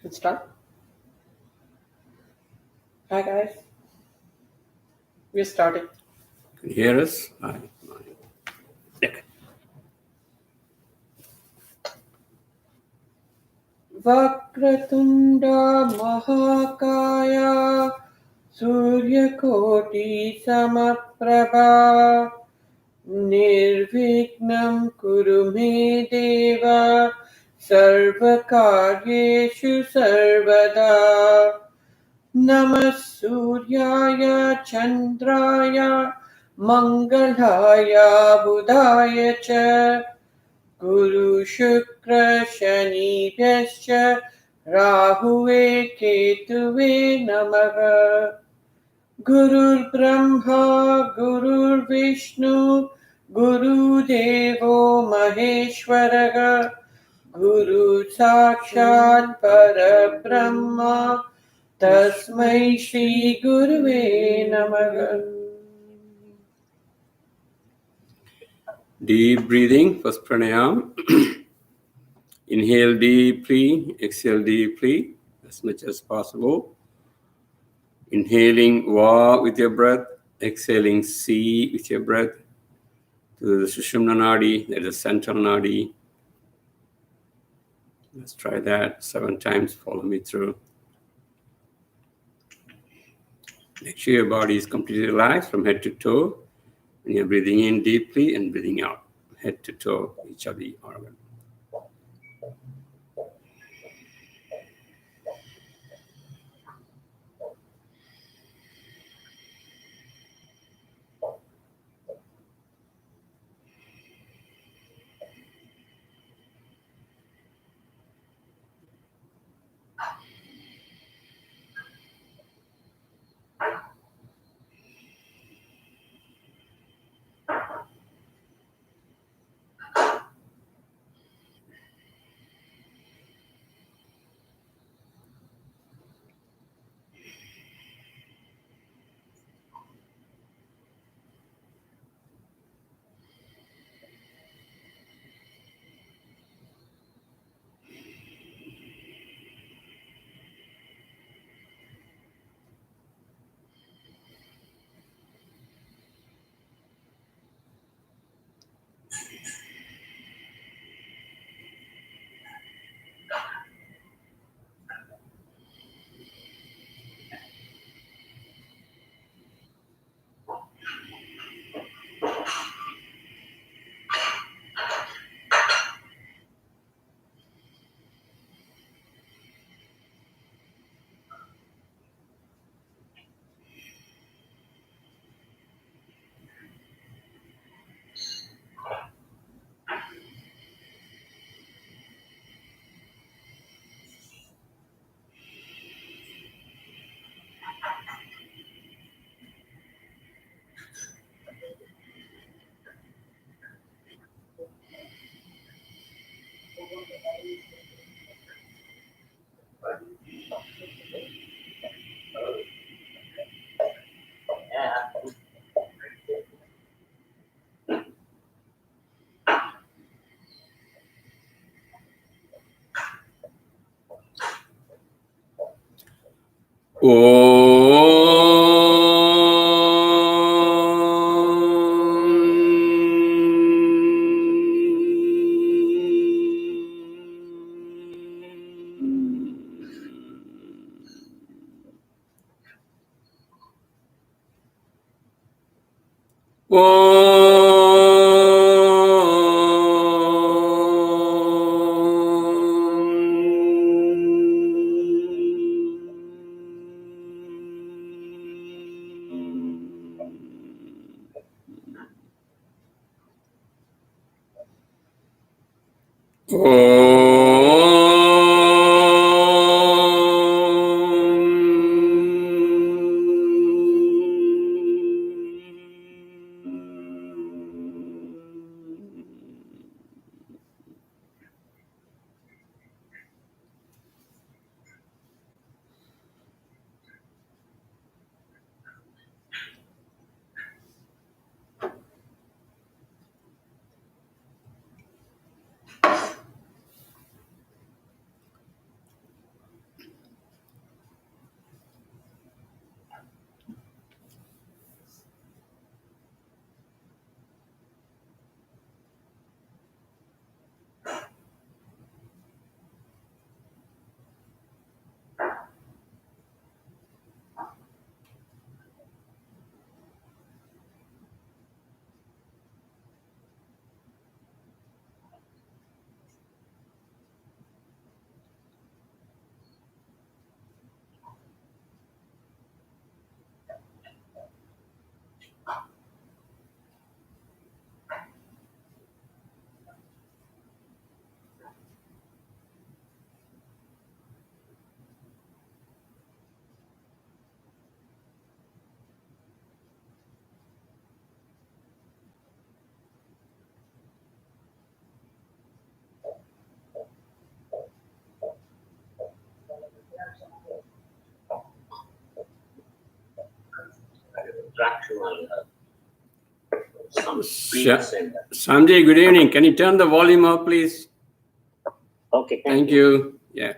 Let's start. Hi guys, we're starting. Can you hear us? Okay. Vakratunda Mahakaya Suryakoti Samaprabha Nirvignam Kuru Me Deva Sarvakaryeshu Sarvada Namah Suryaya Chandraya Mangalaya Budaya Cha Guru Shukra Shani Vyascha Rahuve Ketuve Namaha Gurur Brahma Gurur Vishnu Guru Devo Maheshwaraha Guru Sakshat Parabrahma Tasmai Shri Guruve Namaha. Deep breathing, first pranayam. Inhale deeply, exhale deeply, as much as possible. Inhaling Va with your breath, exhaling Si with your breath to the Sushumna Nadi, that is the central Nadi. Let's try that 7 times, follow me through. Make sure your body is completely relaxed from head to toe. When you're breathing in deeply and breathing out, head to toe, each of the organ. Sanjay, good evening. Can you turn the volume up, please? Okay, Thank you. Yeah.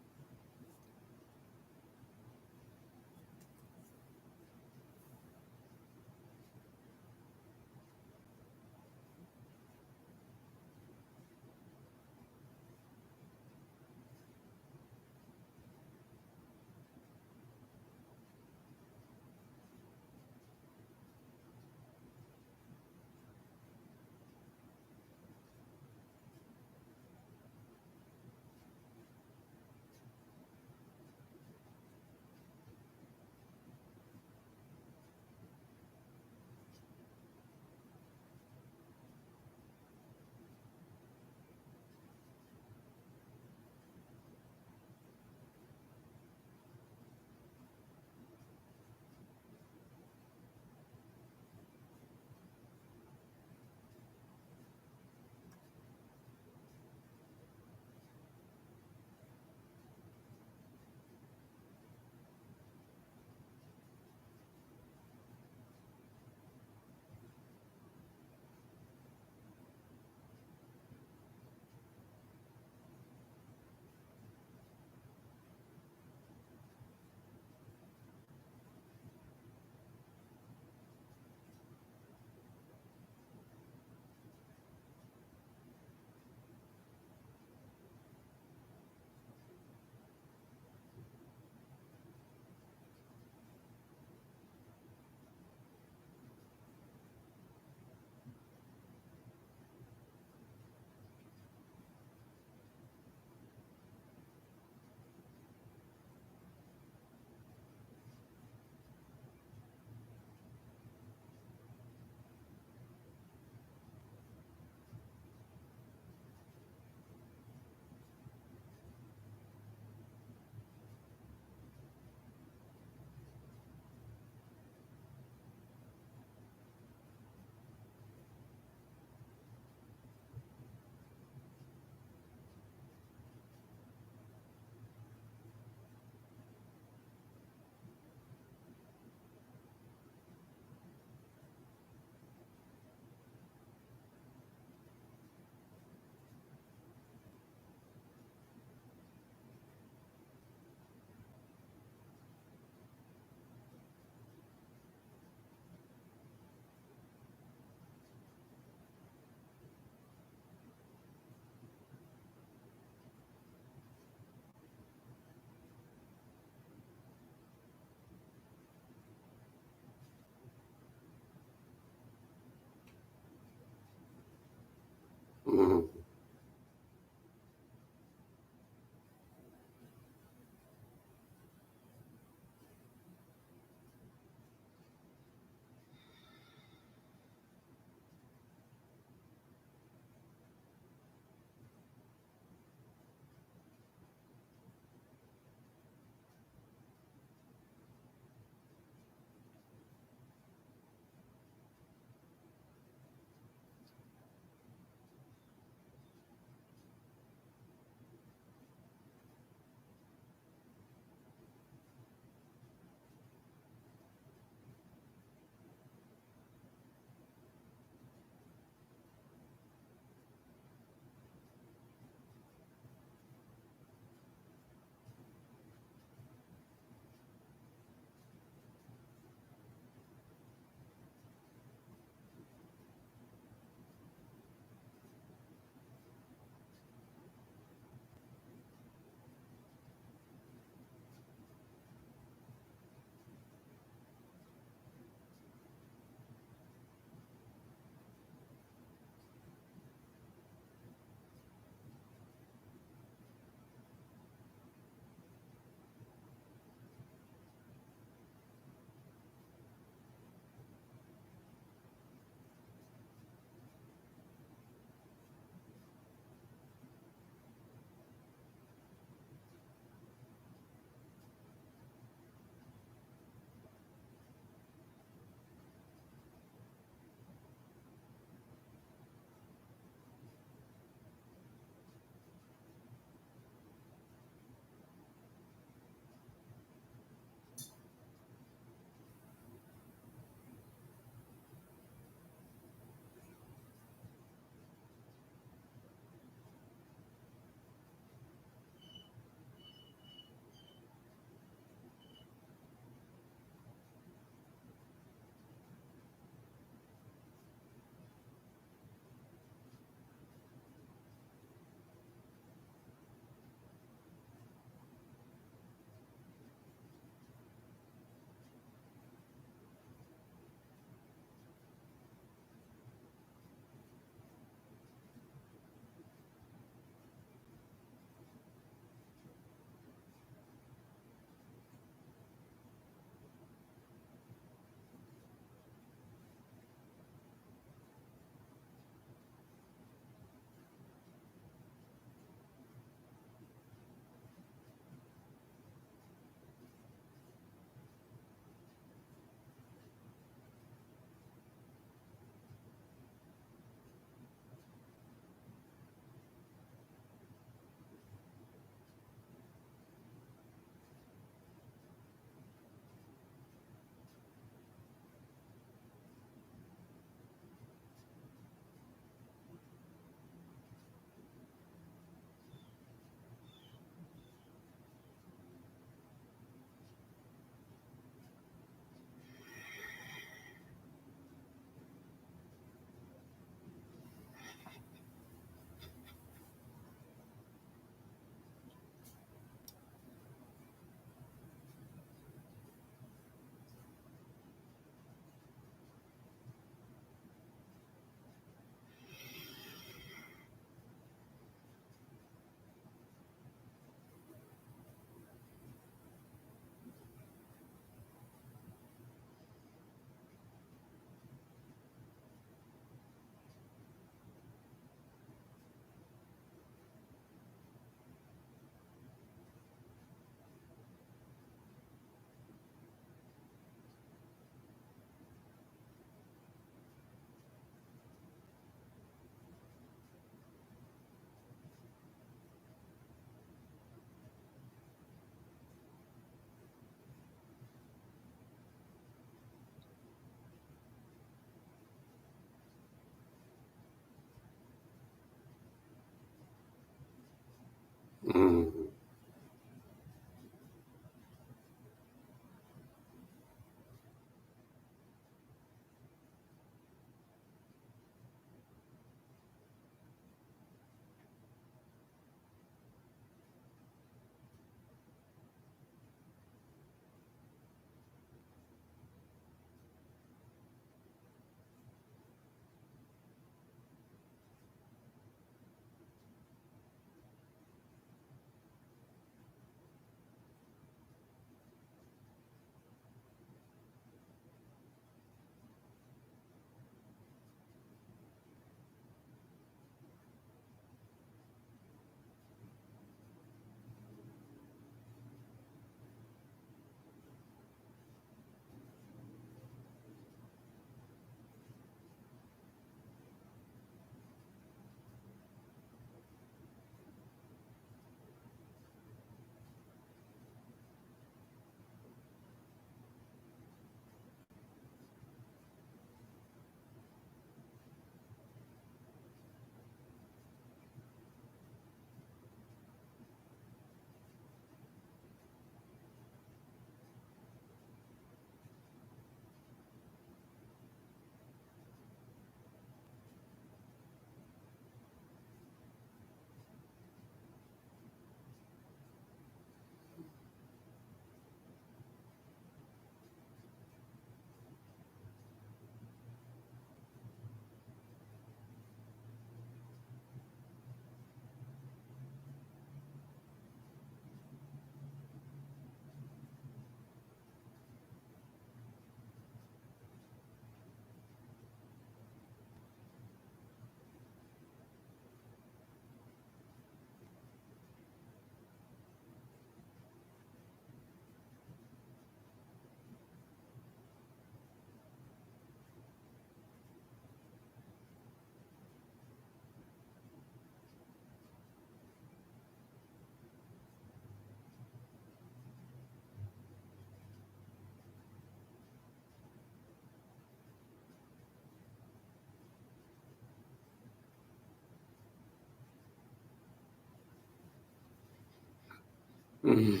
Mm.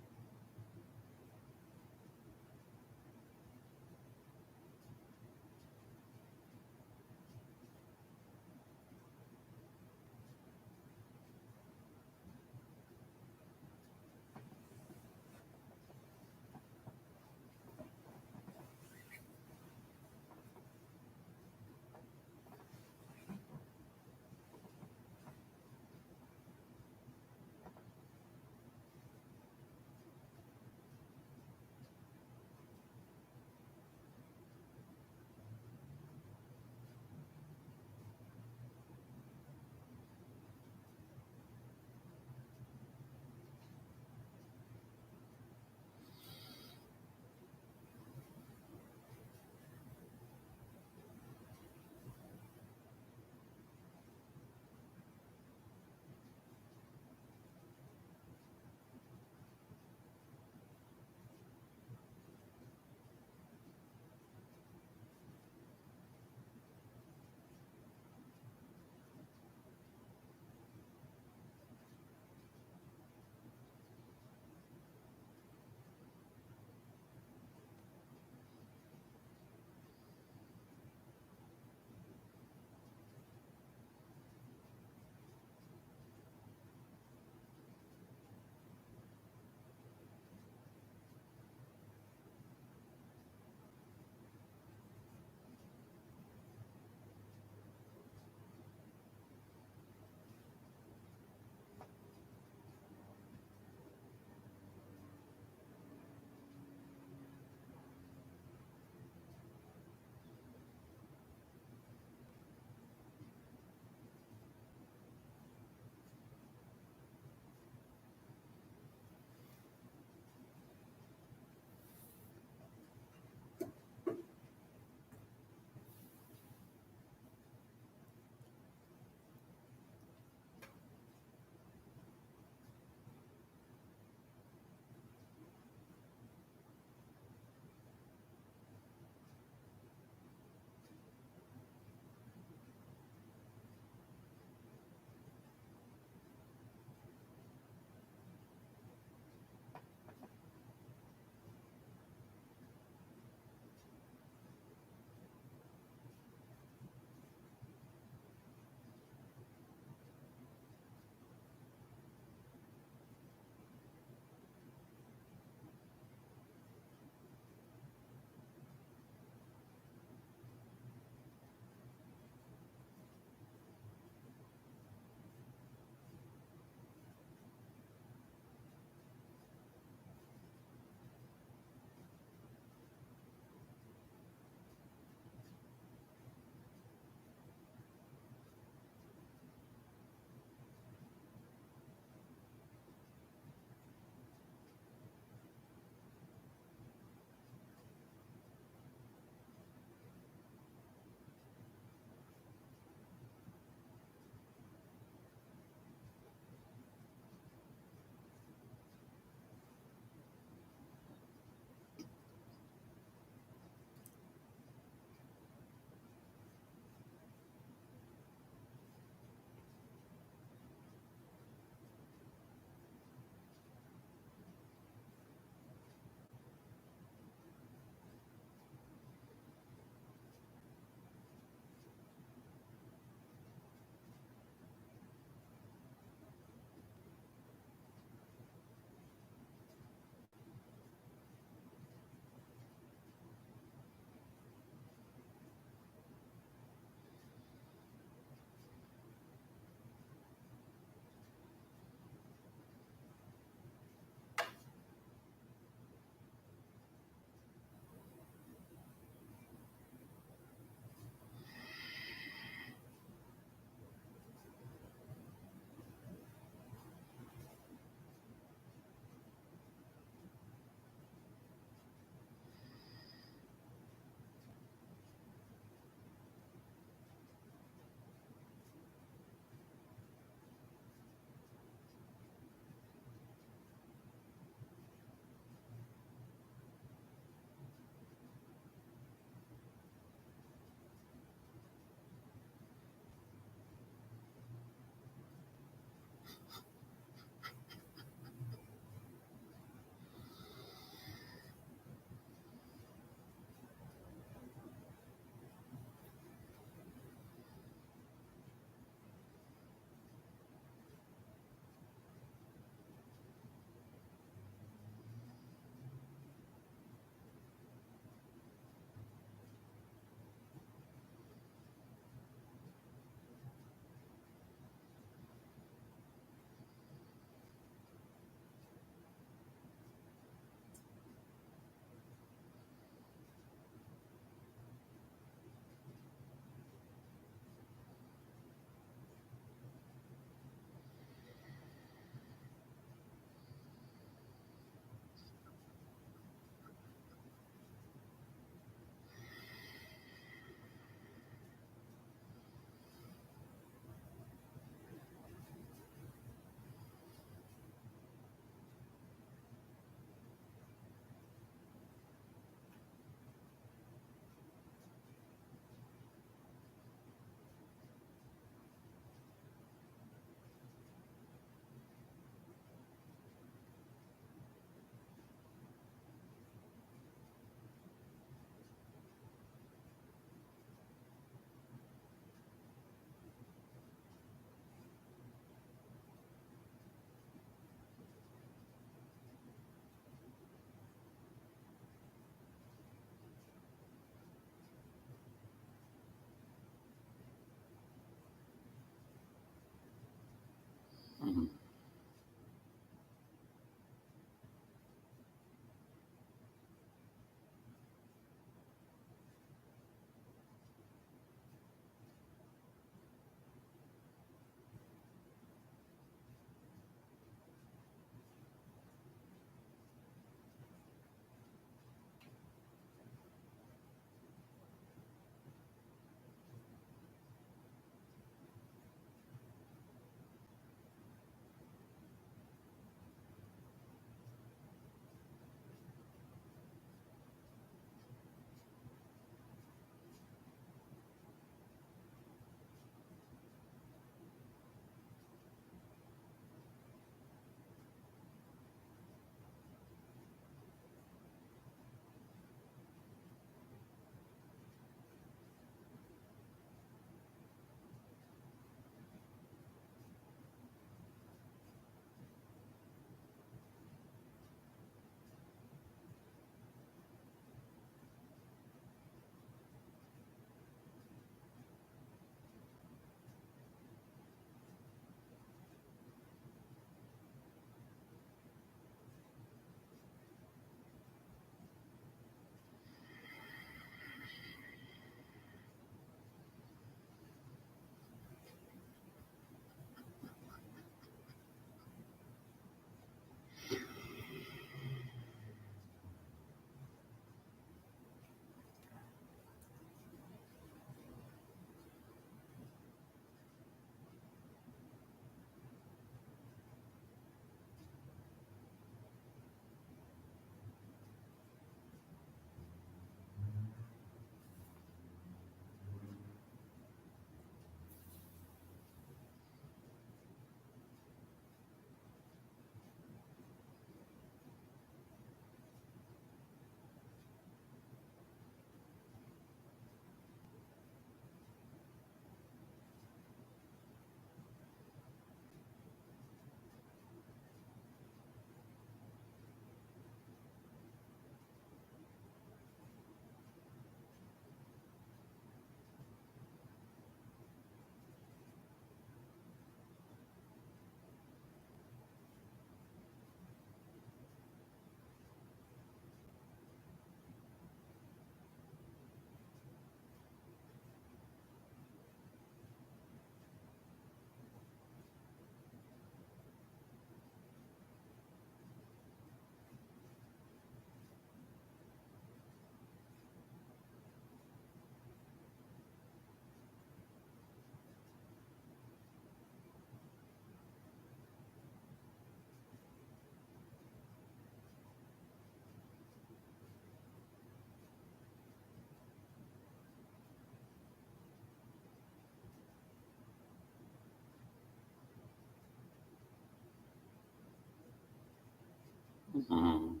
Mm.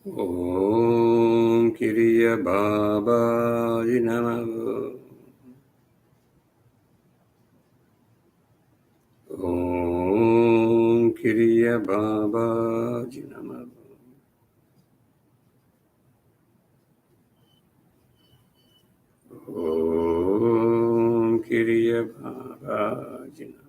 Om Kiriya Baba Namaha. Om Kiriya Baba Namaha. Om Kiriya Baba Namaha.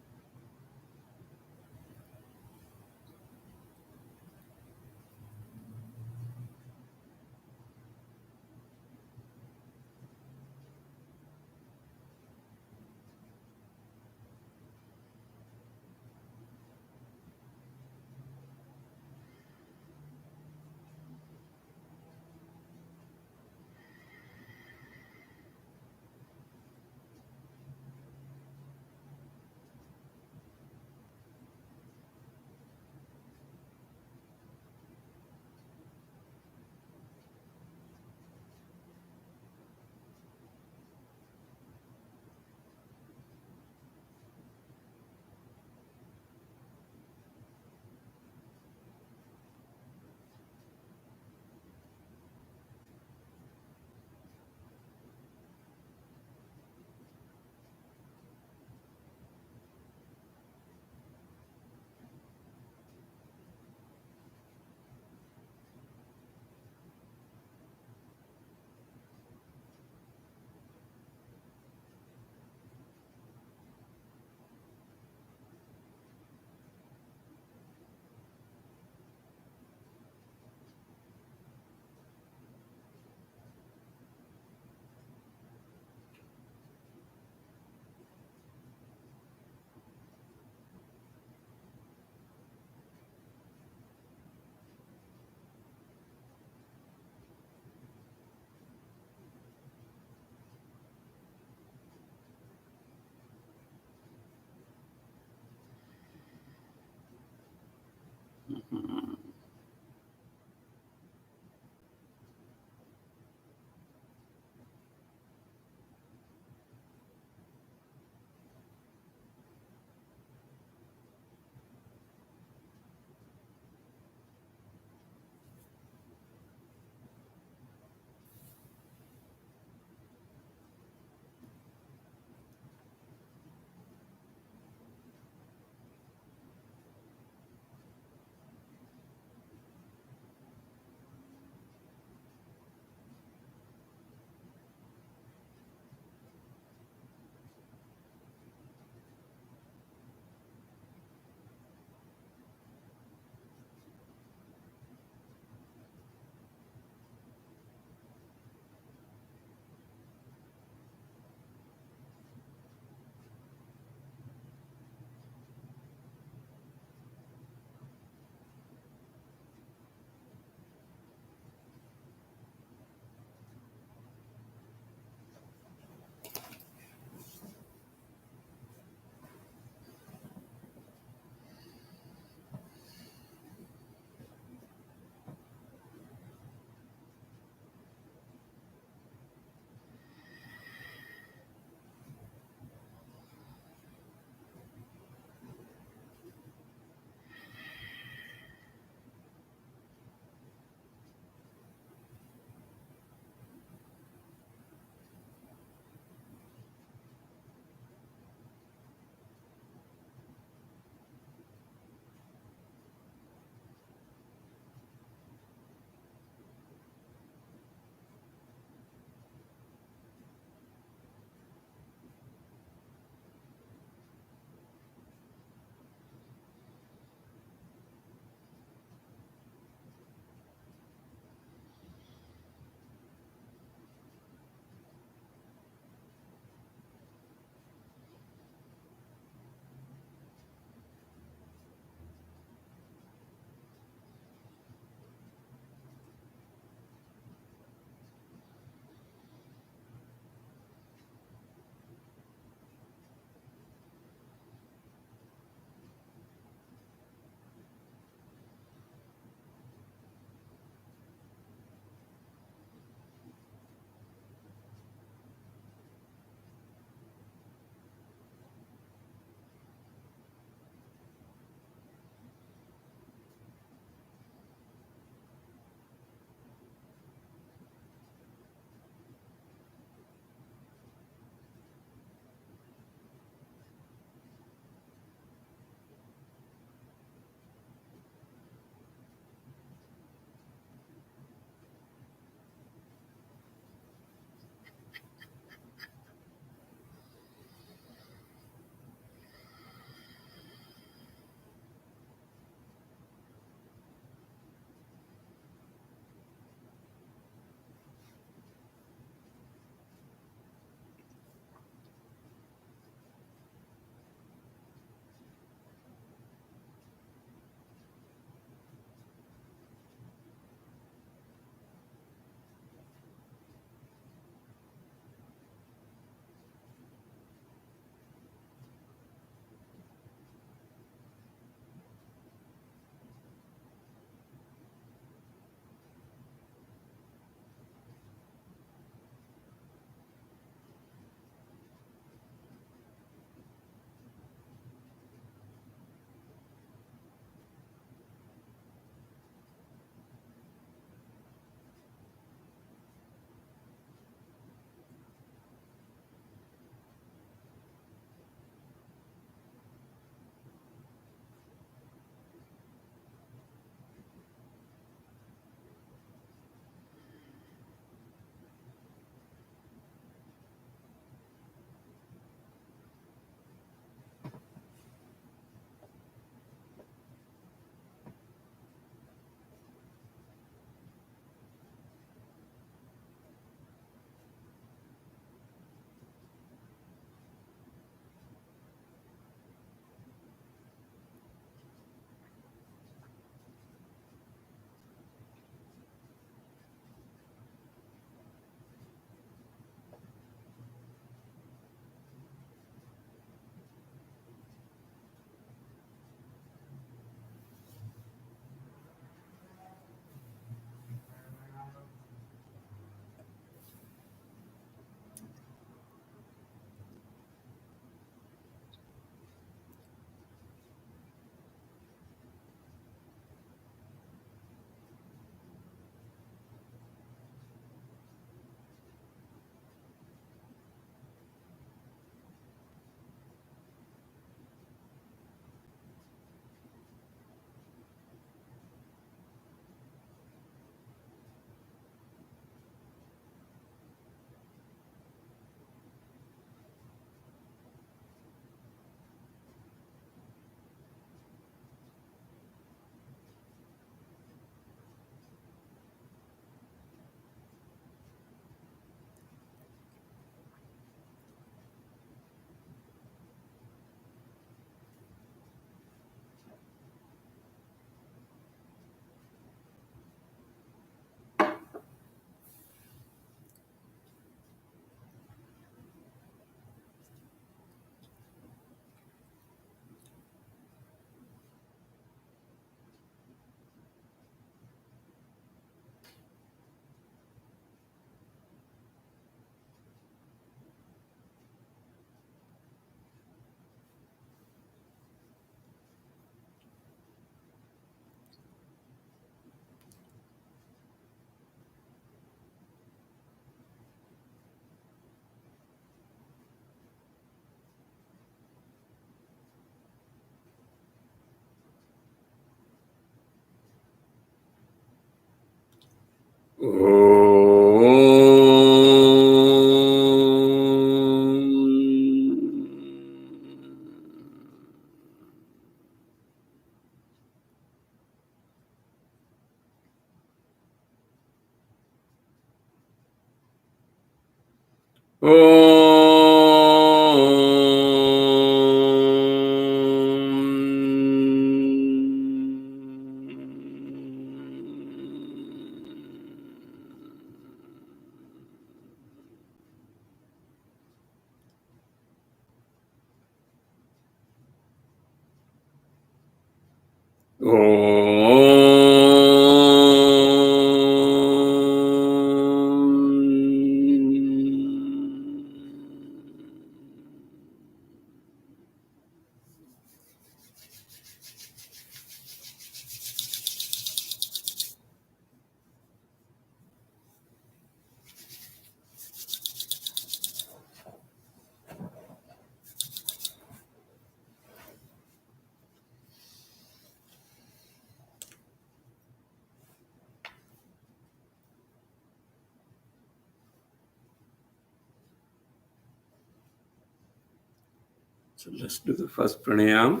So let's do the first pranayam.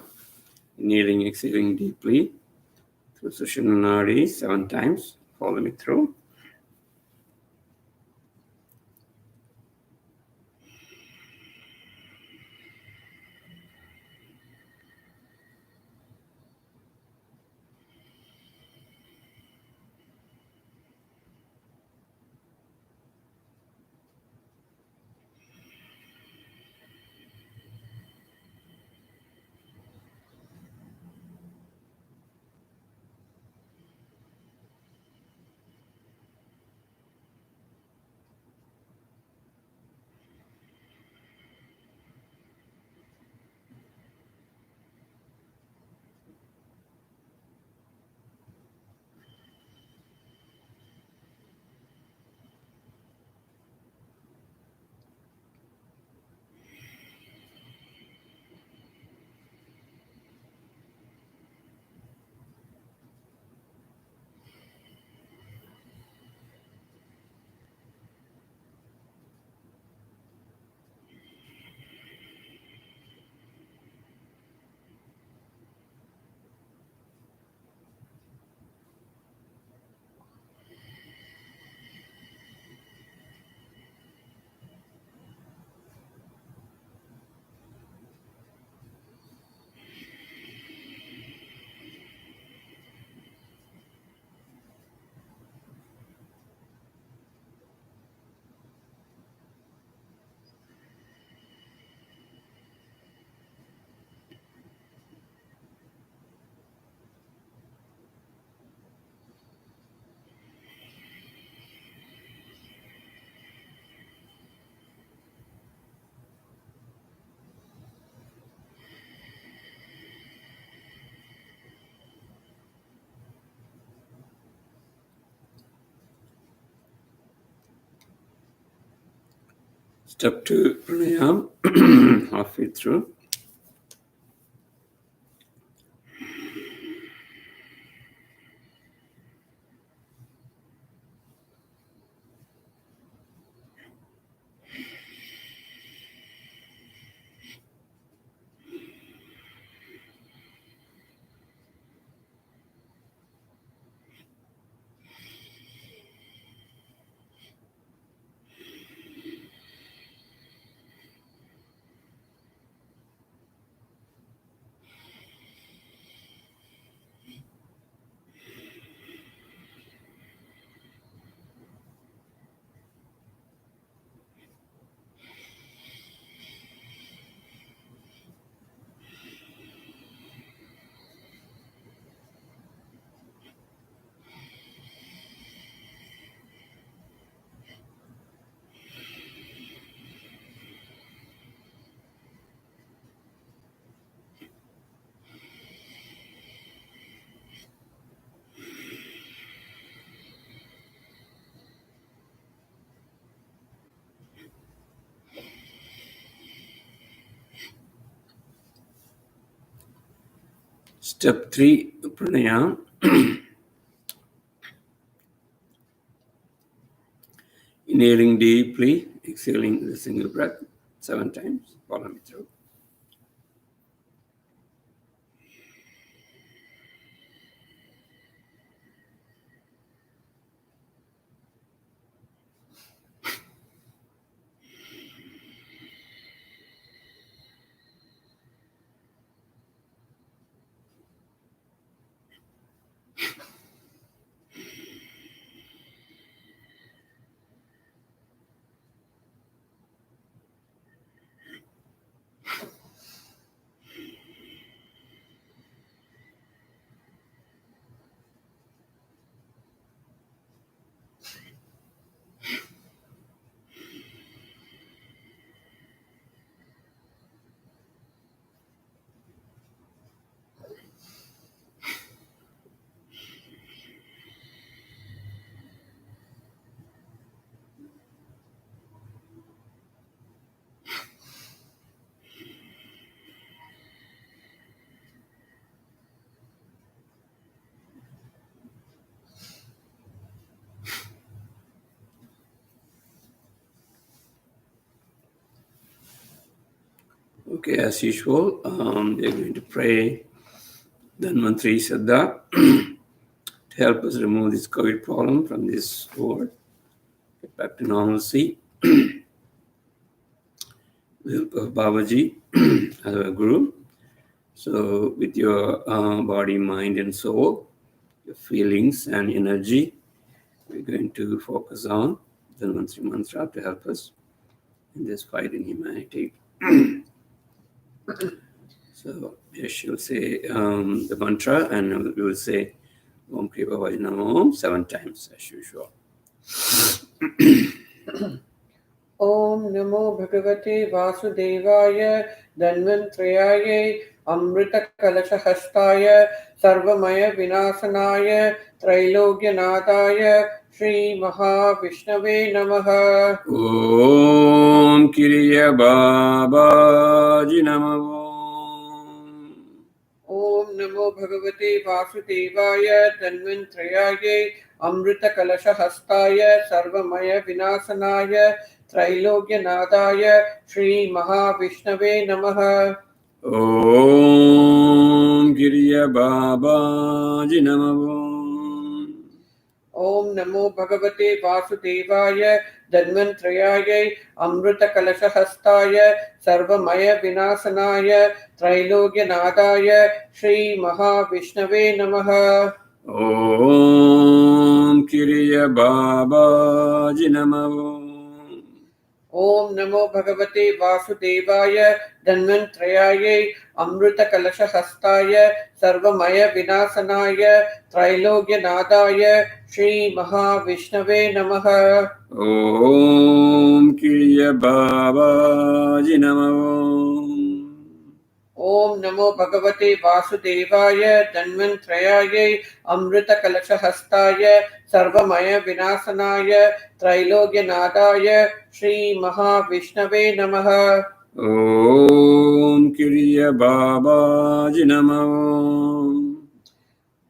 Inhaling, exhaling deeply through Sushumna Nadi 7 times. Follow me through. Step 2 pranayam, halfway through. Step 3 pranayam. Inhaling deeply, exhaling with a single breath 7 times. Follow me through. Okay, as usual, we're going to pray Dhanvantri Siddha to help us remove this COVID problem from this world, get back to normalcy. With the help of Babaji as our Guru. So, with your body, mind, and soul, your feelings and energy, we're going to focus on the Dhanvantri Mantra to help us in this fight in humanity. So, Yash will say the mantra, and we will say Om Kripa Vajnana Om 7 times as usual. Om Namo Bhagavate Vasudevaya Dhanvantrayaya Amrita Kalasha Hastaya Sarvamaya Vinasanaya Trailogya Nadaya Shri Mahavishnave Namaha. Om Kiriya Babaji Namo. Om Namo Bhagavate Vasudevaya Dhanvantrayaya Amrita Kalasha Hastaya Sarvamaya Vinasanaya Trailogya Nadaya Shri Mahavishnave Namaha. Om Kiriya Babaji Namo. Om Namo Bhagavate Vasudevaya Dhanvantrayaya Amrita Kalasha Hastaya Sarvamaya Vinasanaya Trailogya Nadaya Shri Mahavishnave Namaha. Om Kiriya Babaji Namo. Om Namo Bhagavate Vasudevaya Dhanvantrayaya Amrita Kalasha Hastaya Sarvamaya Vinasanaya Trailogya Nadaya Shri Mahavishnave Namaha. Om Kiriya Babaji Namo. Om Namo Bhagavate Vasudevaya Dhanvantrayaya Amrita Kalasha Hastaya Sarvamaya Vinasanaya Trailogya Nadaya Shri Mahavishnave Namaha. Om Kiriya Babaji Namo.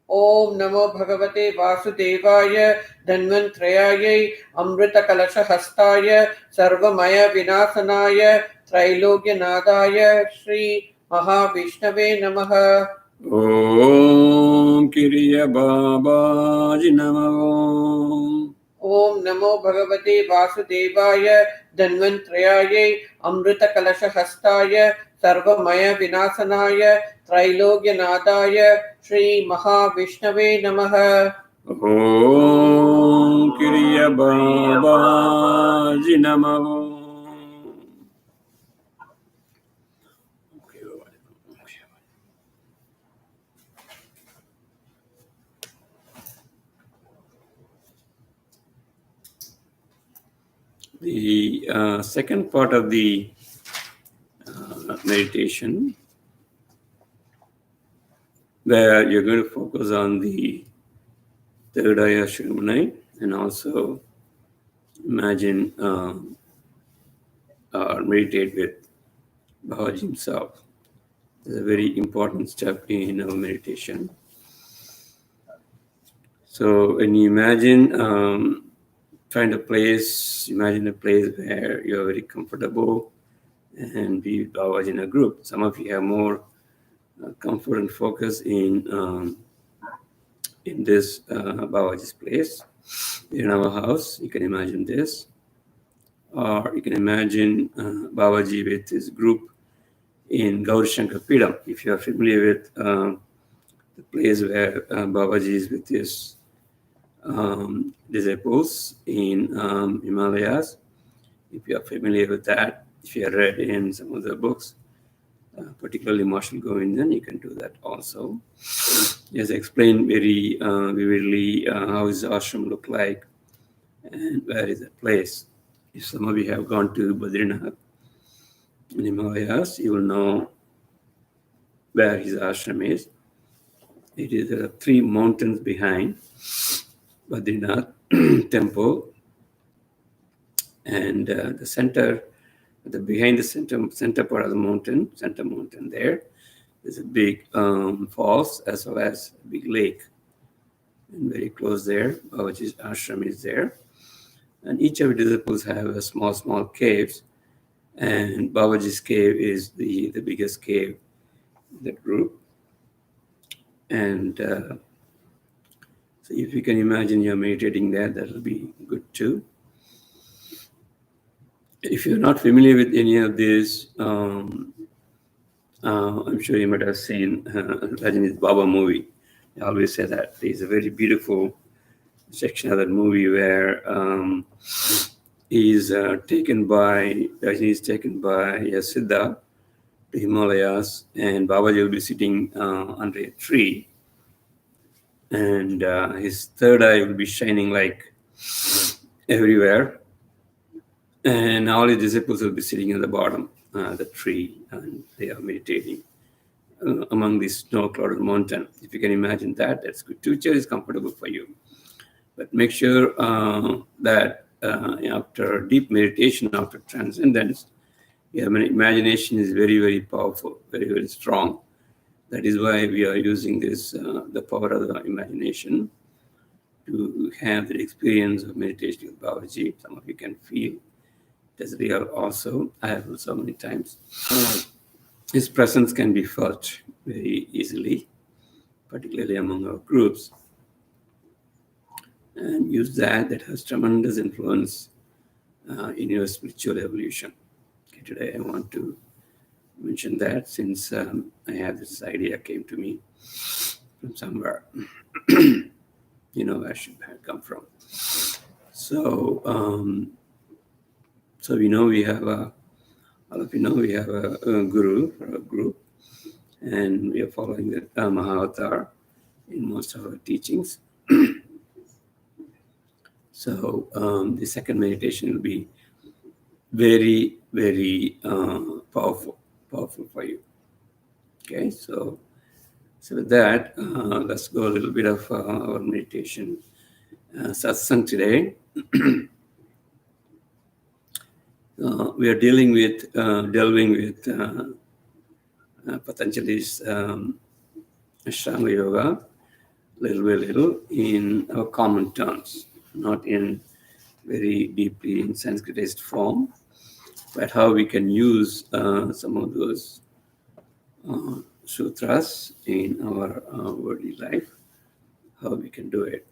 Om Namo Bhagavate Vasudevaya Dhanvantrayaya Amrita Kalasha Hastaya Sarvamaya Vinasanaya Trailogya Nadaya Shri Mahavishnave Namaha. Om Kiriya Babaji Namo. Om Namo Bhagavate Vasudevaya Dhanvantrayaya Amrita Kalasha Hastaya Sarvamaya Vinasanaya Trailogya Nadaya Shri Mahavishnave Namaha. Om Kiriya Babaji Namo. The second part of the meditation, where you're going to focus on the third eye Ashramani and also imagine or meditate with Babaji himself. It's a very important step in our meditation. So when you imagine, find a place, imagine a place where you're very comfortable and be with Babaji in a group. Some of you have more comfort and focus in this Babaji's place. In our house, you can imagine this. Or you can imagine Babaji with his group in Gaurishankar Pidam. If you are familiar with the place where Babaji is with his disciples in Himalayas, if you are familiar with that, if you have read in some of the books, particularly Marshall Govindan, you can do that also. He has explained very vividly how his ashram look like and where is that place. If some of you have gone to Badrinath in Himalayas, you will know where his ashram is. It is 3 mountains behind Badrinath temple, and the center, behind the center part of the mountain, center mountain there, there's a big falls as well as a big lake. And very close there, Babaji's ashram is there. And each of the disciples have a small caves And Babaji's cave is the biggest cave in that group. And so if you can imagine you're meditating there, that'll be good too. If you're not familiar with any of this, I'm sure you might have seen Rajini's Baba movie. I always say that. There's a very beautiful section of that movie where Rajini is taken by a Siddha to Himalayas, and Babaji will be sitting under a tree, and his third eye will be shining like everywhere, and all his disciples will be sitting at the bottom of the tree, and they are meditating among this snow-clouded mountain. If you can imagine that, that's good. Future is comfortable for you. But make sure that after deep meditation, after transcendence, your imagination is very, very powerful, very, very strong. That is why we are using this, the power of the imagination, to have the experience of meditation with Babaji. Some of you can feel it is real also. I have so many times. His presence can be felt very easily, particularly among our groups. And use that has tremendous influence in your spiritual evolution. Okay, today I want to mention that since I have this idea came to me from somewhere. Where should that come from? So, we know we have all of you know we have a guru for a group, and we are following the Mahavatar in most of our teachings. So the second meditation will be very, very powerful for you. Okay, so with that, let's go a little bit of our meditation satsang today. We are delving with Patajali's Ashtanga yoga, little by little, in our common terms, not in very deeply in Sanskritized form, but how we can use some of those sutras in our worldly life, how we can do it.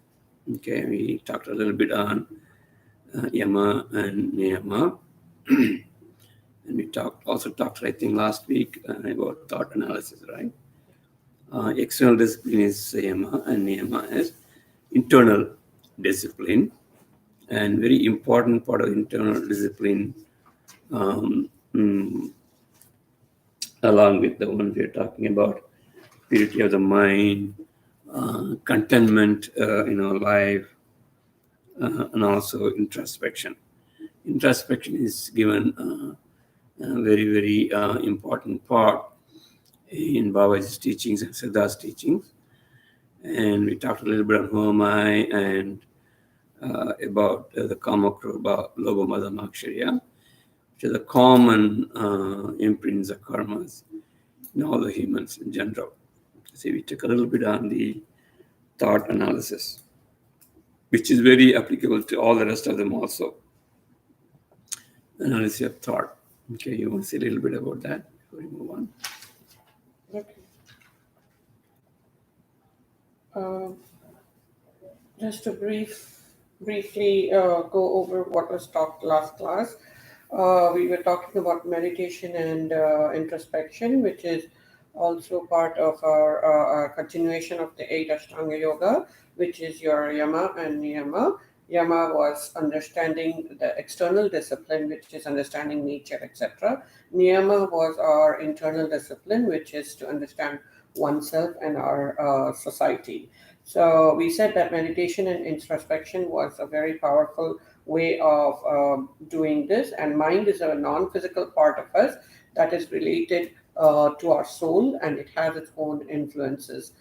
Okay, we talked a little bit on Yama and Niyama. And we also talked, I think, last week about thought analysis, right? External discipline is Yama, and Niyama is internal discipline. And very important part of internal discipline, along with the one we're talking about, purity of the mind, contentment in our life, and also introspection. Introspection is given a very, very important part in Babaji's teachings and Siddha's teachings. And we talked a little bit on who am I and about the Kama, Krodha, Lobha, Mada, Matsarya, which are the common imprints of karmas in all the humans in general. See, we took a little bit on the thought analysis, which is very applicable to all the rest of them also. Analysis of thought. Okay, you want to say a little bit about that before we move on? Okay. Just to briefly go over what was talked last class. We were talking about meditation and introspection, which is also part of our continuation of the 8 Ashtanga Yoga, which is your Yama and Niyama. Yama was understanding the external discipline, which is understanding nature, etc. Niyama was our internal discipline, which is to understand oneself and our society. So we said that meditation and introspection was a very powerful way of doing this, and mind is a non-physical part of us that is related to our soul, and it has its own influences.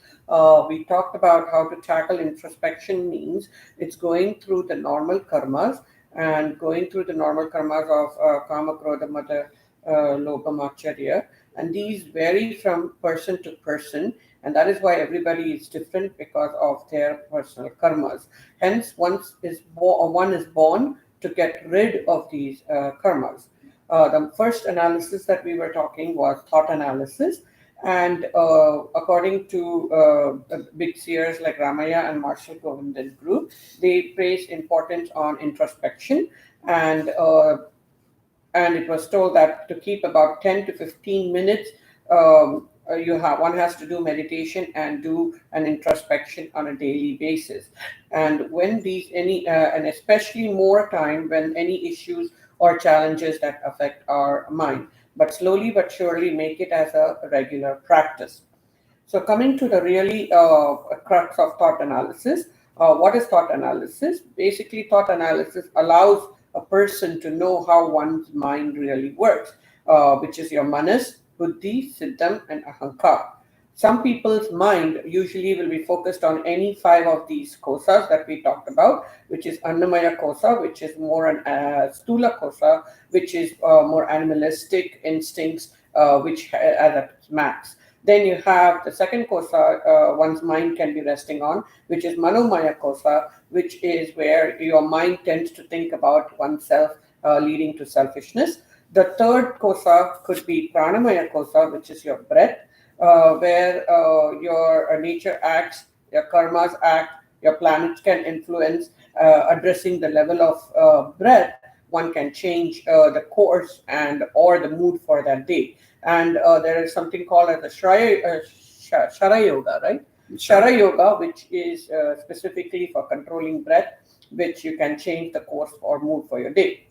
We talked about how to tackle introspection means it's going through the normal karmas, and going through the normal karmas of Kama, Krodha, Mada, Lobha, Matsarya, and these vary from person to person, and that is why everybody is different because of their personal karmas. Hence, one is born to get rid of these karmas. The first analysis that we were talking was thought analysis. And according to the big seers like Ramaya and Marshall Govindan group, they place importance on introspection, and it was told that to keep about 10 to 15 minutes, one has to do meditation and do an introspection on a daily basis. And when and especially more time when any issues or challenges that affect our mind, but slowly but surely make it as a regular practice. So coming to the really crux of thought analysis, what is thought analysis? Basically, thought analysis allows a person to know how one's mind really works, which is your manas, buddhi, siddham, and ahankar. Some people's mind usually will be focused on any five of these kosas that we talked about, which is Annamaya kosa, which is more an Stula kosa, which is more animalistic instincts, which at its max. Then you have the second kosa one's mind can be resting on, which is Manomaya kosa, which is where your mind tends to think about oneself, leading to selfishness. The third kosa could be Pranamaya kosa, which is your breath, where your nature acts, your karmas act, your planets can influence. Addressing the level of breath, one can change the course and or the mood for that day. And there is something called as the Shara Yoga, right? Shara Yoga, which is specifically for controlling breath, which you can change the course or mood for your day.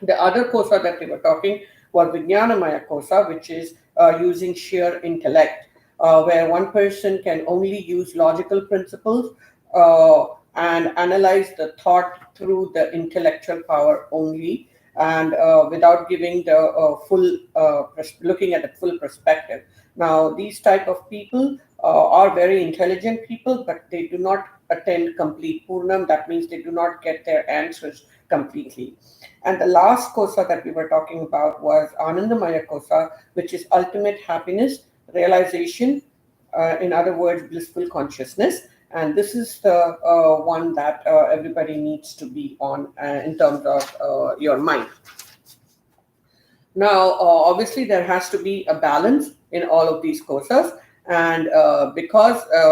The other kosa that we were talking was Vijnanamaya kosa, which is using sheer intellect, where one person can only use logical principles and analyze the thought through the intellectual power only, and without giving the looking at the full perspective. Now, these type of people are very intelligent people, but they do not attend complete Purnam. That means they do not get their answers completely. And the last kosa that we were talking about was Anandamaya kosa, which is ultimate happiness, realization, in other words, blissful consciousness. And this is the one that everybody needs to be on in terms of your mind. Now, obviously, there has to be a balance in all of these kosas. And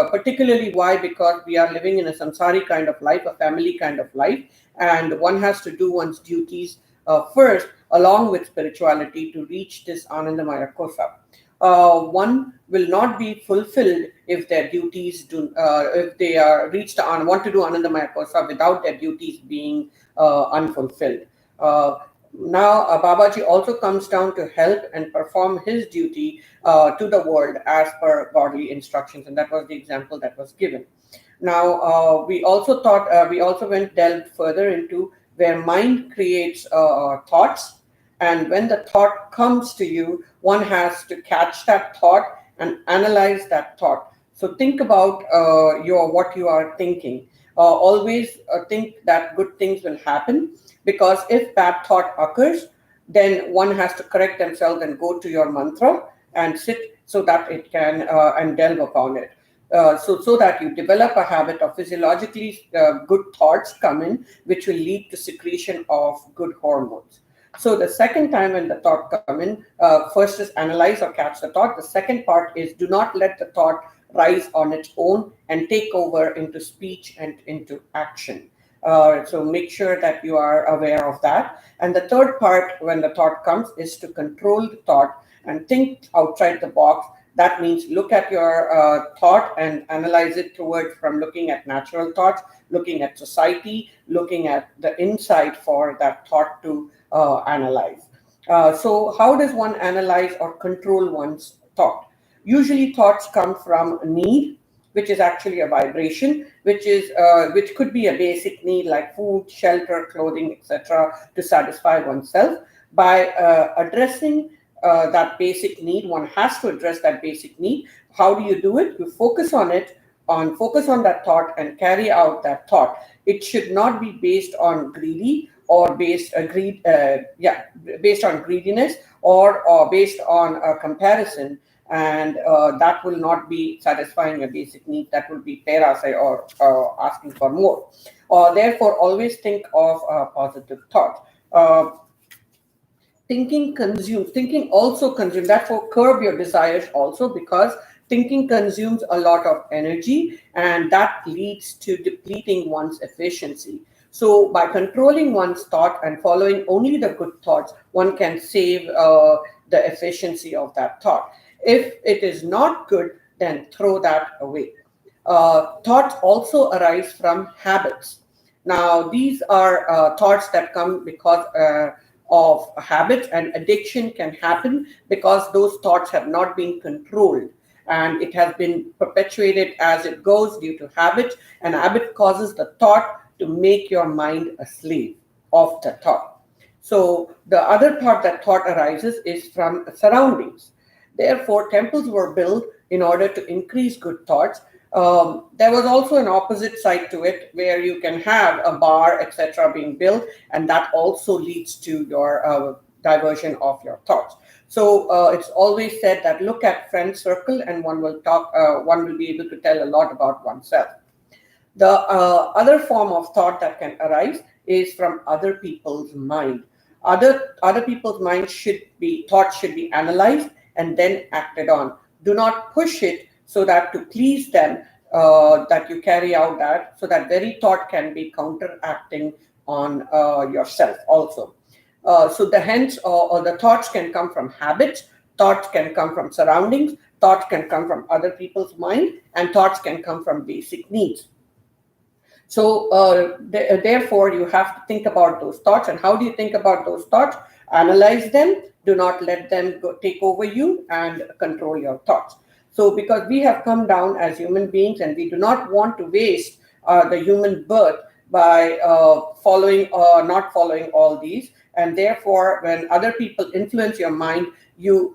particularly why? Because we are living in a samsari kind of life, a family kind of life, and one has to do one's duties first, along with spirituality, to reach this Anandamaya kosa. One will not be fulfilled if their duties if they are reached on want to do Anandamaya kosa without their duties being unfulfilled. Now, Babaji also comes down to help and perform his duty to the world as per godly instructions, and that was the example that was given. Now, we also delved further into where mind creates thoughts, and when the thought comes to you, one has to catch that thought and analyze that thought. So think about what you are thinking. Always think that good things will happen, because if bad thought occurs, then one has to correct themselves and go to your mantra and sit so that it can and delve upon it. So that you develop a habit of physiologically good thoughts come in, which will lead to secretion of good hormones. So the second time when the thought come in, first is analyze or catch the thought. The second part is do not let the thought rise on its own and take over into speech and into action. So make sure that you are aware of that. And the third part, when the thought comes, is to control the thought and think outside the box. That means look at your thought and analyze it from looking at natural thoughts, looking at society, looking at the insight for that thought to analyze. So how does one analyze or control one's thought? Usually thoughts come from need, which is actually a vibration, which could be a basic need like food, shelter, clothing, etc., to satisfy oneself. By addressing that basic need, one has to address that basic need. How do you do it? You focus on that thought and carry out that thought. It should not be based on based on greediness or based on a comparison, and that will not be satisfying a basic need. That will be terasai or asking for more. Therefore, always think of a positive thought. thinking also consumes, therefore curb your desires also, because thinking consumes a lot of energy, and that leads to depleting one's efficiency. So by controlling one's thought and following only the good thoughts, one can save the efficiency of that thought. If it is not good, then throw that away. Thoughts also arise from habits. Now, these are thoughts that come because of habits, and addiction can happen because those thoughts have not been controlled, and it has been perpetuated as it goes due to habit, and habit causes the thought to make your mind a slave of the thought. So the other part that thought arises is from surroundings. Therefore, temples were built in order to increase good thoughts. There was also an opposite side to it, where you can have a bar, etc., being built, and that also leads to your diversion of your thoughts. So it's always said that look at friend circle, and one will be able to tell a lot about oneself. The other form of thought that can arise is from other people's mind. Other people's mind thoughts should be analyzed and then acted on. Do not push it so that to please them, that you carry out that, so that very thought can be counteracting on yourself also. So the thoughts can come from habits, thoughts can come from surroundings, thoughts can come from other people's mind, and thoughts can come from basic needs. So therefore, you have to think about those thoughts. And how do you think about those thoughts? Analyze them. Do not let them take over you and control your thoughts. So because we have come down as human beings, and we do not want to waste the human birth by following or not following all these. And therefore, when other people influence your mind, you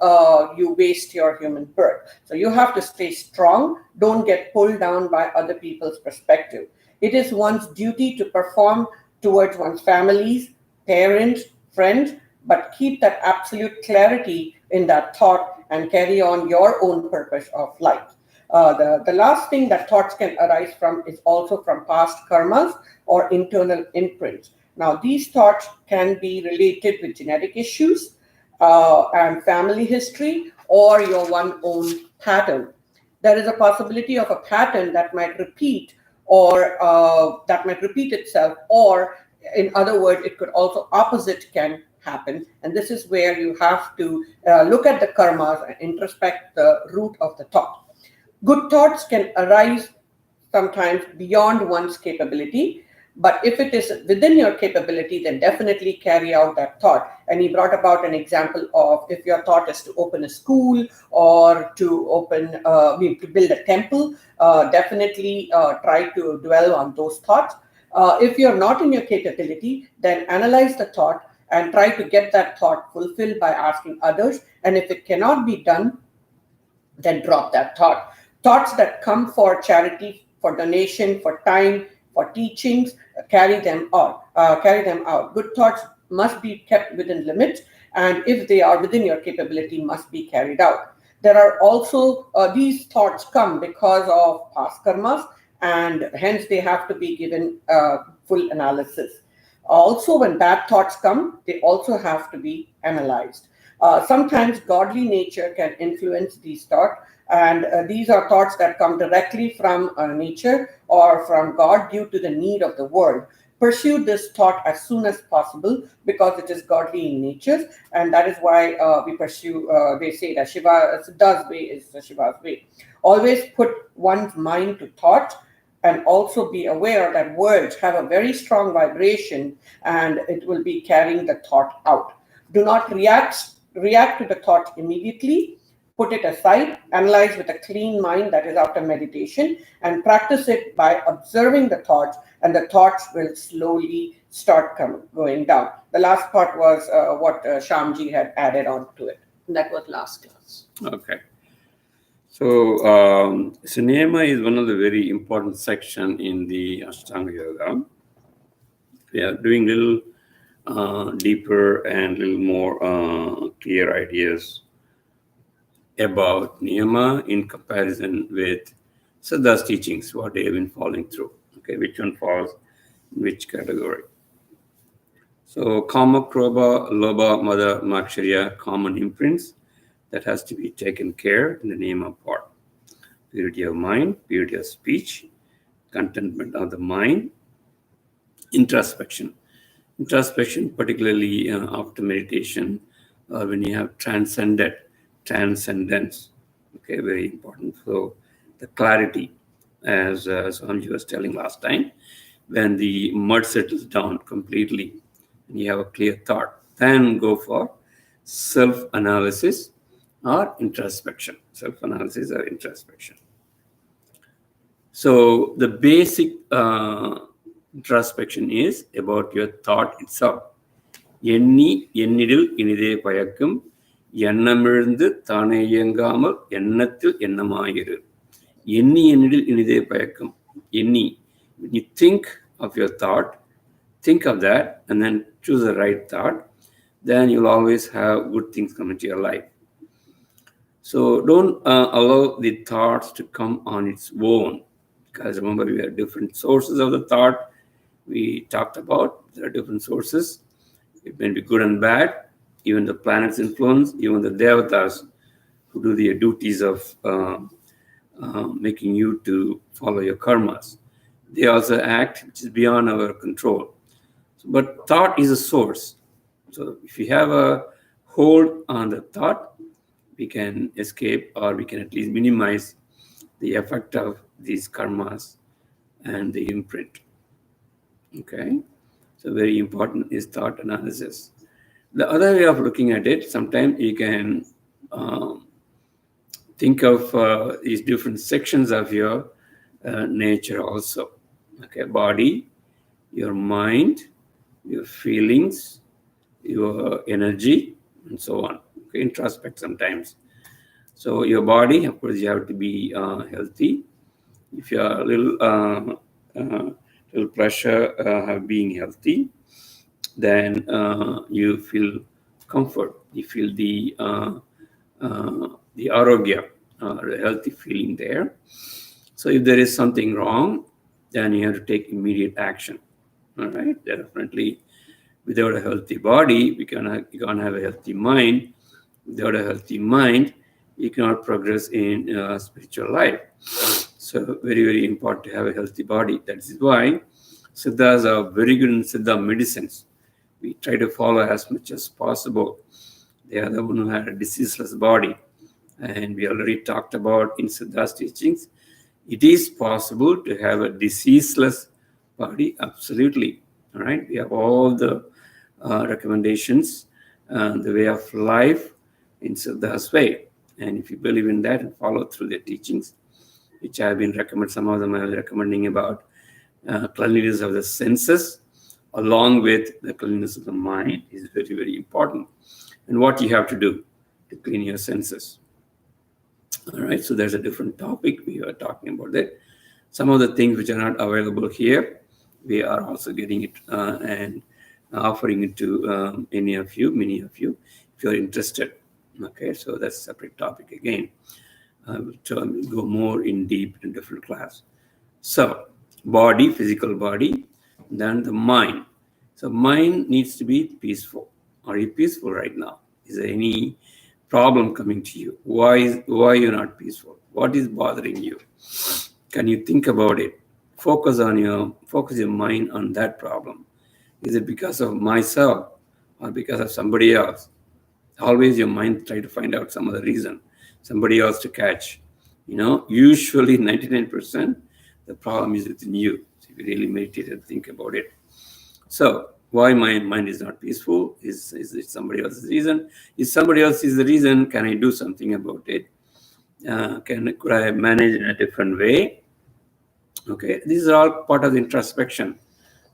waste your human birth. So you have to stay strong. Don't get pulled down by other people's perspective. It is one's duty to perform towards one's families, parents, friends, but keep that absolute clarity in that thought and carry on your own purpose of life. The last thing that thoughts can arise from is also from past karmas or internal imprints. Now, these thoughts can be related with genetic issues and family history, or your one own pattern. There is a possibility of a pattern that might repeat, or that might repeat itself, or in other words, it could also opposite can happen. And this is where you have to look at the karmas and introspect the root of the thought. Good thoughts can arise sometimes beyond one's capability, but if it is within your capability, then definitely carry out that thought. And he brought about an example of if your thought is to open a school or to build a temple, definitely try to dwell on those thoughts. If you're not in your capability, then analyze the thought and try to get that thought fulfilled by asking others. And if it cannot be done, then drop that thought. Thoughts that come for charity, for donation, for time, for teachings, carry them out. Good thoughts must be kept within limits, and if they are within your capability, must be carried out. There are also these thoughts come because of past karmas, and hence they have to be given full analysis. Also, when bad thoughts come, they also have to be analyzed. Sometimes godly nature can influence these thoughts, and these are thoughts that come directly from nature or from God due to the need of the world. Pursue this thought as soon as possible because it is godly in nature, and that is why we pursue. They say that Siddha's way is Shiva's way. Always put one's mind to thought, and also be aware that words have a very strong vibration, and it will be carrying the thought out. Do not react to the thought immediately. Put it aside, analyze with a clean mind, that is after meditation, and practice it by observing the thoughts, and the thoughts will slowly start going down. The last part was what Shamji had added on to it. And that was last class. Okay. So Niyama is one of the very important section in the Ashtanga Yoga. We are doing little deeper and little more clear ideas about Niyama in comparison with Siddha's teachings, what they have been following through. Okay, which one falls in which category. So Kama, Krobha, Lobha, Mada, Makshariya, common imprints that has to be taken care in the name of what? Purity of mind, purity of speech, contentment of the mind, introspection. Introspection, particularly after meditation, or when you have transcendence, okay, very important. So the clarity, as Swamiji was telling last time, when the mud settles down completely and you have a clear thought, then go for self-analysis or introspection. Self-analysis or introspection. So the basic introspection is about your thought itself. எண்ணி எண்ணிடில் இனிதே பயக்கும் எண்ணமிழ்ந்து தானே இயங்காமல் எண்ணத்தில் எண்ணமாயிரு. எண்ணி எண்ணிடில் இனிதே பயக்கும். எண்ணி. When you think of your thought, think of that and then choose the right thought, then you'll always have good things come into your life. So don't allow the thoughts to come on its own. Because remember, we have different sources of the thought. We talked about there are different sources. It may be good and bad. Even the planets influence, even the devatas who do their duties of making you to follow your karmas. They also act, which is beyond our control. But thought is a source. So if you have a hold on the thought, we can escape, or we can at least minimize the effect of these karmas and the imprint. Okay? So very important is thought analysis. The other way of looking at it, sometimes you can think of these different sections of your nature also. Okay, body, your mind, your feelings, your energy, and so on. Okay, introspect sometimes. So your body, of course, you have to be healthy. If you are a little pressure of being healthy, then you feel comfort. You feel the arogya, the healthy feeling there. So if there is something wrong, then you have to take immediate action. All right, definitely. Without a healthy body, you can't have a healthy mind. Without a healthy mind, you cannot progress in spiritual life. So very, very important to have a healthy body. That is why Siddhas are very good in Siddha medicines. We try to follow as much as possible. They are the one who had a diseaseless body. And we already talked about in Siddha's teachings, it is possible to have a diseaseless body, absolutely. All right, we have all the recommendations, the way of life in Siddha's way. And if you believe in that and follow through their teachings, which I have been recommending, some of them I was recommending about cleanliness of the senses, along with the cleanliness of the mind, is very, very important. And what you have to do to clean your senses. All right, so there's a different topic. We are talking about that. Some of the things which are not available here, we are also getting it and offering it to many of you, if you're interested. Okay, so that's a separate topic again. I will go more in deep in different class. So, body, physical body, then the mind. So, mind needs to be peaceful. Are you peaceful right now? Is there any problem coming to you? Why you're not peaceful? What is bothering you? Can you think about it? Focus your mind on that problem. Is it because of myself or because of somebody else? Always your mind try to find out some other reason, somebody else to catch. Usually 99% the problem is within you. So if you really meditate and think about it. So why my mind is not peaceful? Is it somebody else's reason? If somebody else is the reason, can I do something about it? Could I manage in a different way? Okay, these are all part of the introspection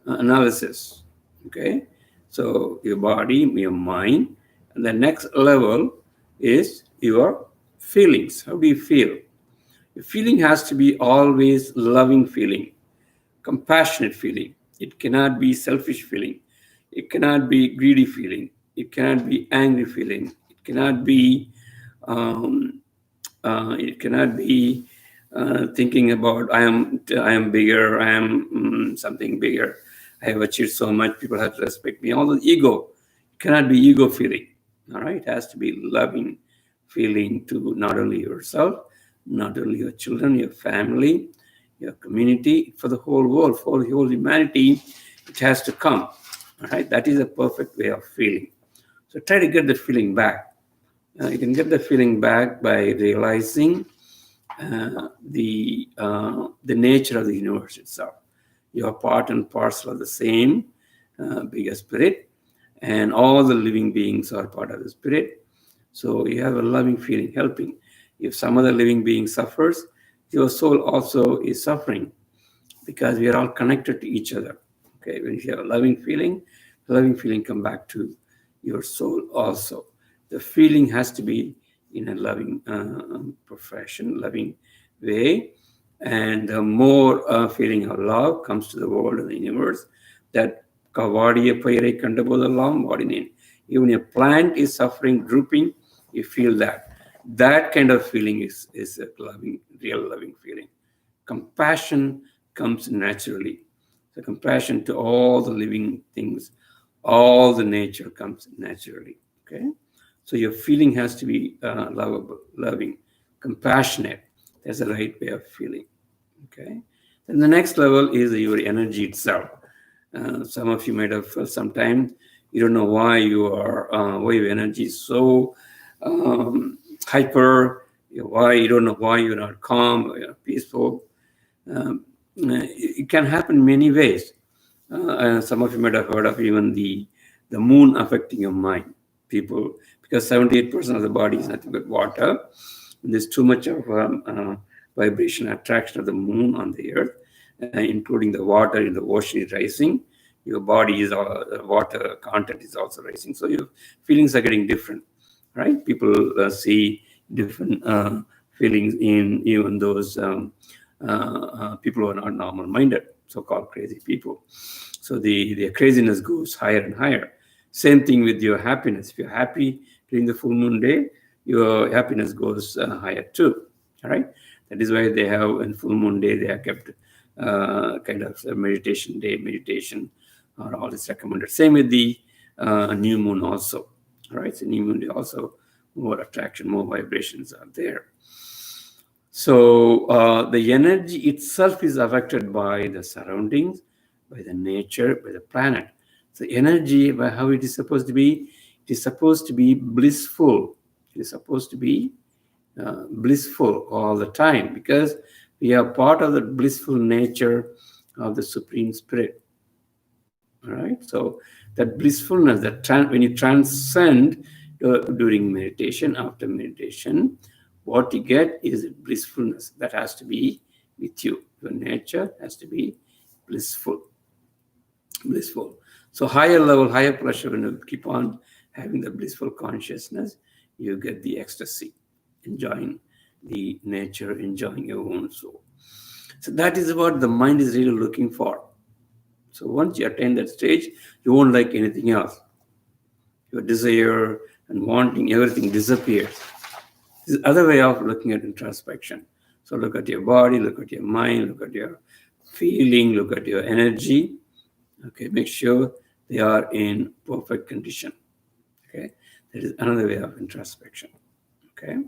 analysis. Okay, so your body, your mind, and the next level is your feelings. How do you feel? Your feeling has to be always loving feeling, compassionate feeling. It cannot be selfish feeling. It cannot be greedy feeling. It cannot be angry feeling. It cannot be thinking about I am bigger, I am something bigger, I have achieved so much, people have to respect me. All the ego, it cannot be ego feeling. All right, it has to be loving feeling to not only yourself, not only your children, your family, your community, for the whole world, for the whole humanity. It has to come. All right, that is a perfect way of feeling. So try to get the feeling back. You can get the feeling back by realizing the nature of the universe itself. You are part and parcel of the same bigger spirit, and all the living beings are part of the spirit. So you have a loving feeling helping. If some other living being suffers, your soul also is suffering, because we are all connected to each other. Okay, when you have a loving feeling, the loving feeling come back to your soul also. The feeling has to be in a loving profession, loving way, and the more feeling of love comes to the world and the universe, that kavadiya payare kandabodalam vadinin. Even a plant is suffering, drooping, you feel that. That kind of feeling is a loving, real loving feeling. Compassion comes naturally. The compassion to all the living things, all the nature comes naturally. Okay, so your feeling has to be lovable, loving, compassionate. That's the right way of feeling. Okay, then the next level is your energy itself. Some of you might have felt sometimes you don't know why why your energy is so hyper. Why you don't know why you're not calm or you're peaceful. It can happen many ways. Some of you might have heard of even the moon affecting your mind. People, because 78% of the body is nothing but water. And there's too much of vibration attraction of the moon on the earth, including the water in the ocean is rising. Your body is water content is also rising. So your feelings are getting different, right? People see different feelings in even those people who are not normal minded, so-called crazy people. So their craziness goes higher and higher. Same thing with your happiness. If you're happy during the full moon day, your happiness goes higher too. All right. That is why they have in full moon day they have kept kind of a meditation day, meditation, or all is recommended. Same with the new moon also. All right. So new moon day also more attraction, more vibrations are there. So the energy itself is affected by the surroundings, by the nature, by the planet. So energy, by how it is supposed to be, it is supposed to be blissful. It is supposed to be blissful all the time, because we are part of the blissful nature of the Supreme Spirit. All right. So that blissfulness, when you transcend during meditation, after meditation, what you get is blissfulness that has to be with you. Your nature has to be blissful. So higher level, higher pleasure, when you keep on having the blissful consciousness, you get the ecstasy, enjoying the nature, enjoying your own soul. So that is what the mind is really looking for. So once you attain that stage, you won't like anything else. Your desire and wanting everything disappears. This is other way of looking at introspection. So look at your body, look at your mind, look at your feeling, look at your energy. Okay, make sure they are in perfect condition. Okay, that is another way of introspection. Okay,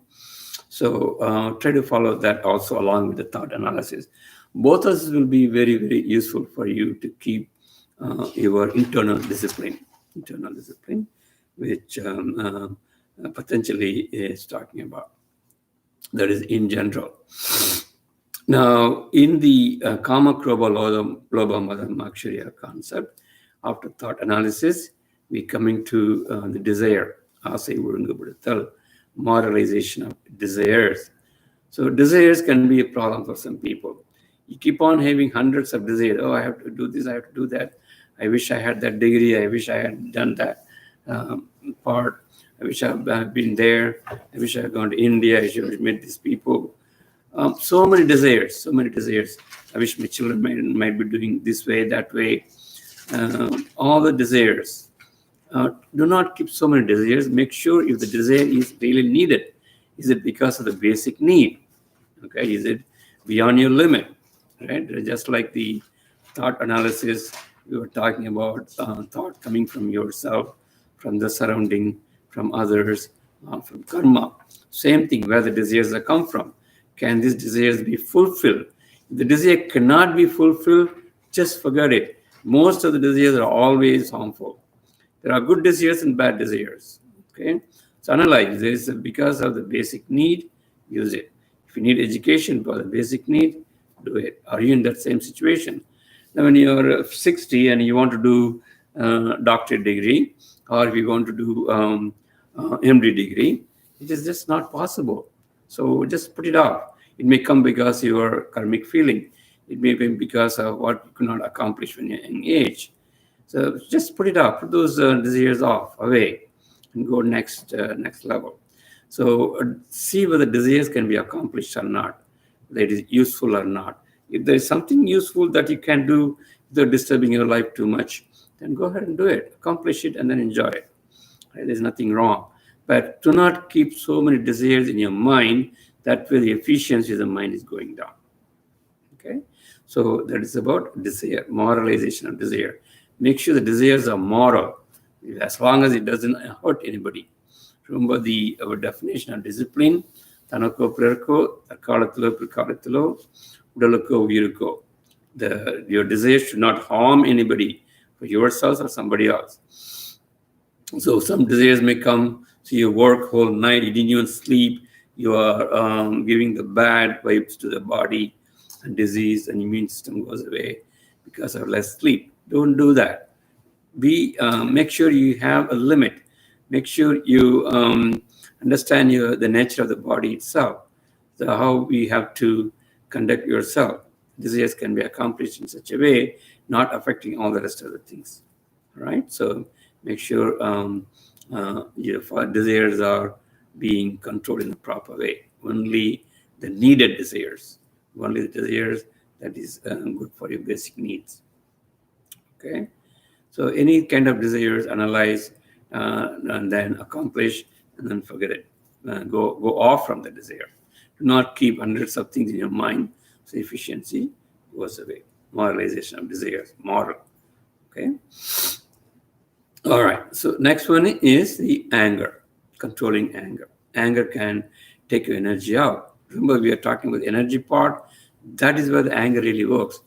so try to follow that also along with the thought analysis. Both of us will be very, very useful for you to keep your internal discipline, which Patajali is talking about. That is in general. Now, in the Kama Krodha Lobha Mada Moksha concept, after thought analysis, we coming to the desire, moralization of desires. So desires can be a problem for some people. You keep on having hundreds of desires. Oh, I have to do this, I have to do that. I wish I had that degree. I wish I had done that part. I wish I had been there. I wish I had gone to India. I should have met these people. So many desires. I wish my children might be doing this way, that way. All the desires. Do not keep so many desires. Make sure if the desire is really needed. Is it because of the basic need? Okay, is it beyond your limit? Right? Just like the thought analysis, We were talking about thought coming from yourself, from the surrounding, from others, from karma. Same thing, where the desires are come from. Can these desires be fulfilled? If the desire cannot be fulfilled, just forget it. Most of the desires are always harmful. There are good desires and bad desires. Okay, so analyze. There is because of the basic need, use it. If you need education for the basic need, do it. Are you in that same situation? Now, when you're 60 and you want to do doctorate degree, or if you want to do MD degree, it is just not possible. So just put it off. It may come because your karmic feeling. It may be because of what you could not accomplish when you're in age. So just put it off. Put those desires off, away, and go next level. So see whether desires can be accomplished or not, whether it is useful or not. If there is something useful that you can do without disturbing your life too much, then go ahead and do it. Accomplish it and then enjoy it. Right? There's nothing wrong. But do not keep so many desires in your mind. That way the efficiency of the mind is going down. Okay? So that is about desire, moralization of desire. Make sure the desires are moral, as long as it doesn't hurt anybody. Remember our definition of discipline. Tanako pirarko, akalatilo prikalatilo, udalako viruko. Your desire should not harm anybody, for yourself or somebody else. So some desires may come, so you work whole night, you didn't even sleep, you are giving the bad vibes to the body, and disease and immune system goes away because of less sleep. Don't do that. Make sure you have a limit. Make sure you understand the nature of the body itself, how we have to conduct yourself. Desires can be accomplished in such a way, not affecting all the rest of the things. All right? So make sure your desires are being controlled in the proper way. Only the needed desires. Only the desires that is good for your basic needs. Okay? So any kind of desires, analyze and then accomplish and then forget it. Go off from the desire. Do not keep hundreds of things in your mind. So efficiency goes away. Moralization of desires, moral. Okay? All right. So next one is the anger, controlling anger. Anger can take your energy out. Remember, we are talking about the energy part. That is where the anger really works.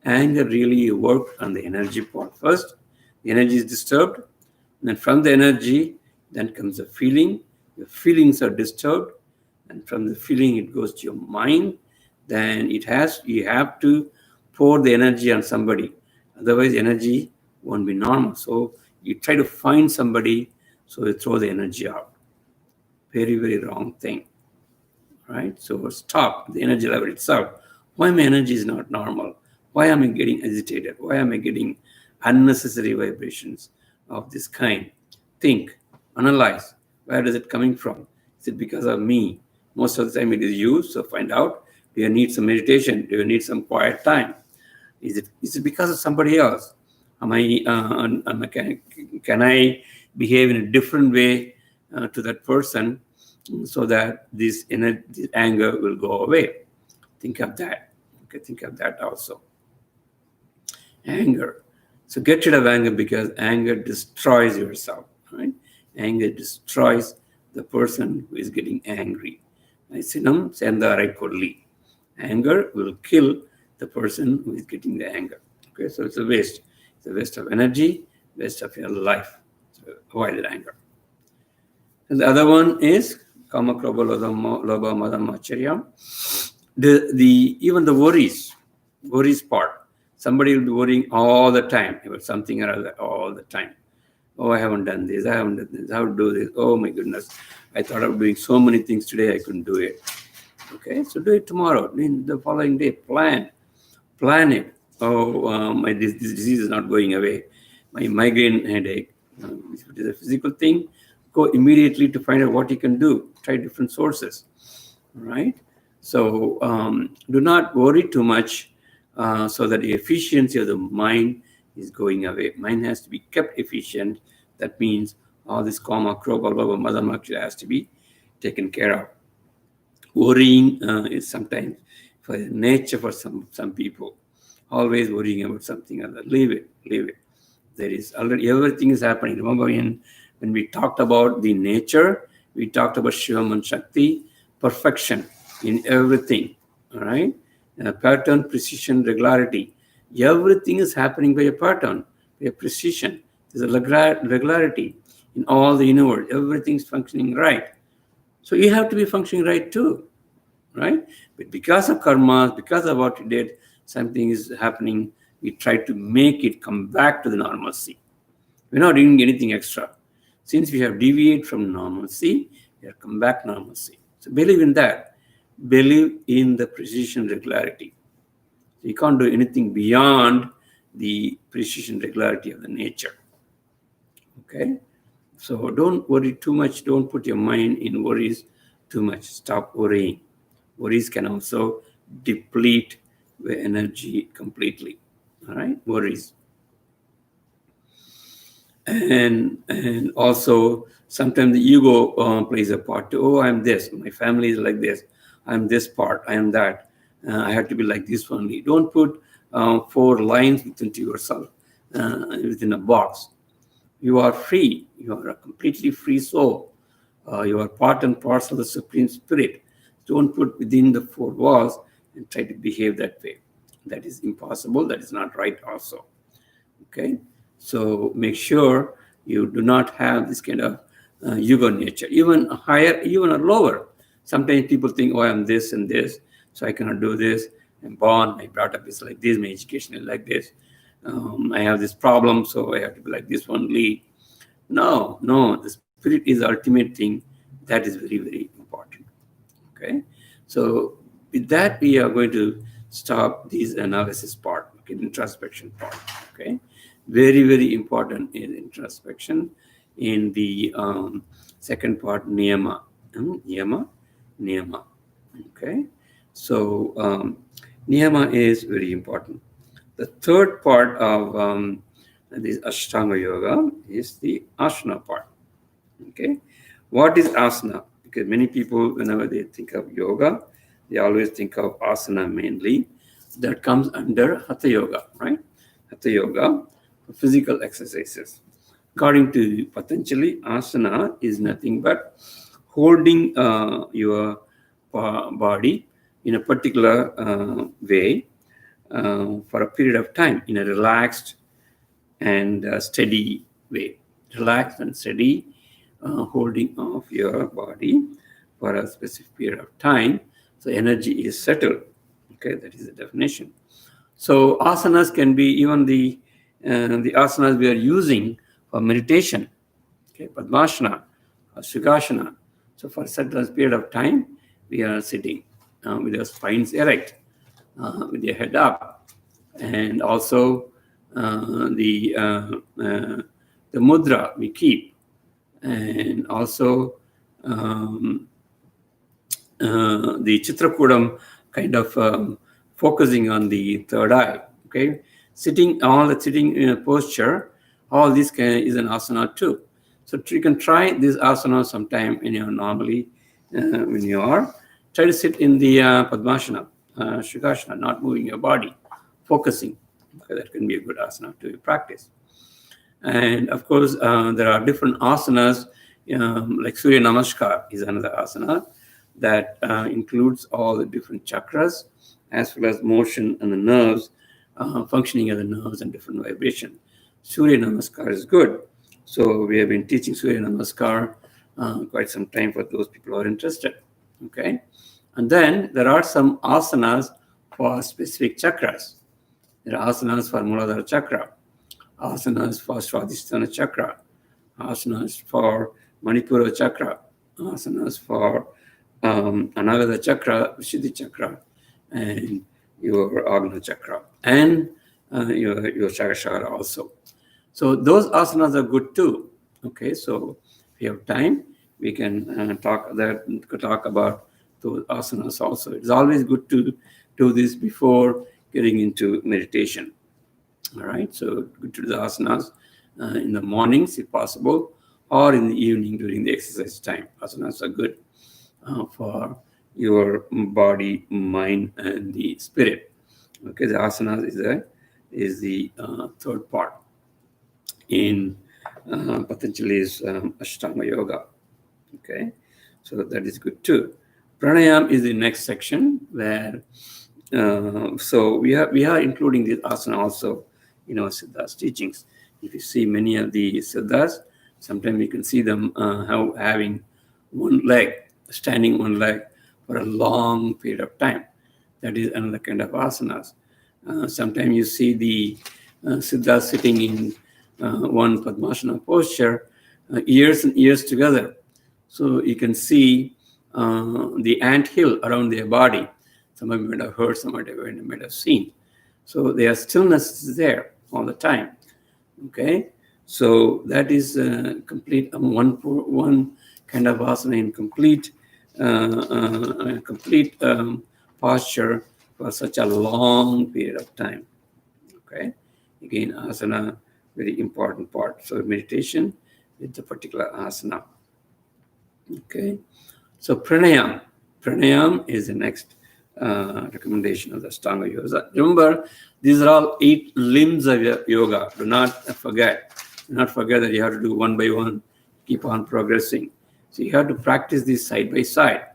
Anger really works on the energy part first. The energy is disturbed. And then from the energy, then comes the feeling. Your feelings are disturbed. And from the feeling, it goes to your mind. Then you have to pour the energy on somebody. Otherwise, energy won't be normal. So you try to find somebody, so you throw the energy out. Very, very wrong thing. Right? So stop the energy level itself. Why my energy is not normal? Why am I getting agitated? Why am I getting unnecessary vibrations of this kind? Think, analyze. Where is it coming from? Is it because of me? Most of the time it is you. So find out. Do you need some meditation? Do you need some quiet time? Is it because of somebody else? Can I behave in a different way to that person so that this anger will go away? Think of that. Okay, think of that also. Anger. So get rid of anger, because anger destroys yourself. Right? Anger destroys the person who is getting angry. Anger will kill the person who is getting the anger. Okay, so it's a waste. It's a waste of energy, waste of your life. So avoid the anger. And the other one is kama, krodha, lobha, mada, macharya. Even the worries part. Somebody will be worrying all the time about something or other, all the time. Oh, I haven't done this. I haven't done this. How to do this? Oh my goodness! I thought of doing so many things today. I couldn't do it. Okay, so do it tomorrow. In the following day, plan it. Oh, this disease is not going away. My migraine headache. If it is a physical thing, go immediately to find out what you can do. Try different sources. All right. So do not worry too much, so that the efficiency of the mind is going away. Mind has to be kept efficient. That means all this kama, krodha, lobha, mada, macharya has to be taken care of. Worrying is sometimes for nature for some people. always worrying about something other. Leave it, leave it. There is already, everything is happening. Remember when we talked about the nature, we talked about Shivam and Shakti, perfection in everything, all right? Pattern, precision, regularity. Everything is happening by a pattern, by a precision. There's a regularity in all the universe. Everything's functioning right. So you have to be functioning right too, right? But because of karma, because of what you did, something is happening. We try to make it come back to the normalcy. We're not doing anything extra. Since we have deviated from normalcy, we have come back normalcy. So believe in that. Believe in the precision regularity. So you can't do anything beyond the precision regularity of the nature. Okay? So don't worry too much. Don't put your mind in worries too much. Stop worrying. Worries can also deplete the energy completely. All right? Worries. And also sometimes the ego plays a part too. Oh, I'm this. My family is like this. I'm this part. I am that. I have to be like this only. Don't put 4 lines within yourself within a box. You are free. You are a completely free soul. You are part and parcel of the Supreme Spirit. Don't put within the 4 walls and try to behave that way. That is impossible. That is not right also. Okay? So make sure you do not have this kind of ego nature, even higher, even or lower. Sometimes people think, oh, I'm this and this, so I cannot do this. I'm born, my brought up is like this, my education is like this. I have this problem, so I have to be like this only. No, the spirit is the ultimate thing. That is very, very important. Okay? So with that, we are going to stop this analysis part, okay, introspection part. Okay? Very, very important in introspection. In the second part, Niyama. Niyama. Okay? So Niyama is very important. The third part of this Ashtanga Yoga is the asana part. Okay? What is asana? Because many people, whenever they think of yoga, they always think of asana mainly. That comes under Hatha Yoga, right? Hatha Yoga, physical exercises. According to Patajali, asana is nothing but holding your body in a particular way for a period of time in a relaxed and steady way. Relaxed and steady holding of your body for a specific period of time. So energy is settled. Okay, that is the definition. So asanas can be even the asanas we are using for meditation. Okay, Padmasana, Sukhasana. So for a certain period of time, we are sitting with our spines erect, with your head up, and also the mudra we keep, and also the Chitrakoodam kind of focusing on the third eye. Okay, sitting in a posture, all this is an asana too. So you can try this asana sometime normally when you are. Try to sit in the Padmasana, Sukhasana, not moving your body, focusing. Okay, that can be a good asana to practice. And of course, there are different asanas, like Surya Namaskar is another asana that includes all the different chakras, as well as motion and the nerves, functioning of the nerves and different vibration. Surya Namaskar is good. So we have been teaching Surya Namaskar quite some time for those people who are interested. Okay, and then there are some asanas for specific chakras. There are asanas for Muladhara chakra, asanas for Swadhisthana chakra, asanas for Manipura chakra, asanas for Anagata chakra, Vishuddhi chakra, and your Agna chakra, and your Chakra also. So those asanas are good too. Okay, so if you have time, we can talk about those asanas also. It's always good to do this before getting into meditation. All right, so good to do the asanas in the mornings if possible, or in the evening during the exercise time. Asanas are good for your body, mind, and the spirit. Okay, the asanas is the third part in Patajali's Ashtanga Yoga. Okay, so that is good too. Pranayam is the next section where so we are including this asana also in our Siddha's teachings. If you see many of the Siddhas, sometimes you can see them having one leg, standing one leg for a long period of time. That is another kind of asanas. Sometimes you see the Siddhas sitting in one Padmasana posture years and years together. So you can see the ant hill around their body. Some of you might have heard, some of you might have seen. So their stillness is there all the time. Okay, so that is complete one kind of asana in complete posture for such a long period of time. Okay, again, asana, very important part. So meditation with the particular asana. Okay, so pranayam is the next recommendation of the Ashtanga Yoga. Remember, these are all 8 limbs of yoga. Do not forget that you have to do one by one, keep on progressing. So you have to practice these side by side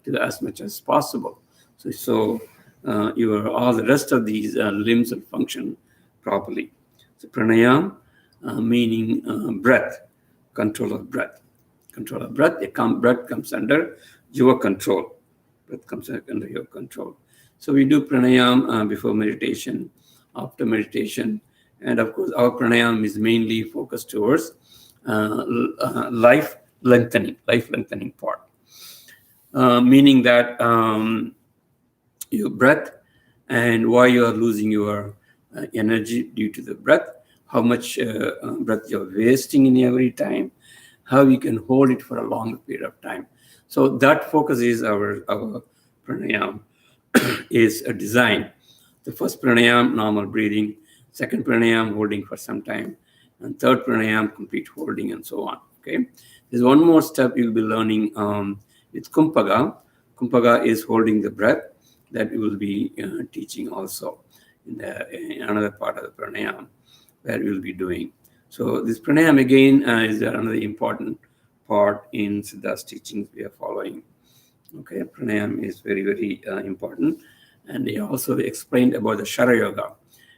to as much as possible. So all the rest of these limbs will function properly. So pranayam meaning breath, control of breath. Control of breath. Breath comes under your control. Breath comes under your control. So we do pranayam before meditation, after meditation, and of course our pranayam is mainly focused towards life lengthening part, meaning that your breath and why you are losing your energy due to the breath, how much breath you're wasting in every time, how you can hold it for a longer period of time. So that focus is our pranayam is a design. The first pranayam, normal breathing. Second pranayam, holding for some time. And third pranayam, complete holding, and so on. Okay. There's one more step you'll be learning with Kumpaga. Kumpaga is holding the breath that we will be teaching also in another part of the pranayam that we'll be doing. So this pranayam again is another important part in Siddha's teachings we are following. Okay, pranayam is very, very important. And they also explained about the Shara Yoga.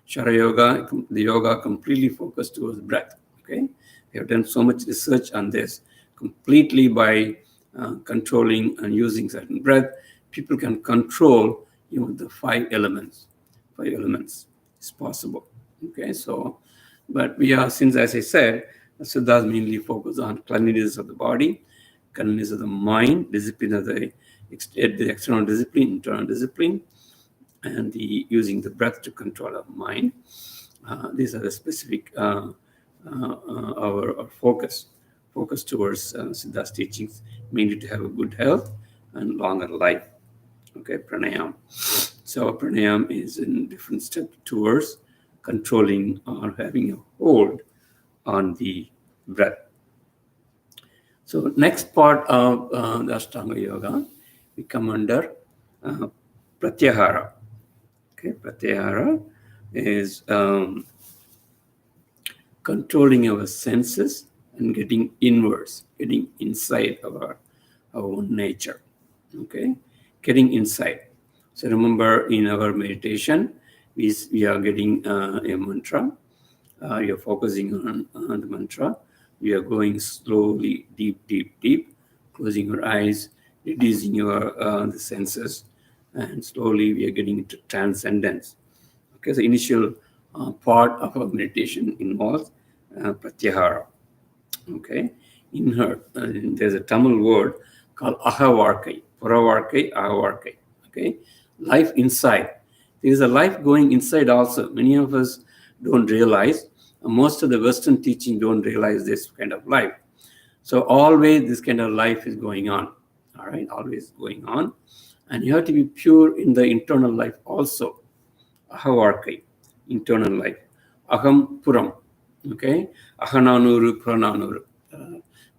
Shara Yoga, the yoga completely focused towards breath. Okay, they have done so much research on this. Completely by controlling and using certain breath, people can control the 5 elements. 5 elements is possible. Okay, so but we are, since as I said, Siddhas mainly focus on cleanliness of the body, cleanliness of the mind, discipline of the external discipline, internal discipline, and using the breath to control our mind. These are the specific our focus towards Siddha's teachings, mainly to have a good health and longer life. Okay, pranayam. So pranayam is in different steps towards controlling or having a hold on the breath. So next part of the Ashtanga Yoga, we come under Pratyahara. Okay, Pratyahara is controlling our senses and getting inwards, getting inside our own nature. Okay, getting inside. So remember, in our meditation, we are getting a mantra. You're focusing on the mantra. You are going slowly, deep, closing your eyes, reducing your the senses, and slowly we are getting into transcendence. Okay, so initial part of our meditation involves pratyahara. Okay, in her, there's a Tamil word called ahavarkai, paravarkai, ahavarkai. Okay, life inside. There is a life going inside also. Many of us don't realize. Most of the Western teaching don't realize this kind of life. So always this kind of life is going on. All right, always going on. And you have to be pure in the internal life also. Ahavarkai, internal life. Aham puram. Okay, ahananuru, prananuru.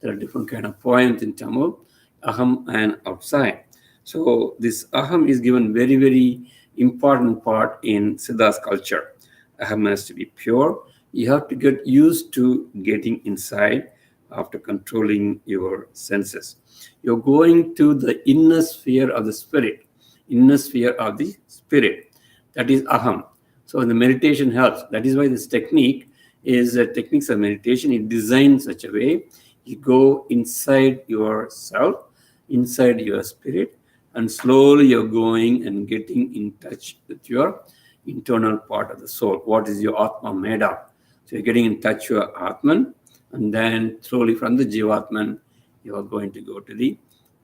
There are different kind of poems in Tamil. Aham and outside. So this aham is given very, very important part in Siddha's culture. Aham has to be pure. You have to get used to getting inside after controlling your senses. You're going to the inner sphere of the spirit, inner sphere of the spirit. That is aham. So the meditation helps. That is why this technique is techniques of meditation. It designed in such a way you go inside yourself, inside your spirit, and slowly you're going and getting in touch with your internal part of the soul. What is your Atma made of? So you're getting in touch with your Atman, and then slowly from the Jivatman, you are going to go to the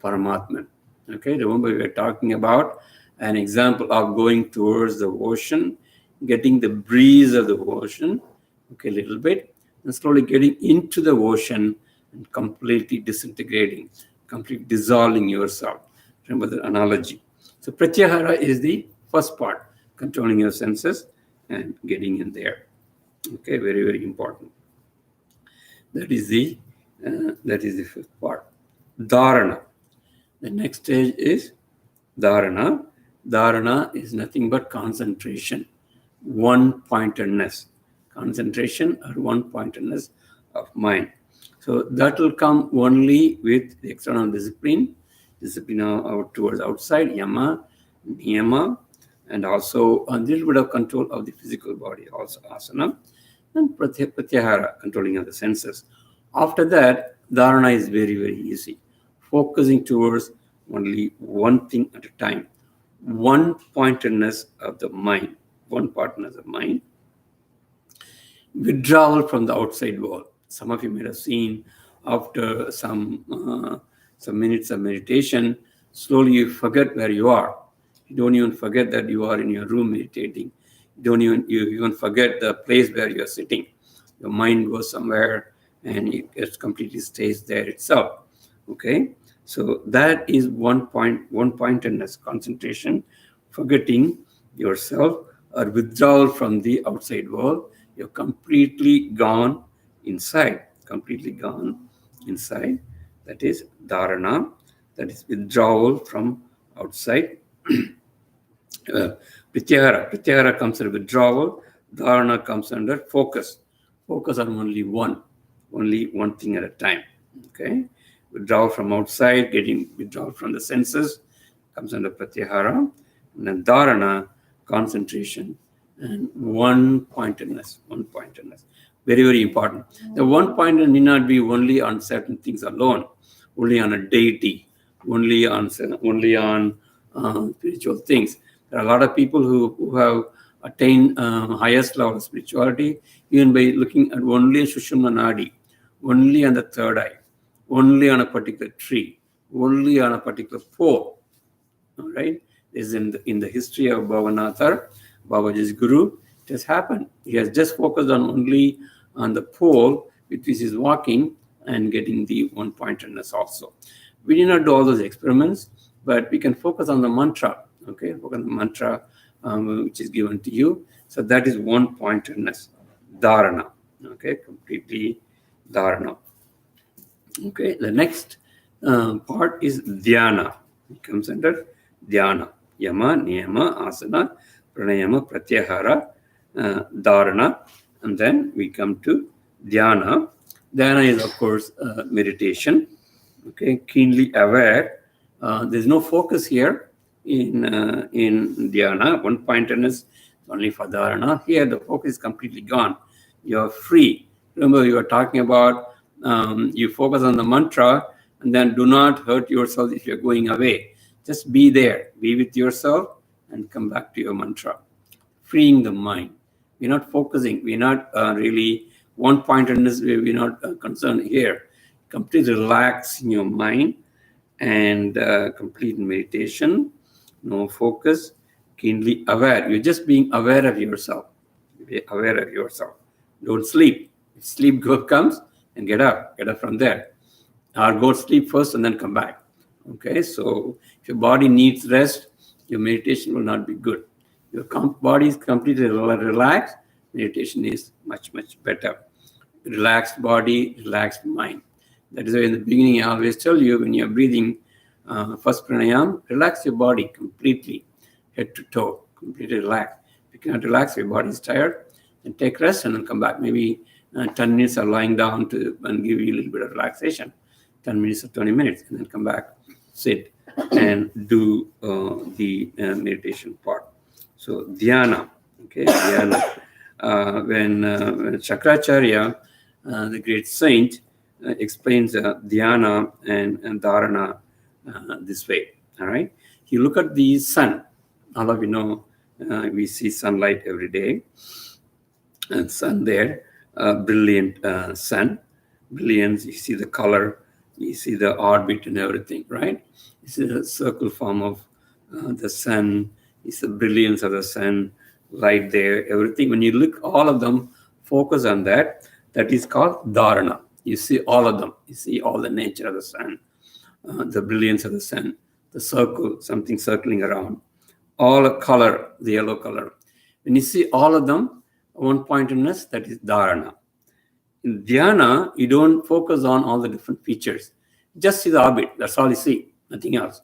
Paramatman. Okay, remember we were talking about an example of going towards the ocean, getting the breeze of the ocean, okay, a little bit, and slowly getting into the ocean and completely disintegrating, completely dissolving yourself. Remember the analogy. So pratyahara is the first part, controlling your senses and getting in there. Okay, very, very important. That is the fifth part. Dharana. The next stage is dharana. Dharana is nothing but concentration, one-pointedness. Concentration or one-pointedness of mind. So that will come only with the external discipline out towards outside, yama, niyama, and also a little bit of control of the physical body, also asana, and pratyahara, controlling of the senses. After that, dharana is very, very easy. Focusing towards only one thing at a time. One-pointedness of the mind. One-pointedness of mind. Withdrawal from the outside world. Some of you may have seen after some minutes of meditation, slowly you forget where you are. You don't even forget that you are in your room meditating. You even forget the place where you are sitting. Your mind goes somewhere and it completely stays there itself. Okay, so that is one-pointedness, concentration, forgetting yourself or withdrawal from the outside world. You're completely gone inside. Completely gone inside. That is dharana. That is withdrawal from outside. Pratyahara comes under withdrawal. Dharana comes under focus. Focus on only one thing at a time. Okay, withdrawal from outside, getting withdrawal from the senses comes under pratyahara, and then dharana, concentration and one-pointedness. Very, very important. The one-pointed need not be only on certain things alone, only on a deity, only on spiritual things. There are a lot of people who have attained highest level of spirituality even by looking at only Sushumna Nadi, only on the third eye, only on a particular tree, only on a particular pole. All right, this is in the history of Bhavanathar, Babaji's guru. It has happened. He has just focused only on the pole with which he is walking and getting the one-pointedness also. We did not do all those experiments, but we can focus on the mantra. Okay, focus on the mantra which is given to you. So that is one-pointedness, dharana. Okay, completely dharana. Okay, the next part is dhyana. It comes under dhyana. Yama, niyama, asana, pranayama, pratyahara, dharana, and then we come to dhyana. Dhyana is, of course, meditation. Okay, keenly aware. There's no focus here in dhyana. One-pointedness only for dharana. Here, the focus is completely gone. You're free. Remember, you were talking about you focus on the mantra and then do not hurt yourself if you're going away. Just be there. Be with yourself and come back to your mantra. Freeing the mind. We're not focusing. We're not really one-pointedness. We're not concerned here. Completely relax in your mind and complete meditation. No focus. Keenly aware. You're just being aware of yourself. Be aware of yourself. Don't sleep. If sleep comes, and get up from there. Or go sleep first and then come back. Okay, so if your body needs rest, your meditation will not be good. Your body is completely relaxed, meditation is much, much better. Relaxed body, relaxed mind. That is why in the beginning I always tell you when you're breathing, first pranayam, relax your body completely, head to toe, completely relaxed. If you cannot relax, your body is tired, and take rest and then come back. Maybe 10 minutes of lying down and give you a little bit of relaxation, 10 minutes or 20 minutes, and then come back, sit, and do the meditation part. So dhyana, okay, dhyana. When Shakracharya, the great saint, explains dhyana and dharana this way. All right, you look at the sun. All of you know we see sunlight every day, and sun there, brilliant sun, brilliance. You see the color, you see the orbit and everything, right? You see the circle form of the sun. It's the brilliance of the sun, light there, everything. When you look, all of them, focus on that. That is called dharana. You see all of them. You see all the nature of the sun, the brilliance of the sun, the circle, something circling around, all a color, the yellow color. When you see all of them, one pointedness, that is dharana. In dhyana, you don't focus on all the different features. Just see the orbit. That's all you see, nothing else.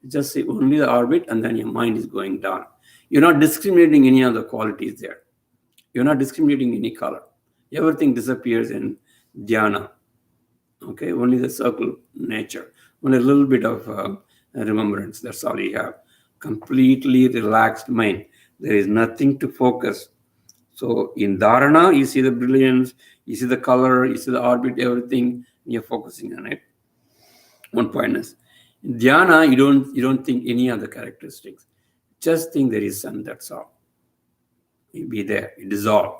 Just see only the orbit, and then your mind is going down. You're not discriminating any other qualities there. You're not discriminating any color. Everything disappears in dhyana. Okay, only the circle nature, only a little bit of remembrance. That's all you have. Completely relaxed mind. There is nothing to focus. So in dharana, you see the brilliance, you see the color, you see the orbit, everything. You're focusing on it. One pointness. In dhyana, you don't think any other characteristics. Just think there is sun. That's all. You be there. You dissolve.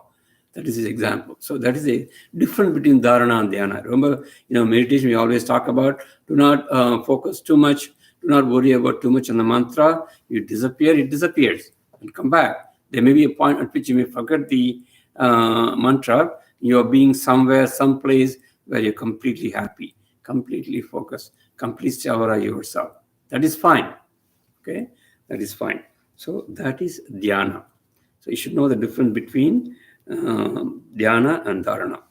That is his example. So that is a difference between dharana and dhyana. Remember, meditation we always talk about. Do not focus too much. Do not worry about too much on the mantra. You disappear. It disappears and come back. There may be a point at which you may forget the mantra. You are being somewhere, someplace where you're completely happy, completely focused, completely aware of yourself. That is fine. Okay, that is fine. So that is dhyana. So you should know the difference between dhyana and dharana.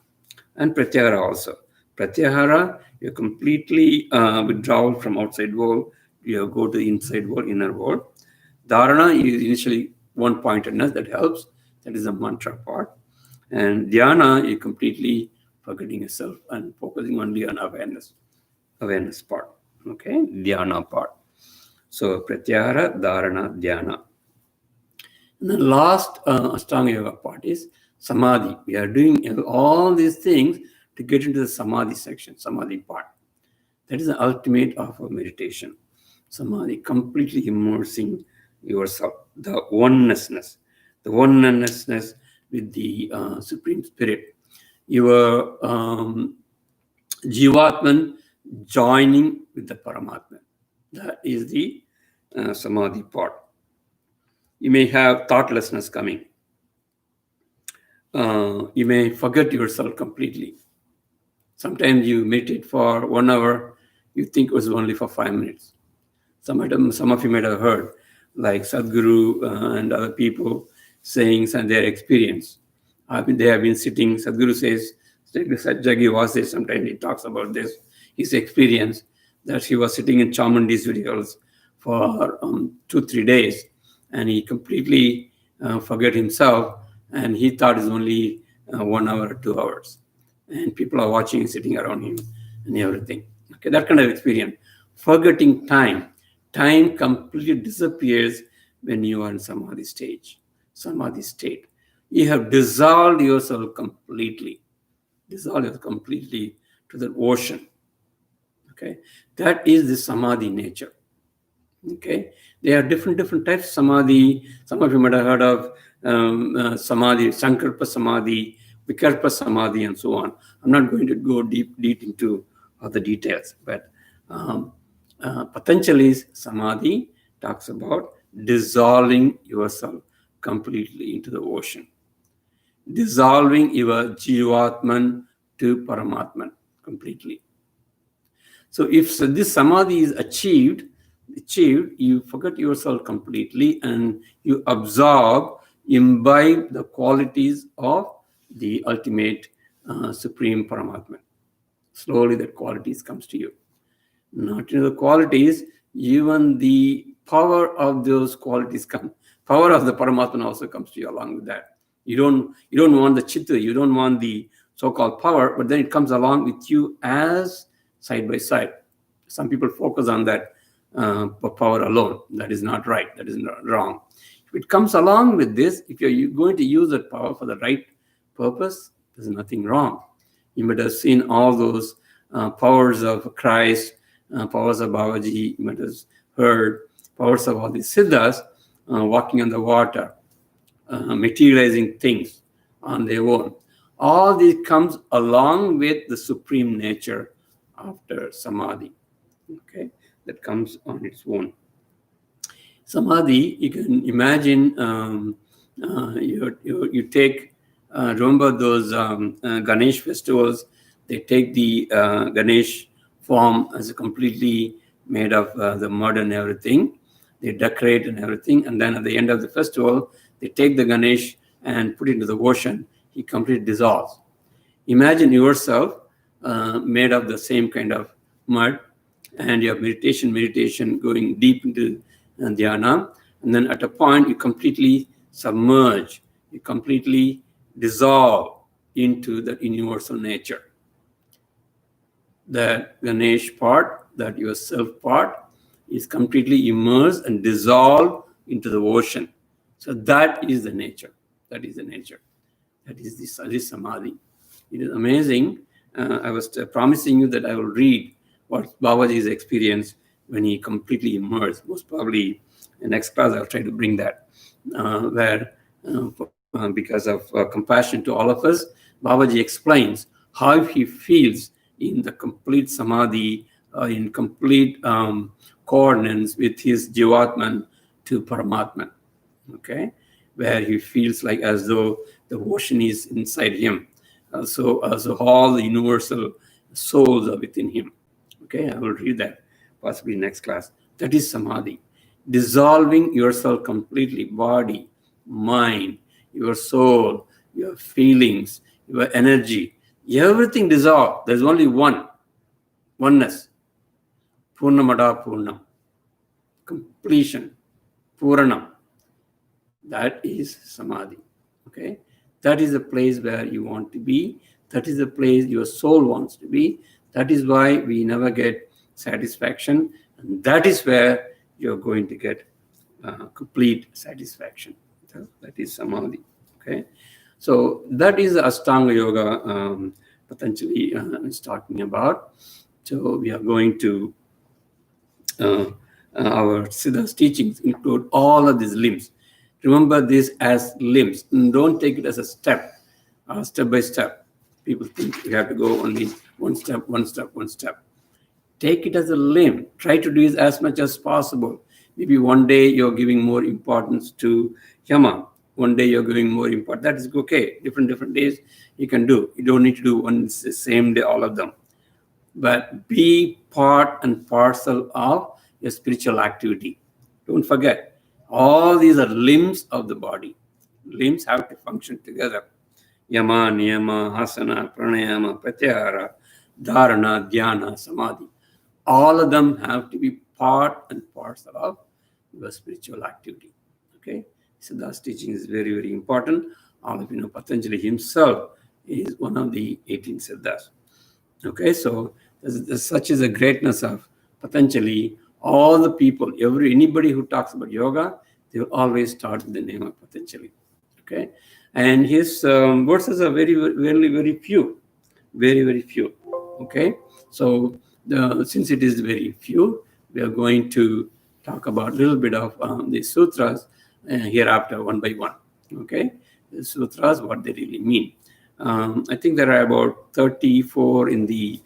And pratyahara also. Pratyahara, you're completely withdrawal from outside world. You go to the inside world, inner world. Dharana is initially one pointedness that helps. That is the mantra part. And dhyana, you're completely forgetting yourself and focusing only on awareness part. Okay, dhyana part. So pratyahara, dharana, dhyana. And the last Ashtanga Yoga part is Samadhi. We are doing all these things to get into the Samadhi section, Samadhi part. That is the ultimate of meditation. Samadhi, completely immersing yourself, the onenessness with the Supreme Spirit. Your Jivatman joining with the Paramatman. That is the Samadhi part. You may have thoughtlessness coming. You may forget yourself completely. Sometimes you meditate for 1 hour, you think it was only for 5 minutes. Some of you might have heard, like Sadhguru and other people saying their experience. They have been sitting, Sadhguru says, Jagi Vase, sometimes he talks about this, his experience, that he was sitting in Chamundi's videos for 2-3 days, and he completely forgot himself, and he thought it's only 1 hour or 2 hours. And people are watching, sitting around him and everything. Okay, that kind of experience. Forgetting time. Time completely disappears when you are in Samadhi state. You have dissolved yourself completely. To the ocean. Okay, that is the Samadhi nature. Okay, there are different types of Samadhi. Some of you might have heard of Samadhi, Sankalpa Samadhi, Vikalpa Samadhi, and so on. I'm not going to go deep into all the details, but Patajali's Samadhi talks about dissolving yourself completely into the ocean, dissolving your Jivatman to Paramatman completely. So if this Samadhi is achieved, you forget yourself completely and you imbibe the qualities of the ultimate Supreme Paramatman. Slowly that qualities comes to you. Not in the qualities, even the power of those qualities come. power of the Paramatma also comes to you along with that. You don't want the chitta, you don't want the so-called power, but then it comes along with you as side by side. Some people focus on that power alone. That is not right. That is not wrong. If it comes along with this, if you're going to use that power for the right purpose, there's nothing wrong. You might have seen all those powers of Christ, powers of Babaji. You might have heard powers of all these Siddhas walking on the water, materializing things on their own. All this comes along with the supreme nature after Samadhi. Okay, that comes on its own. Samadhi, you can imagine, you take, remember those Ganesh festivals, they take the Ganesh form as a completely made of the mud and everything. They decorate and everything, and then at the end of the festival, they take the Ganesh and put it into the ocean. He completely dissolves. Imagine yourself made of the same kind of mud, and you have meditation going deep into dhyana, and then at a point you completely submerge, you completely dissolve into the universal nature. That Ganesh part, that your self part, is completely immersed and dissolved into the ocean. So that is the nature. That is the nature. That is this Samadhi. It is amazing. I was promising you that I will read what Babaji's experience when he completely immersed. Most probably in next class I'll try to bring that. Where because of compassion to all of us, Babaji explains how he feels in the complete Samadhi, in complete coordinates with his Jivatman to Paramatman. Okay, where he feels like as though the ocean is inside him. So all the universal souls are within him. Okay, I will read that possibly next class. That is Samadhi. Dissolving yourself completely, body, mind, your soul, your feelings, your energy, everything dissolved. There's only oneness. Purnamada Purnam. Completion. Puranam. That is Samadhi. Okay? That is the place where you want to be. That is the place your soul wants to be. That is why we never get satisfaction. And that is where you're going to get complete satisfaction. So that is Samadhi. Okay? So that is the Ashtanga Yoga Patajali is talking about. So we are going to, our Siddha's teachings include all of these limbs. Remember this as limbs. Don't take it as a step by step. People think you have to go only one step. Take it as a limb. Try to do it as much as possible. Maybe one day you're giving more importance to Yama. One day you're giving more importance. That is okay. Different days you can do. You don't need to do one the same day, all of them. But be part and parcel of your spiritual activity. Don't forget, all these are limbs of the body. Limbs have to function together. Yama, Niyama, Asana, Pranayama, Pratyahara, Dharana, Dhyana, Samadhi. All of them have to be part and parcel of your spiritual activity. Okay? Siddha's teaching is very, very important. All of you know Patajali himself is one of the 18 Siddhas. Okay, so such is the greatness of Patajali. All the people, anybody who talks about yoga, they will always start with the name of Patajali. Okay, and his verses are very, very, very few, very, very few. Okay, so since it is very few, we are going to talk about a little bit of the sutras hereafter, one by one. Okay, the sutras, what they really mean. I think there are about 34 in the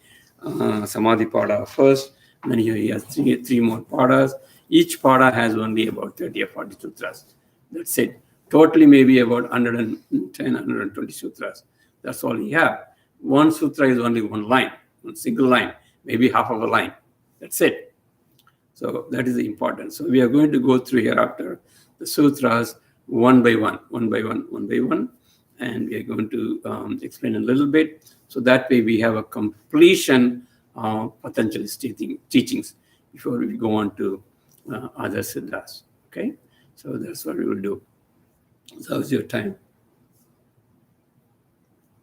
Samadhi Pada first. Then he has three more Padas. Each Pada has only about 30 or 40 sutras. That's it. Totally maybe about 110, 120 sutras. That's all he has. One sutra is only one line, one single line, maybe half of a line. That's it. So that is the importance. So we are going to go through hereafter the sutras one by one. And we are going to explain a little bit. So that way we have a completion of Patajali's teachings before we go on to other siddhas. Okay? So that's what we will do. So how's your time?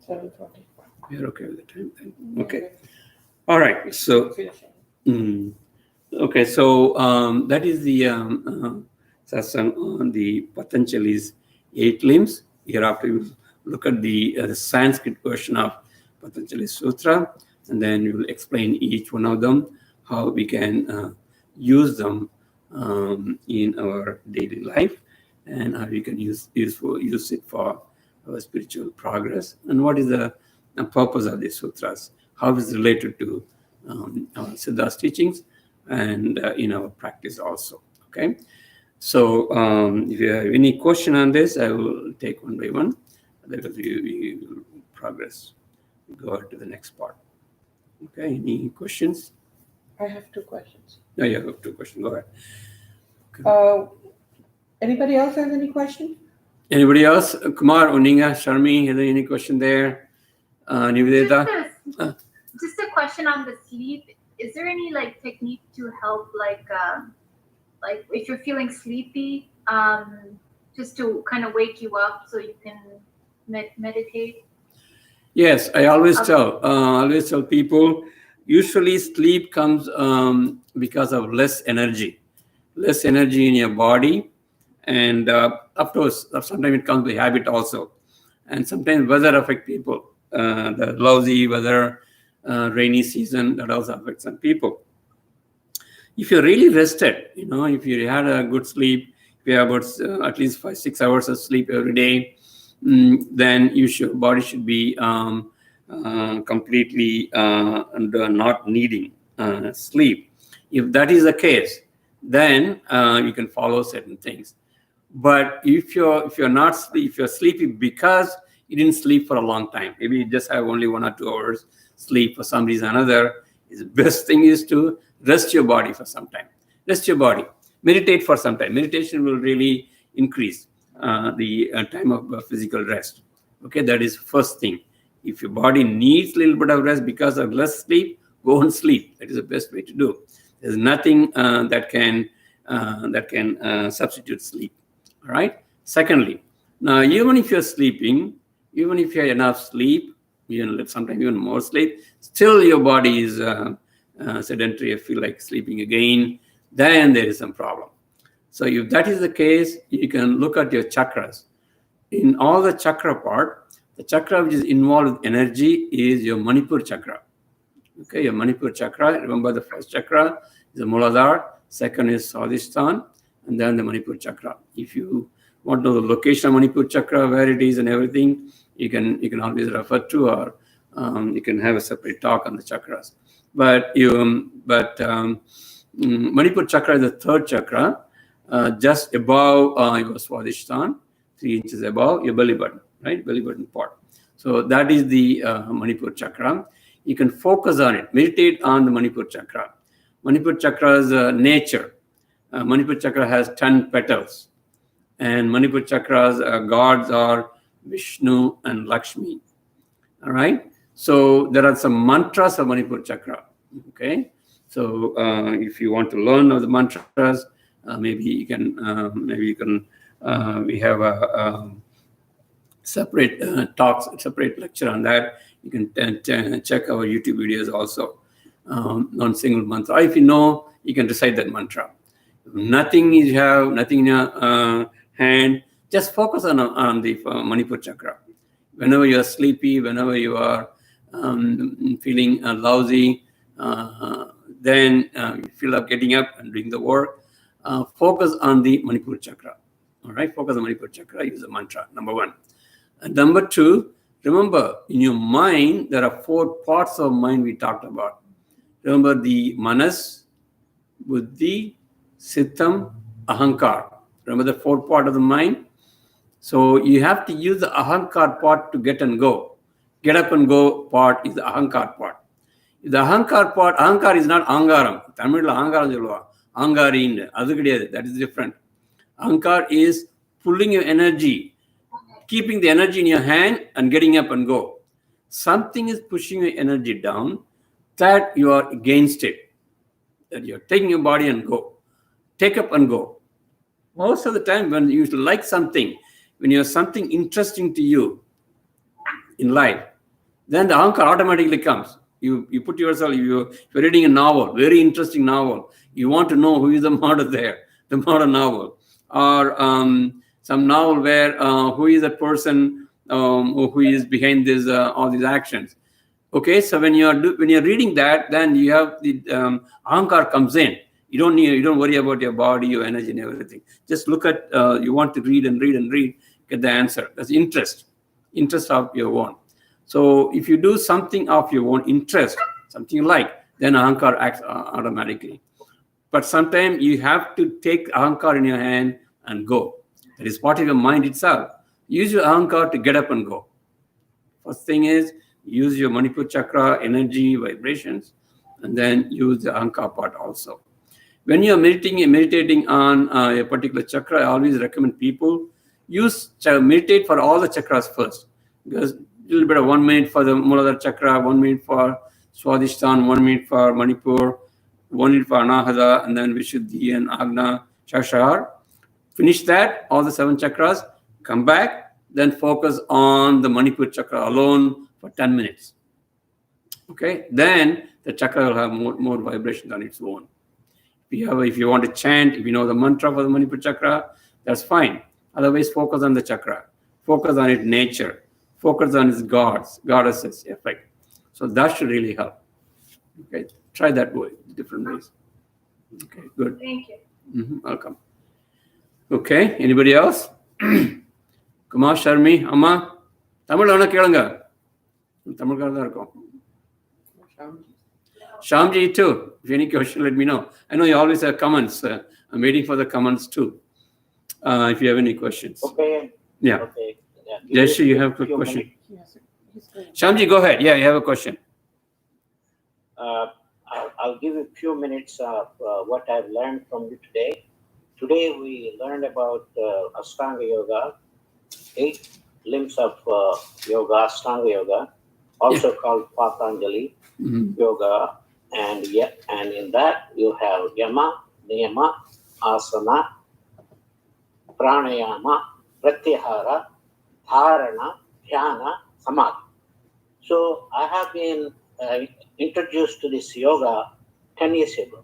7:40. You're okay with the time then? Okay. All right. So, okay. So that is the satsang on the Patanjali's 8 limbs. Hereafter, we will look at the Sanskrit version of Patanjali Sutra, and then we will explain each one of them, how we can use them in our daily life, and how we can use it for our spiritual progress, and what is the purpose of these sutras, how is it related to our Siddha's teachings, and in our practice also. Okay. So if you have any question on this, I will take one by one. Otherwise, we will progress. Go on to the next part. Okay. Any questions? I have 2 questions. No, you have 2 questions. Go ahead. Anybody else has any question? Anybody else? Kumar, Uninga, Sharmi, is there any question there? Nivedita? Just a question on the sleep. Is there any like technique to help like if you're feeling sleepy, just to kind of wake you up so you can meditate? Yes, I always tell people, usually sleep comes because of less energy in your body. And of course, sometimes it comes by habit also. And sometimes weather affects people. The lousy weather, rainy season, that also affects some people. If you're really rested, if you had a good sleep, if you have about at least 5-6 hours of sleep every day, then your body should be completely not needing sleep. If that is the case, then you can follow certain things. But if you're sleepy because you didn't sleep for a long time, maybe you just have only 1 or 2 hours sleep for some reason or another, the best thing is to rest your body for some time. Rest your body. Meditate for some time. Meditation will really increase the time of physical rest. Okay, that is first thing. If your body needs a little bit of rest because of less sleep, go and sleep. That is the best way to do. There's nothing that can substitute sleep. All right. Secondly, now even if you're sleeping, even if you have enough sleep, sometimes even more sleep, still your body is sedentary. You feel like sleeping again, then there is some problem. So if that is the case, you can look at your chakras. In all the chakra part, the chakra which is involved with energy is your Manipur chakra. Okay, your Manipur chakra. Remember, the first chakra is the Muladhara, second is Swadhisthana, and then the Manipur chakra. If you want to know the location of Manipur chakra, where it is and everything, you can always refer to, or you can have a separate talk on the chakras. But Manipur chakra is the third chakra, just above your Swadhisthana, 3 inches above your belly button, right? Belly button part. So that is the Manipur chakra. You can focus on it. Meditate on the Manipur chakra. Manipur chakra's nature. Manipur chakra has 10 petals. And Manipur chakra's gods are Vishnu and Lakshmi. All right. So there are some mantras of Manipur chakra. Okay. So if you want to learn of the mantras, maybe you can. We have a separate talks, separate lecture on that. You can check our YouTube videos also on single mantra. Or if you know, you can recite that mantra. Nothing in your hand. Just focus on the Manipur chakra. Whenever you are sleepy, whenever you are feeling lousy, then you feel like getting up and doing the work. Focus on the Manipur chakra. All right, focus on Manipur chakra. Use the mantra. Number 1. And number 2, remember, in your mind, there are 4 parts of mind we talked about. Remember the manas, buddhi, sittam, ahankar. Remember the 4 part of the mind? So you have to use the ahankar part to get and go. Get up and go part is the ahankar part. The ahankar part, ahankar is not angaram. Tamil ahangaram solluva. Angari, that is different. Ahankar is pulling your energy, keeping the energy in your hand and getting up and go. Something is pushing your energy down, that you are against it. That you're taking your body and go. Take up and go. Most of the time when you like something, when you have something interesting to you in life, then the ahankar automatically comes. You put yourself, you're reading a novel, very interesting novel. You want to know who is the murder there, the murder novel. Or some novel where who is the person who is behind this all these actions. Okay, so when you're reading that, then you have the ahankar comes in. You don't worry about your body, your energy, and everything. Just look at you want to read and read and read, get the answer. That's interest of your own. So if you do something of your own interest, something you like, then ahankar acts automatically. But sometimes you have to take ahankar in your hand and go. That is part of your mind itself. Use your ahankar to get up and go. First thing is use your Manipur chakra, energy, vibrations, and then use the ahankar part also. When you are meditating on a particular chakra, I always recommend people meditate for all the chakras first. Because a little bit of 1 minute for the Muladhara chakra, 1 minute for Swadhisthana, 1 minute for Manipur, 1 minute for Anahata, and then Vishuddhi and Agna, Shashar. Finish that, all the 7 chakras, come back, then focus on the Manipur chakra alone for 10 minutes. Okay, then the chakra will have more vibrations on its own. If you want to chant, if you know the mantra for the Manipur chakra, that's fine. Otherwise, focus on the chakra. Focus on its nature. Focus on its goddesses effect. So that should really help. Okay, try that way, different ways. Okay, good. Thank you. Welcome. Okay, anybody else? Kumar, Sharmi, Amma, Tamil ona kelunga. Tamil da irukom. Shamji too. If you have any question, let me know. I know you always have comments. I'm waiting for the comments too. If you have any questions. Okay. Yeah. Okay. Yeah. Jashi, you have a question. Yes, he's going. Shamji, go ahead. Yeah, you have a question. I'll give you a few minutes of what I've learned from you today. Today we learned about Ashtanga Yoga, 8 limbs of yoga, Ashtanga Yoga, also called Patajali Yoga, and in that you have Yama, Niyama, Asana, Pranayama, Pratyahara, Dharana, Dhyana, Samadhi. So I have been introduced to this yoga 10 years ago.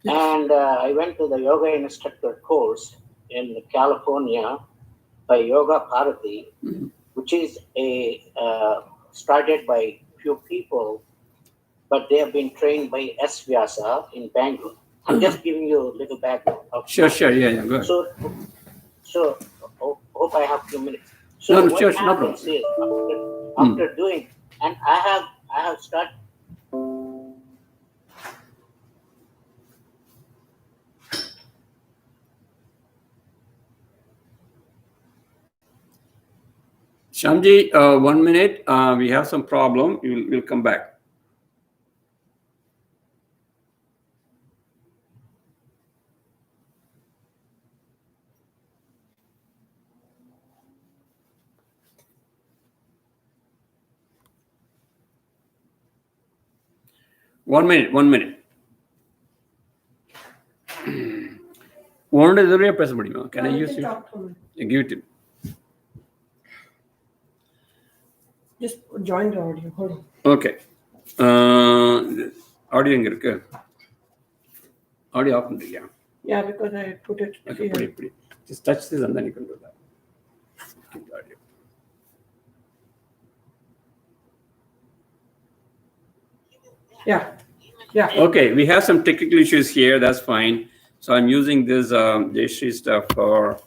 And I went to the yoga instructor course in California by Yoga Bharati, which is started by few people, but they have been trained by S. Vyasa in Bangalore. I'm just giving you a little background. Sure. Yeah, go ahead. So hope I have a few minutes. So No, what sure, no happens problem. is after doing, and I have started. Shamji, 1 minute. We have some problem. We'll come back. One minute. One minute. Can I use you? Give it to me. Just join the audio. Hold on. Okay. Audio எங்க இருக்கு? Audio off பண்ணியா? Yeah, because I put it Okay, here. put it. Just touch this and then you can do that. Audio. Yeah. Okay, we have some technical issues here. That's fine. So I'm using this Jayashree stuff for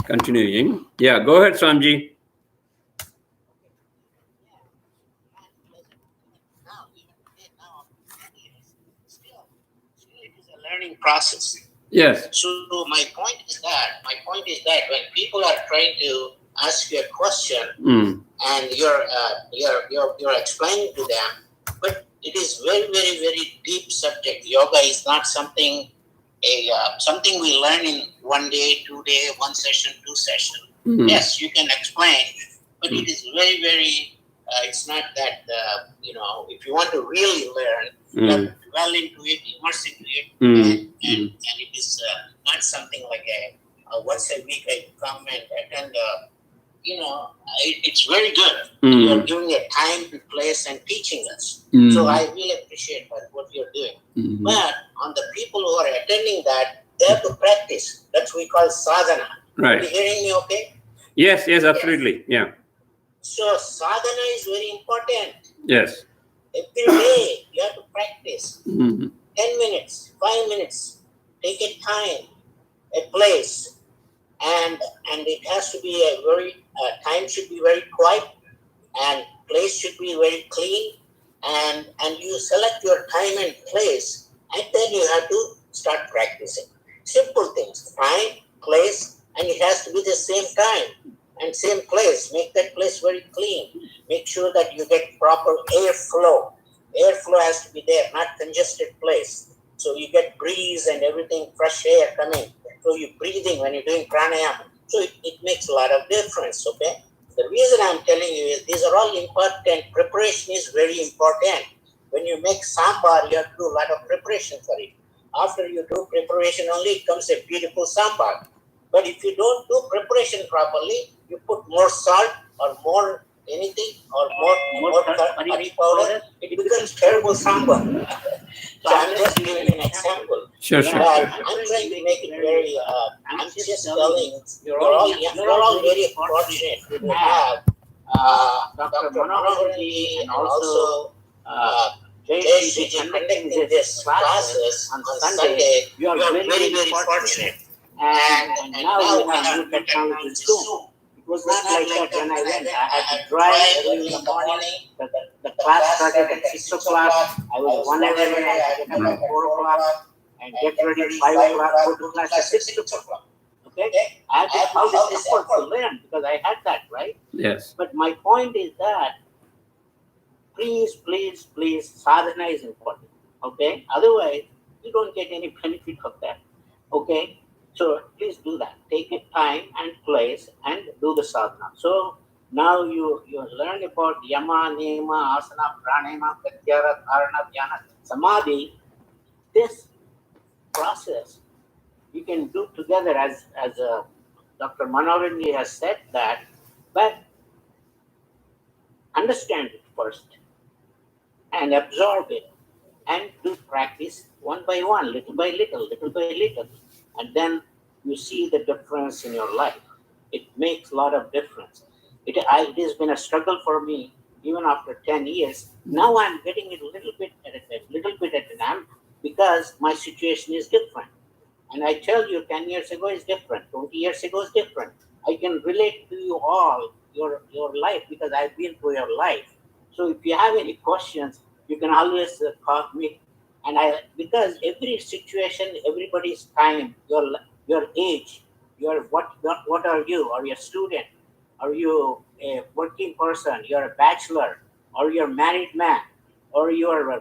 continuing. Yeah, go ahead, Swamji. It is a learning process. Yes. So my point is that when people are trying to ask you a question and you're explaining to them, but it is very, very, very deep subject. Yoga is not something something we learn in 1 day, 2 day, 1 session, 2 session. Yes, you can explain, but it is very, very It's not that, if you want to really learn, you have to be well into it, immerse into it, and it is not something like once a week I come and attend. It's very good. You're giving a time and place and teaching us. So I really appreciate what you're doing. But on the people who are attending that, they have to practice. That's what we call sadhana. Right. Are you hearing me okay? Yes, absolutely. Yeah. So sadhana is very important. Yes. Every day you have to practice. 10 minutes, 5 minutes. Take a time, a place, and it has to be a very time should be very quiet, and place should be very clean, and you select your time and place, and then you have to start practicing. Simple things, time, place, and it has to be the same time and same place. Make that place very clean. Make sure that you get proper airflow. Airflow has to be there, not congested place. So you get breeze and everything, fresh air coming. So you're breathing when you're doing pranayama. So it makes a lot of difference, okay? The reason I'm telling you is these are all important. Preparation is very important. When you make sambar, you have to do a lot of preparation for it. After you do preparation only, it comes a beautiful sambar. But if you don't do preparation properly, you put more salt or more anything or more curry powder, it becomes terrible sambar. So I'm just giving an example. Sure. I'm trying to make it very, I'm just telling, you're all very fortunate to have Dr. Manoharji and also Jayashriji conducting this classes on Sunday. You are very, very fortunate. And now we have new technology too. It was not like that when I went. I had to drive early in the morning. The class started at 6 o'clock. I was 1 hour late. I had to get up at 4 o'clock and get ready at 5 o'clock, go to class at 6 o'clock. Okay? I had to how this effort to learn because I had that, right? Yes. But my point is that please, sadhana is important. Okay? Otherwise, you don't get any benefit of that. Okay? So please do that. Take a time and place and do the sadhana. So now you learn about yama, niyama, asana, pranayama, pratyahara, dharana, dhyana, samadhi. This process you can do together as Dr. Manoharji has said that, but understand it first and absorb it and do practice one by one, little by little, and then you see the difference in your life. It makes a lot of difference. It has been a struggle for me even after 10 years. Now I'm getting it a little bit at a time because my situation is different. And I tell you, 10 years ago is different, 20 years ago is different. I can relate to you all, your life, because I've been through your life. So if you have any questions, you can always call me. And because every situation, everybody's time, your age, what are you? Are you a student? Are you a working person? You're a bachelor, or you're a married man, or you're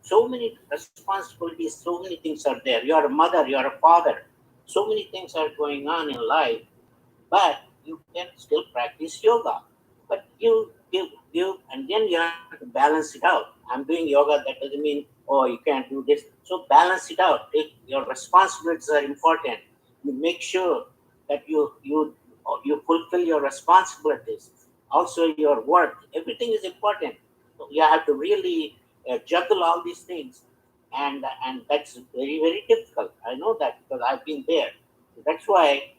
so many responsibilities, so many things are there. You're a mother, you're a father. So many things are going on in life, but you can still practice yoga. But you and then you have to balance it out. I'm doing yoga, that doesn't mean, oh, you can't do this. So balance it out. Your responsibilities are important. You make sure that you fulfill your responsibilities. Also your work, everything is important. So you have to really juggle all these things, and that's very, very difficult. I know that because I've been there. So that's why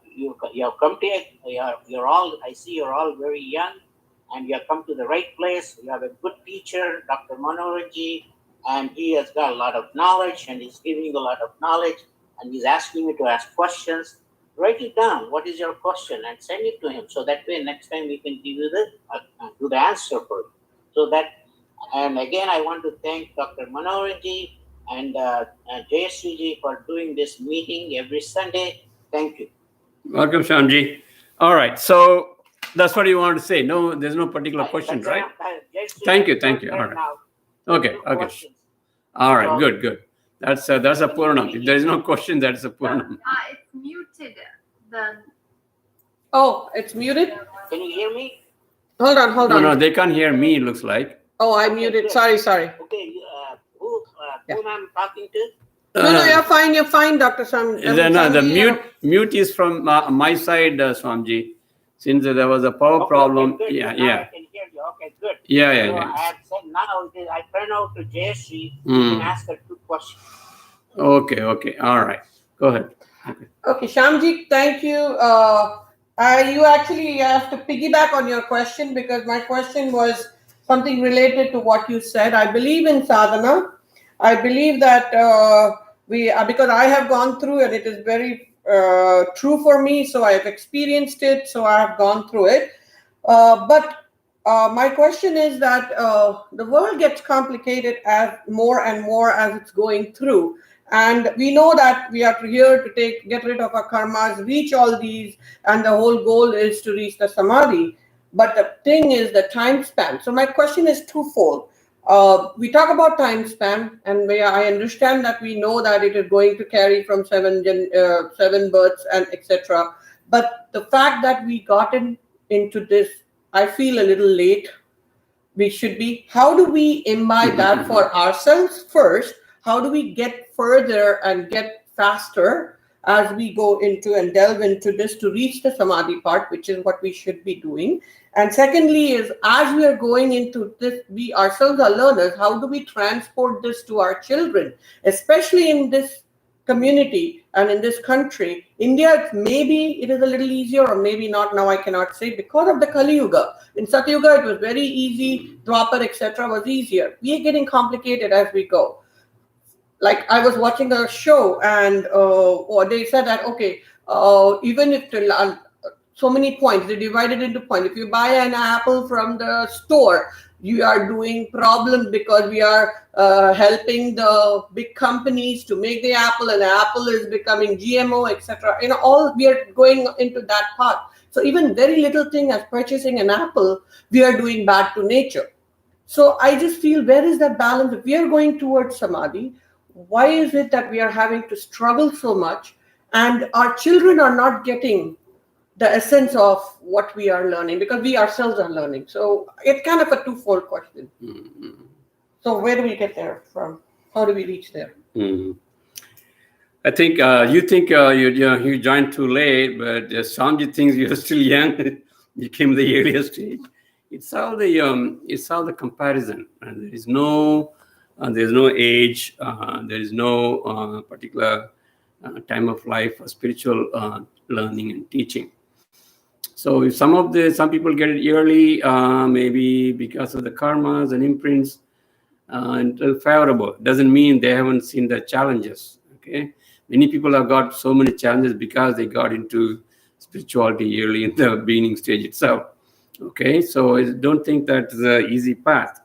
you have come to it. You're all, I see you're all very young, and you have come to the right place. You have a good teacher, Dr. Manoharji, and he has got a lot of knowledge, and he's giving you a lot of knowledge, and he's asking you to ask questions. Write it down. What is your question, and send it to him. So that way, next time we can give you do the answer for you. So that, and again, I want to thank Dr. Manoharji and Jayashriji for doing this meeting every Sunday. Thank you. Welcome, Shamji. All right. So that's what you wanted to say. No, there's no particular question, right? Thank you. All right. Okay. All right. Good. That's a Purnam. If there is no question, that's a Purnam. It's muted. Oh, it's muted? Can you hear me? Hold on, hold No, on. no, they can't hear me, it looks like. Oh, I Okay, muted. good. Sorry, sorry. Okay, whom Yeah. I'm talking to? No, you're fine, Dr. Sam. The mute is from my side, Swamji. Since there was a power problem. Okay, good. Yeah, Now yeah. I can hear you. Okay, good. Yeah, So yeah. I have said now I turn out to Jayashree. You can ask her 2 questions. Okay, all right. Go ahead. Okay, Shamji, thank you. You actually have to piggyback on your question, because my question was something related to what you said. I believe in sadhana. I believe that because I have gone through, and it is very true for me. So I have experienced it. So I have gone through it. But my question is that the world gets complicated as more and more as it's going through. And we know that we are here to get rid of our karmas, reach all these, and the whole goal is to reach the samadhi. But the thing is the time span. So my question is twofold. We talk about time span, and I understand that we know that it is going to carry from 7 births and etc. But the fact that we gotten into this, I feel a little late. We should be. How do we imbibe that for ourselves first? How do we get further and get faster as we go into and delve into this to reach the samadhi part, which is what we should be doing? And secondly is, as we are going into this, we ourselves are learners. How do we transport this to our children, especially in this community and in this country? India, maybe it is a little easier, or maybe not. Now I cannot say, because of the Kali Yuga. In Satyuga, it was very easy. Dwapar, etc., was easier. We are getting complicated as we go. Like I was watching a show, and they said that even if so many points, they divided into points. If you buy an apple from the store, you are doing problems because we are helping the big companies to make the apple, and the apple is becoming GMO, etc. All we are going into that path. So even very little thing as purchasing an apple, we are doing bad to nature. So I just feel, where is that balance? If we are going towards samadhi, why is it that we are having to struggle so much, and our children are not getting the essence of what we are learning, because we ourselves are learning? So it's kind of a twofold question. So where do we get there from? How do we reach there? I think you think you joined too late, but Swamji thinks you're still young. You came the earlier stage. It's all the comparison, and there's no age, there is no particular time of life for spiritual learning and teaching. So if some people get it early, maybe because of the karmas and imprints, and favorable, doesn't mean they haven't seen the challenges. Okay, many people have got so many challenges because they got into spirituality early in the beginning stage itself. Okay, so I don't think that's the easy path.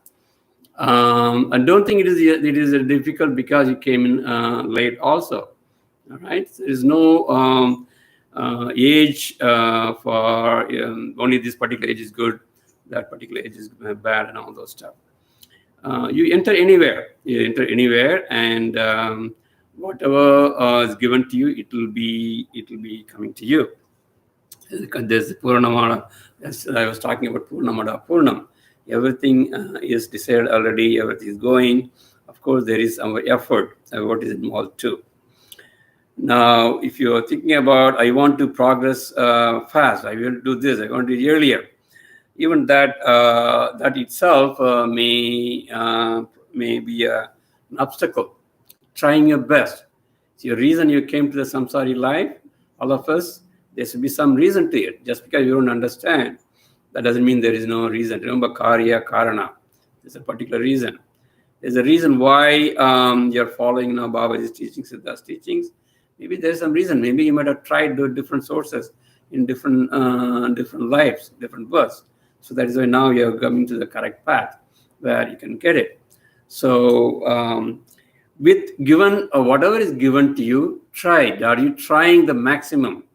I don't think it is difficult because you came in late also. All right, there is no age for only this particular age is good, that particular age is bad, and all those stuff. You enter anywhere, and whatever is given to you, it will be coming to you. There's Purnamada, as I was talking about Purnamada Purnam. Everything is decided already, everything is going. Of course, there is some effort, what is involved too. Now, if you're thinking about, I want to progress fast, I will do this, I want to do it earlier, even that itself may be an obstacle. Trying your best. So your reason you came to the samsari life, all of us, there should be some reason to it. Just because you don't understand, that doesn't mean there is no reason. Remember, karya, karana. There's a particular reason. There's a reason why you're following Babaji's teachings, Siddha's teachings. Maybe there's some reason. Maybe you might have tried different sources in different lives, different births. So that is why now you're coming to the correct path where you can get it. So with given whatever is given to you, try it. Are you trying the maximum?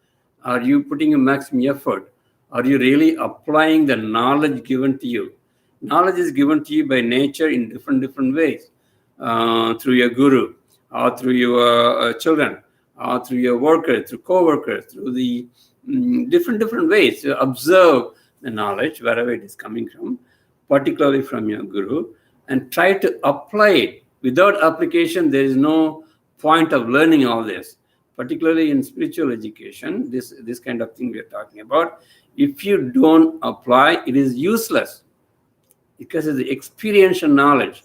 Are you putting a maximum effort? Are you really applying the knowledge given to you? Knowledge is given to you by nature in different ways, through your guru, or through your children, or through your workers, through co-workers, through the different ways. Observe the knowledge, wherever it is coming from, particularly from your guru, and try to apply it. Without application, there is no point of learning all this. Particularly in spiritual education, this kind of thing we are talking about. If you don't apply, it is useless, because it's the experiential knowledge.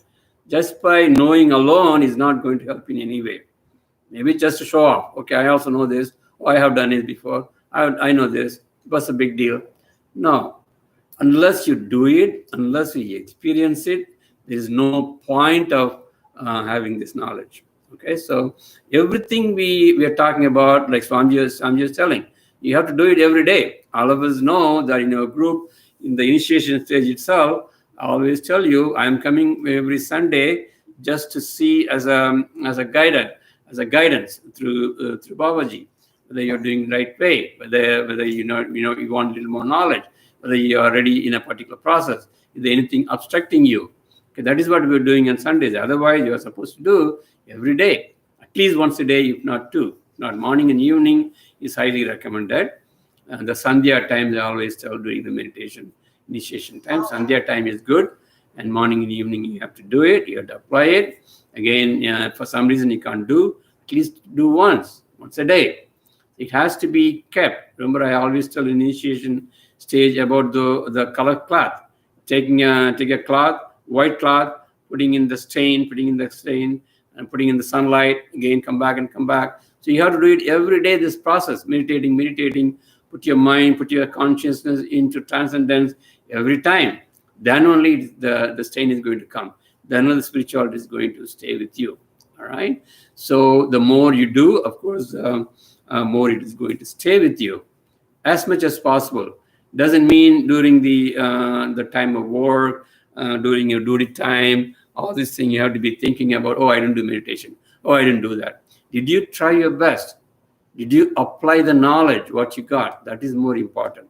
Just by knowing alone is not going to help in any way. Maybe just to show off. Okay, I also know this. Oh, I have done it before. I know this. What's a big deal? No. Unless you do it, unless you experience it, there is no point of having this knowledge. Okay, so everything we are talking about, like Swamiji is telling, you have to do it every day. All of us know that in our group, in the initiation stage itself, I always tell you, I'm coming every Sunday just to see as a guidance through Babaji, whether you're doing the right way, whether you want a little more knowledge, whether you are already in a particular process, is there anything obstructing you? Okay, that is what we're doing on Sundays. Otherwise, you are supposed to do every day, at least once a day, if not two. Not morning and evening is highly recommended. The Sandhya time, they always tell during the meditation initiation time. Sandhya time is good, and morning and evening you have to do it. You have to apply it. Again, for some reason you can't do, at least do once a day. It has to be kept. Remember, I always tell initiation stage about the color cloth. Take a cloth, white cloth, putting in the stain, and putting in the sunlight. Again, come back. So you have to do it every day. This process, meditating. Put your mind, put your consciousness into transcendence every time. Then only the stain is going to come. Then the spirituality is going to stay with you. All right. So the more you do, of course, more it is going to stay with you as much as possible. Doesn't mean during the time of work, during your duty time, all this thing you have to be thinking about, oh, I didn't do meditation. Oh, I didn't do that. Did you try your best? Did you apply the knowledge, what you got? That is more important.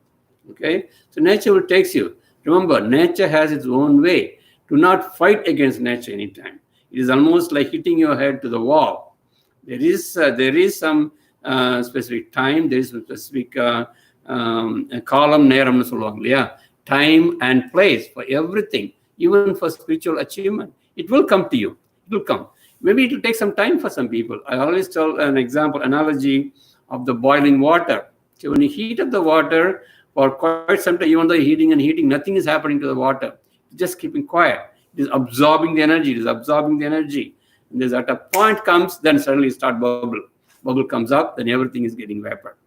Okay? So nature will take you. Remember, nature has its own way. Do not fight against nature anytime. It is almost like hitting your head to the wall. There is some specific time, there is a specific column நேரம்னு சொல்லுவாங்க இல்லையா, time and place for everything, even for spiritual achievement. It will come to you. It will come. Maybe it will take some time for some people. I always tell an analogy of the boiling water. So when you heat up the water for quite some time, even though you're heating, nothing is happening to the water. It's just keeping quiet. It is absorbing the energy. And there's at a point comes, then suddenly it starts bubble. Bubble comes up, then everything is getting vapor.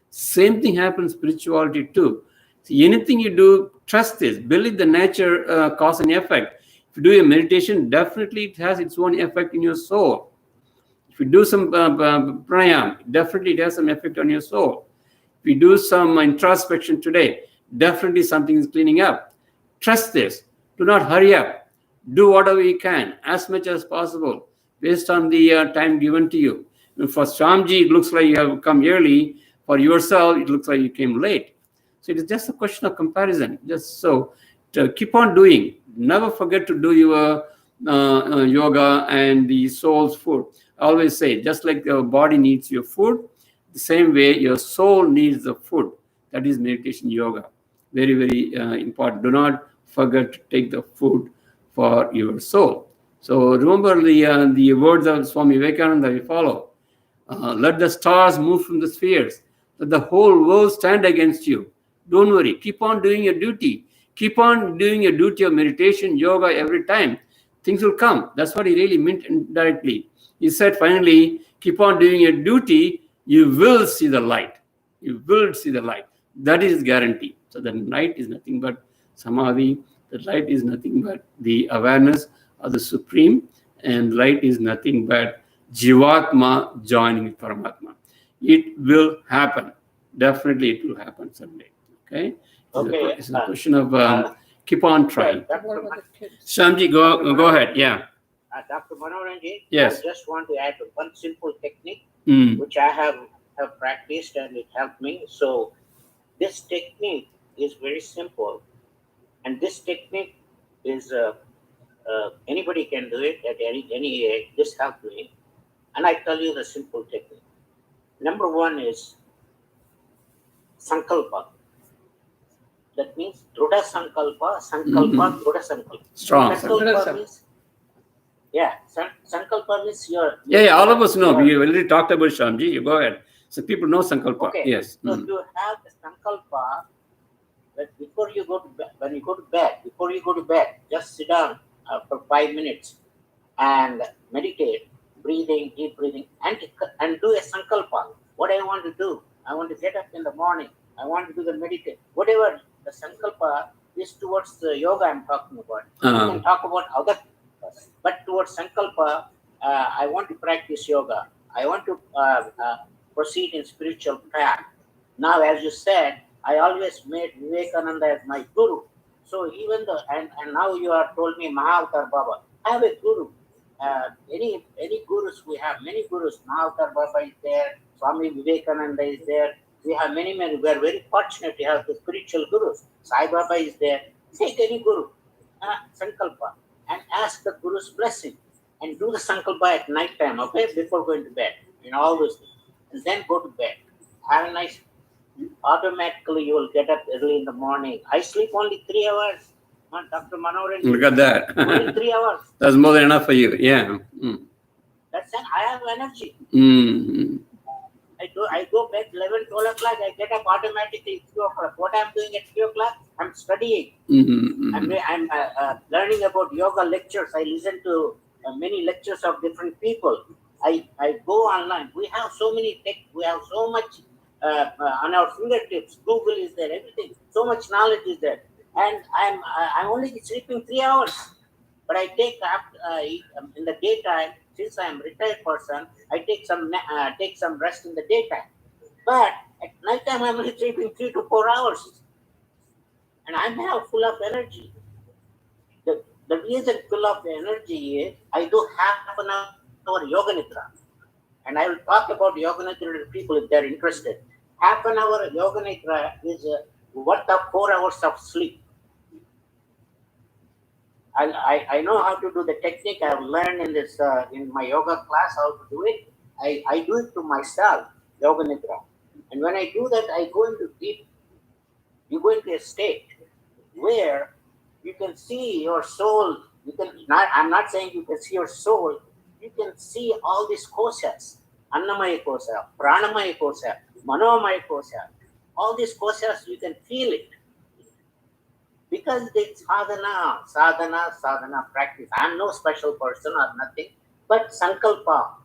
Same thing happens spirituality too. So anything you do, trust this. Believe the nature cause and effect. If you do a meditation, definitely it has its own effect in your soul. If you do some pranayam, definitely it has some effect on your soul. If you do some introspection today, definitely something is cleaning up. Trust this. Do not hurry up. Do whatever you can, as much as possible, based on the time given to you. For Swamiji, it looks like you have come early. For yourself, it looks like you came late. So it is just a question of comparison. Just so to keep on doing. Never forget to do your yoga and the soul's food. I always say, just like your body needs your food, the same way your soul needs the food. That is meditation yoga. Very, very important. Do not forget to take the food for your soul. So remember the words of Swami Vivekananda we follow. Let the stars move from the spheres. Let the whole world stand against you. Don't worry. Keep on doing your duty. Keep on doing your duty of meditation, yoga every time. Things will come. That's what he really meant indirectly. He said, finally, keep on doing your duty. You will see the light. You will see the light. That is guarantee. So the light is nothing but Samadhi. The light is nothing but the awareness of the Supreme. And light is nothing but Jivatma joining with Paramatma. It will happen. Definitely it will happen someday. Okay? It's a question of keep on trying. Shamji, go ahead. Yeah. Dr. Manoranji, Yes. I just want to add one simple technique which I have practiced and it helped me. So this technique is very simple, and this technique is anybody can do it at any age. This helped me, and I tell you the simple technique. Number one is sankalpa. That means Drudha Sankalpa, Sankalpa, Drudha Sankalpa. Strong. Sankalpa means, Sankalpa means your... Yeah, all of us know. We already talked about Shamji. You go ahead. So people know Sankalpa. Okay. Yes. So you have the Sankalpa, but before you go to bed, when you go to bed, just sit down for 5 minutes and meditate, breathing, deep breathing, and do a Sankalpa. What I want to do, I want to get up in the morning, I want to do the meditation. Whatever the Sankalpa is towards the yoga I'm talking about. You can talk about other things, but towards Sankalpa, I want to practice yoga. I want to proceed in spiritual path. Now, as you said, I always made Vivekananda as my guru. So even though, and now you have told me Mahavatar Baba, I have a guru. Any gurus, we have many gurus. Mahavatar Baba is there, Swami Vivekananda is there. We have many. We are very fortunate to have the spiritual gurus. Sai Baba is there. Take any guru, Sankalpa, and ask the guru's blessing. And do the Sankalpa at night time, okay, before going to bed. All those things. And then go to bed. Have a nice, automatically you will get up early in the morning. I sleep only 3 hours. Dr. Manohar. Look at that. Only 3 hours. That's more than enough for you. Yeah. That's it. I have energy. I go back 11, 12 o'clock. I get up automatically 3 o'clock. What I'm doing at 3 o'clock? I'm studying. I'm learning about yoga lectures. I listen to many lectures of different people. I go online. We have so many tech. We have so much on our fingertips. Google is there. Everything. So much knowledge is there. And I'm only sleeping 3 hours. But I take in the daytime. Since I am a retired person, I take some rest in the daytime. But at night time, I'm only sleeping 3 to 4 hours, and I'm now full of energy. The reason full of energy is I do half an hour yoga nidra, and I will talk about yoga nidra to people if they're interested. Half an hour yoga nidra is worth of 4 hours of sleep. I know how to do the technique. I've learned in this in my yoga class how to do it. I do it to myself, yoga nidra. And when I do that, I go into you go into a state where you can see your soul. I'm not saying you can see your soul. You can see all these koshas, Annamaya kosha, Pranamaya kosha, Manomaya kosha. All these koshas, you can feel it. Because it's sadhana practice. I'm no special person or nothing, but Sankalpa,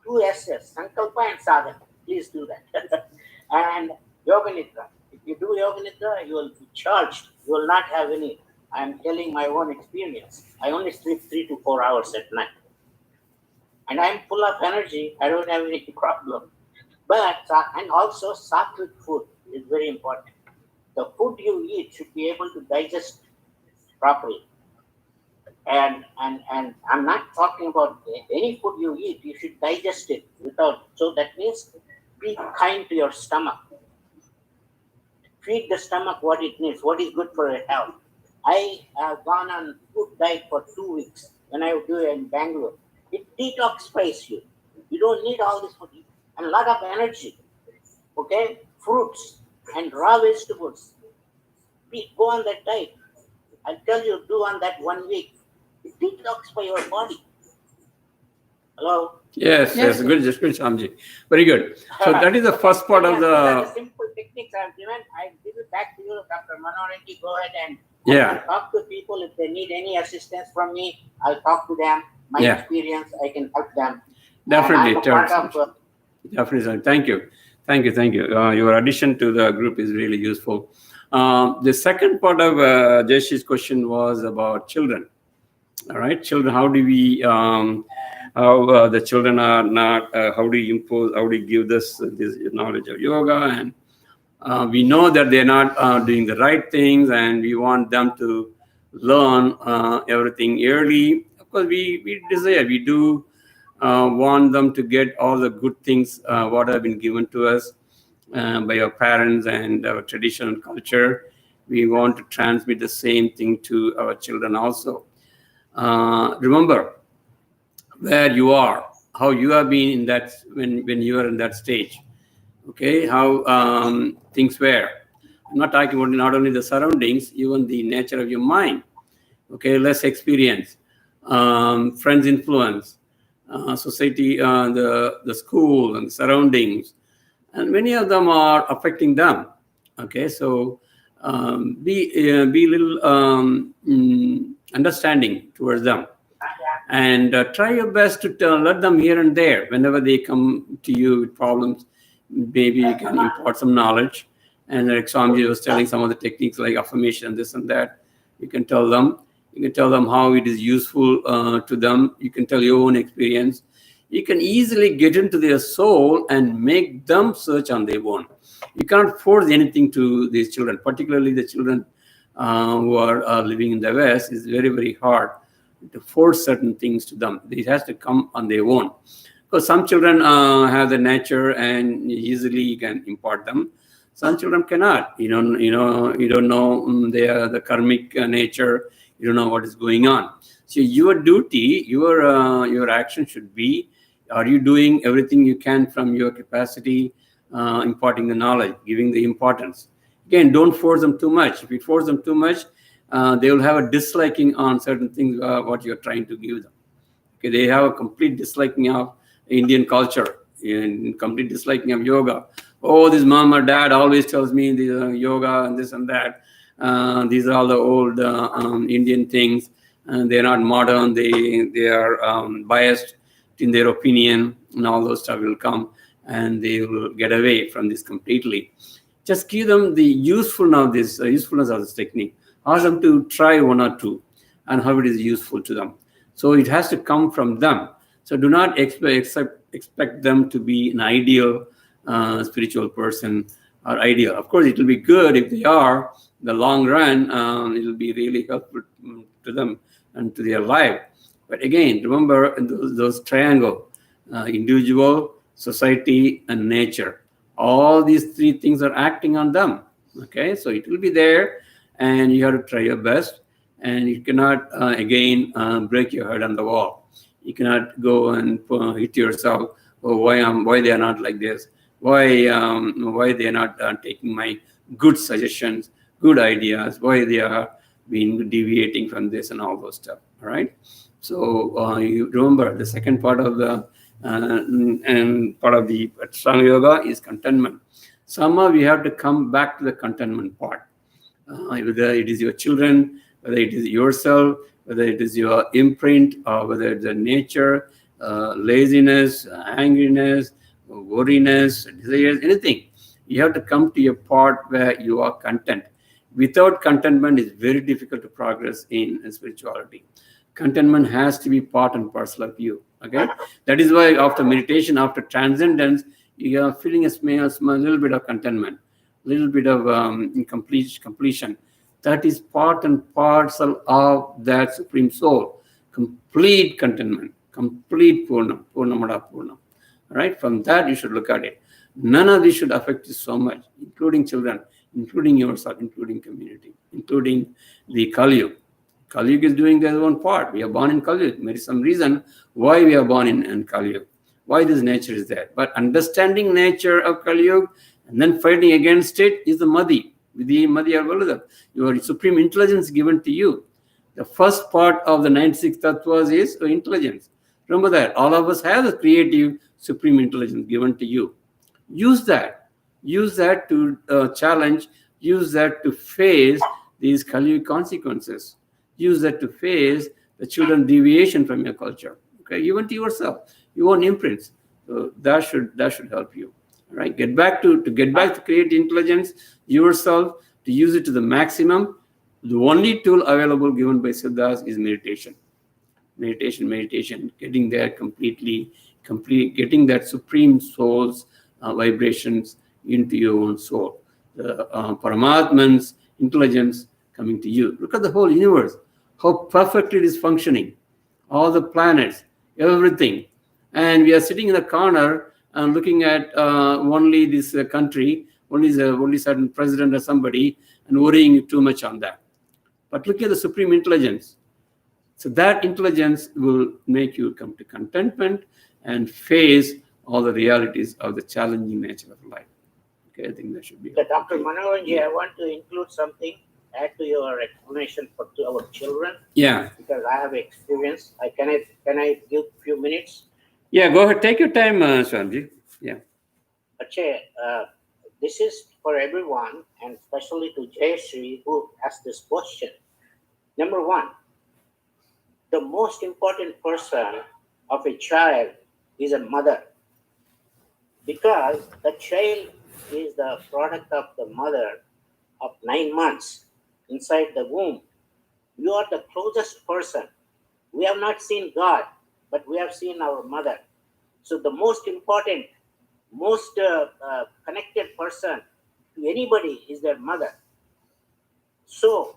2 S's, Sankalpa and sadhana. Please do that. And yoga nidra. If you do yoga nidra, you will be charged. You will not have any. I'm telling my own experience. I only sleep 3 to 4 hours at night. And I'm full of energy. I don't have any problem. But, and also sattvic food is very important. The food you eat should be able to digest properly. And I'm not talking about any food you eat, you should digest it without. So that means be kind to your stomach. Feed the stomach what it needs, what is good for your health. I have gone on food diet for 2 weeks when I do it in Bangalore. It detoxifies you. You don't need all this food. And a lot of energy. Okay? Fruits and raw vegetables. Go on that diet. I'll tell you, do on that 1 week. It detoxifies your body. Hello? Yes, good, Shamji. Very good. So that is the first part of These are the... simple techniques I've given. I give it back to you, Dr. Manohar. Go ahead and talk to people. If they need any assistance from me, I'll talk to them. My experience, I can help them. Definitely. Definitely. Thank you. Your addition to the group is really useful. The second part of Jayshi's question was about children. All right, children. How do we? How the children are not? How do you impose? How do you give this knowledge of yoga? And we know that they're not doing the right things, and we want them to learn everything early. Of course, we desire. We do want them to get all the good things what have been given to us by our parents and our traditional culture. We want to transmit the same thing to our children also. Remember where you are, how you have been in that when you are in that stage. Okay, how things were. I'm not talking about not only the surroundings, even the nature of your mind. Okay, less experience, friends' influence, society, the school and the surroundings, and many of them are affecting them. Okay, so be little understanding towards them, and try your best to let them here and there whenever they come to you with problems. Maybe you can impart some knowledge. And like Swamiji was telling some of the techniques like affirmation, this and that. You can tell them. You can tell them how it is useful to them. You can tell your own experience. You can easily get into their soul and make them search on their own. You can't force anything to these children, particularly the children who are living in the West. It's very, very hard to force certain things to them. It has to come on their own. Because some children have the nature and easily you can impart them. Some children cannot. You don't know the karmic nature. You don't know what is going on. So your duty, your action should be: are you doing everything you can from your capacity, imparting the knowledge, giving the importance? Again, don't force them too much. If you force them too much, they will have a disliking on certain things what you're trying to give them. Okay, they have a complete disliking of Indian culture and complete disliking of yoga. Oh, this mom or dad always tells me the yoga and this and that. These are all the old Indian things. They're not modern. They are biased in their opinion, and all those stuff will come, and they will get away from this completely. Just give them the usefulness of this technique. Ask them to try one or two, and how it is useful to them. So it has to come from them. So do not expect them to be an ideal spiritual person or ideal. Of course, it will be good if they are. In the long run, it will be really helpful to them and to their life. But again, remember those triangle, individual, society, and nature. All these three things are acting on them. Okay, so it will be there, and you have to try your best. And you cannot, break your head on the wall. You cannot go and hit yourself. Oh, why they are not like this? Why they are not taking my good suggestions, good ideas? Why they are being deviating from this and all those stuff? All right. So you remember the second part of the Ashtanga yoga is contentment. Somehow we have to come back to the contentment part. Whether it is your children, whether it is yourself, whether it is your imprint, or whether it's the nature, laziness, angriness, worriness, desires, anything. You have to come to a part where you are content. Without contentment, it's very difficult to progress in spirituality. Contentment has to be part and parcel of you. Okay, that is why after meditation, after transcendence, you are feeling a little bit of contentment, little bit of completion. That is part and parcel of that Supreme Soul. Complete contentment, complete Purnamada Purnam. Right? From that, you should look at it. None of this should affect you so much, including children, including yourself, including community, including the Kali Yuga. Kali Yuga is doing their own part. We are born in Kali Yuga. There is some reason why we are born in Kali Yuga, why this nature is there. But understanding nature of Kali Yuga and then fighting against it is the Madhi. The Madhi Arvalada, your supreme intelligence given to you. The first part of the 96 tattvas is intelligence. Remember that. All of us have the creative supreme intelligence given to you. Use that. Use that to challenge. Use that to face these Kali Yuga consequences. Use that to face the children deviation from your culture. Okay, even to yourself, your own imprints. So that should help you. All right, get back to create intelligence yourself, to use it to the maximum. The only tool available given by Siddhas is meditation. Meditation, getting there getting that supreme soul's vibrations into your own soul. The Paramatman's intelligence coming to you. Look at the whole universe, how perfect it is functioning. All the planets, everything. And we are sitting in a corner and looking at only this country, only certain president or somebody, and worrying too much on that. But look at the supreme intelligence. So that intelligence will make you come to contentment and face all the realities of the challenging nature of life. Okay, I think that should be. So, Dr. Manoranji, I want to include something, add to your explanation to our children, Yeah. because I have experience. Can I give a few minutes? Yeah, go ahead. Take your time, Swamiji. Yeah. Akshay, this is for everyone, and especially to Jayashree, who asked this question. Number one, the most important person of a child is a mother, because the child is the product of the mother of 9 months inside the womb. You are the closest person. We have not seen God, but we have seen our mother. So the most important, most connected person to anybody is their mother. So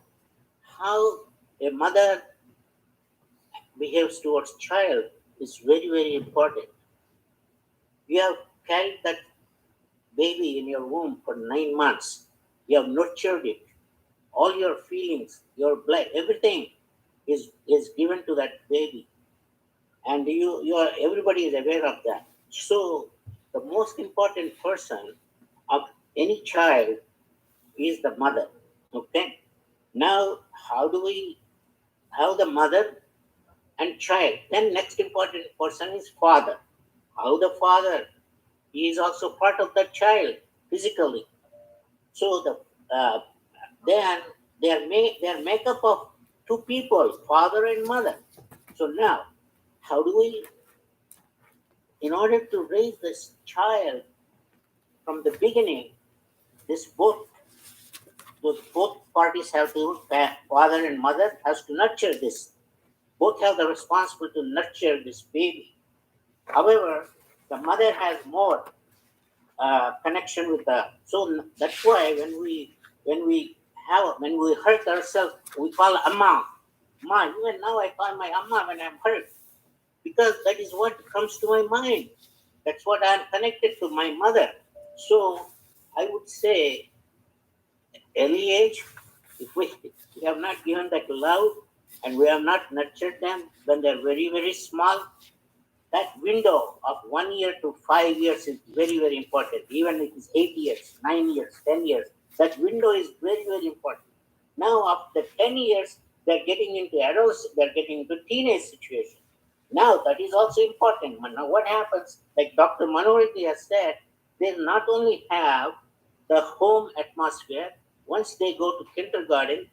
how a mother behaves towards child is very, very important. You have carried that baby in your womb for 9 months. You have nurtured it. All your feelings, your blood, everything is given to that baby. And everybody is aware of that. So the most important person of any child is the mother. Okay. Now, how the mother and child? Then next important person is father. How the father is also part of the child physically. So then they are makeup of two people, father and mother. So now, how do we, in order to raise this child from the beginning, both parties have to, father and mother has to nurture this. Both have the responsibility to nurture this baby. However, the mother has more connection with the. So that's why when we hurt ourselves, we call Amma. Ma, even now I call my Amma when I'm hurt, because that is what comes to my mind. That's what I'm connected to my mother. So I would say, early age, if we have not given that love and we have not nurtured them when they're very, very small, that window of 1 year to 5 years is very, very important. Even if it's 8 years, 9 years, 10 years, that window is very, very important. Now, after 10 years, they're getting into adults, they're getting into teenage situation. Now, that is also important. Now, what happens, like Dr. Manoranji has said, they not only have the home atmosphere, once they go to kindergarten,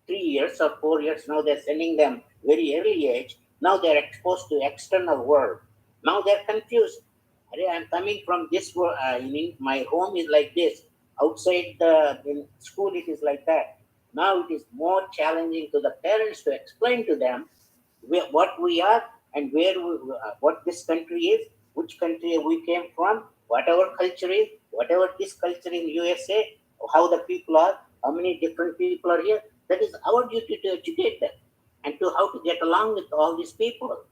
3 years or 4 years, now they're sending them very early age. Now they're exposed to external world. Now they're confused. I'm coming from this world. My home is like this. Outside in school, it is like that. Now it is more challenging to the parents to explain to them what we are and what this country is, which country we came from, what our culture is, whatever this culture in USA, how the people are, how many different people are here. That is our duty to educate them and to how to get along with all these people.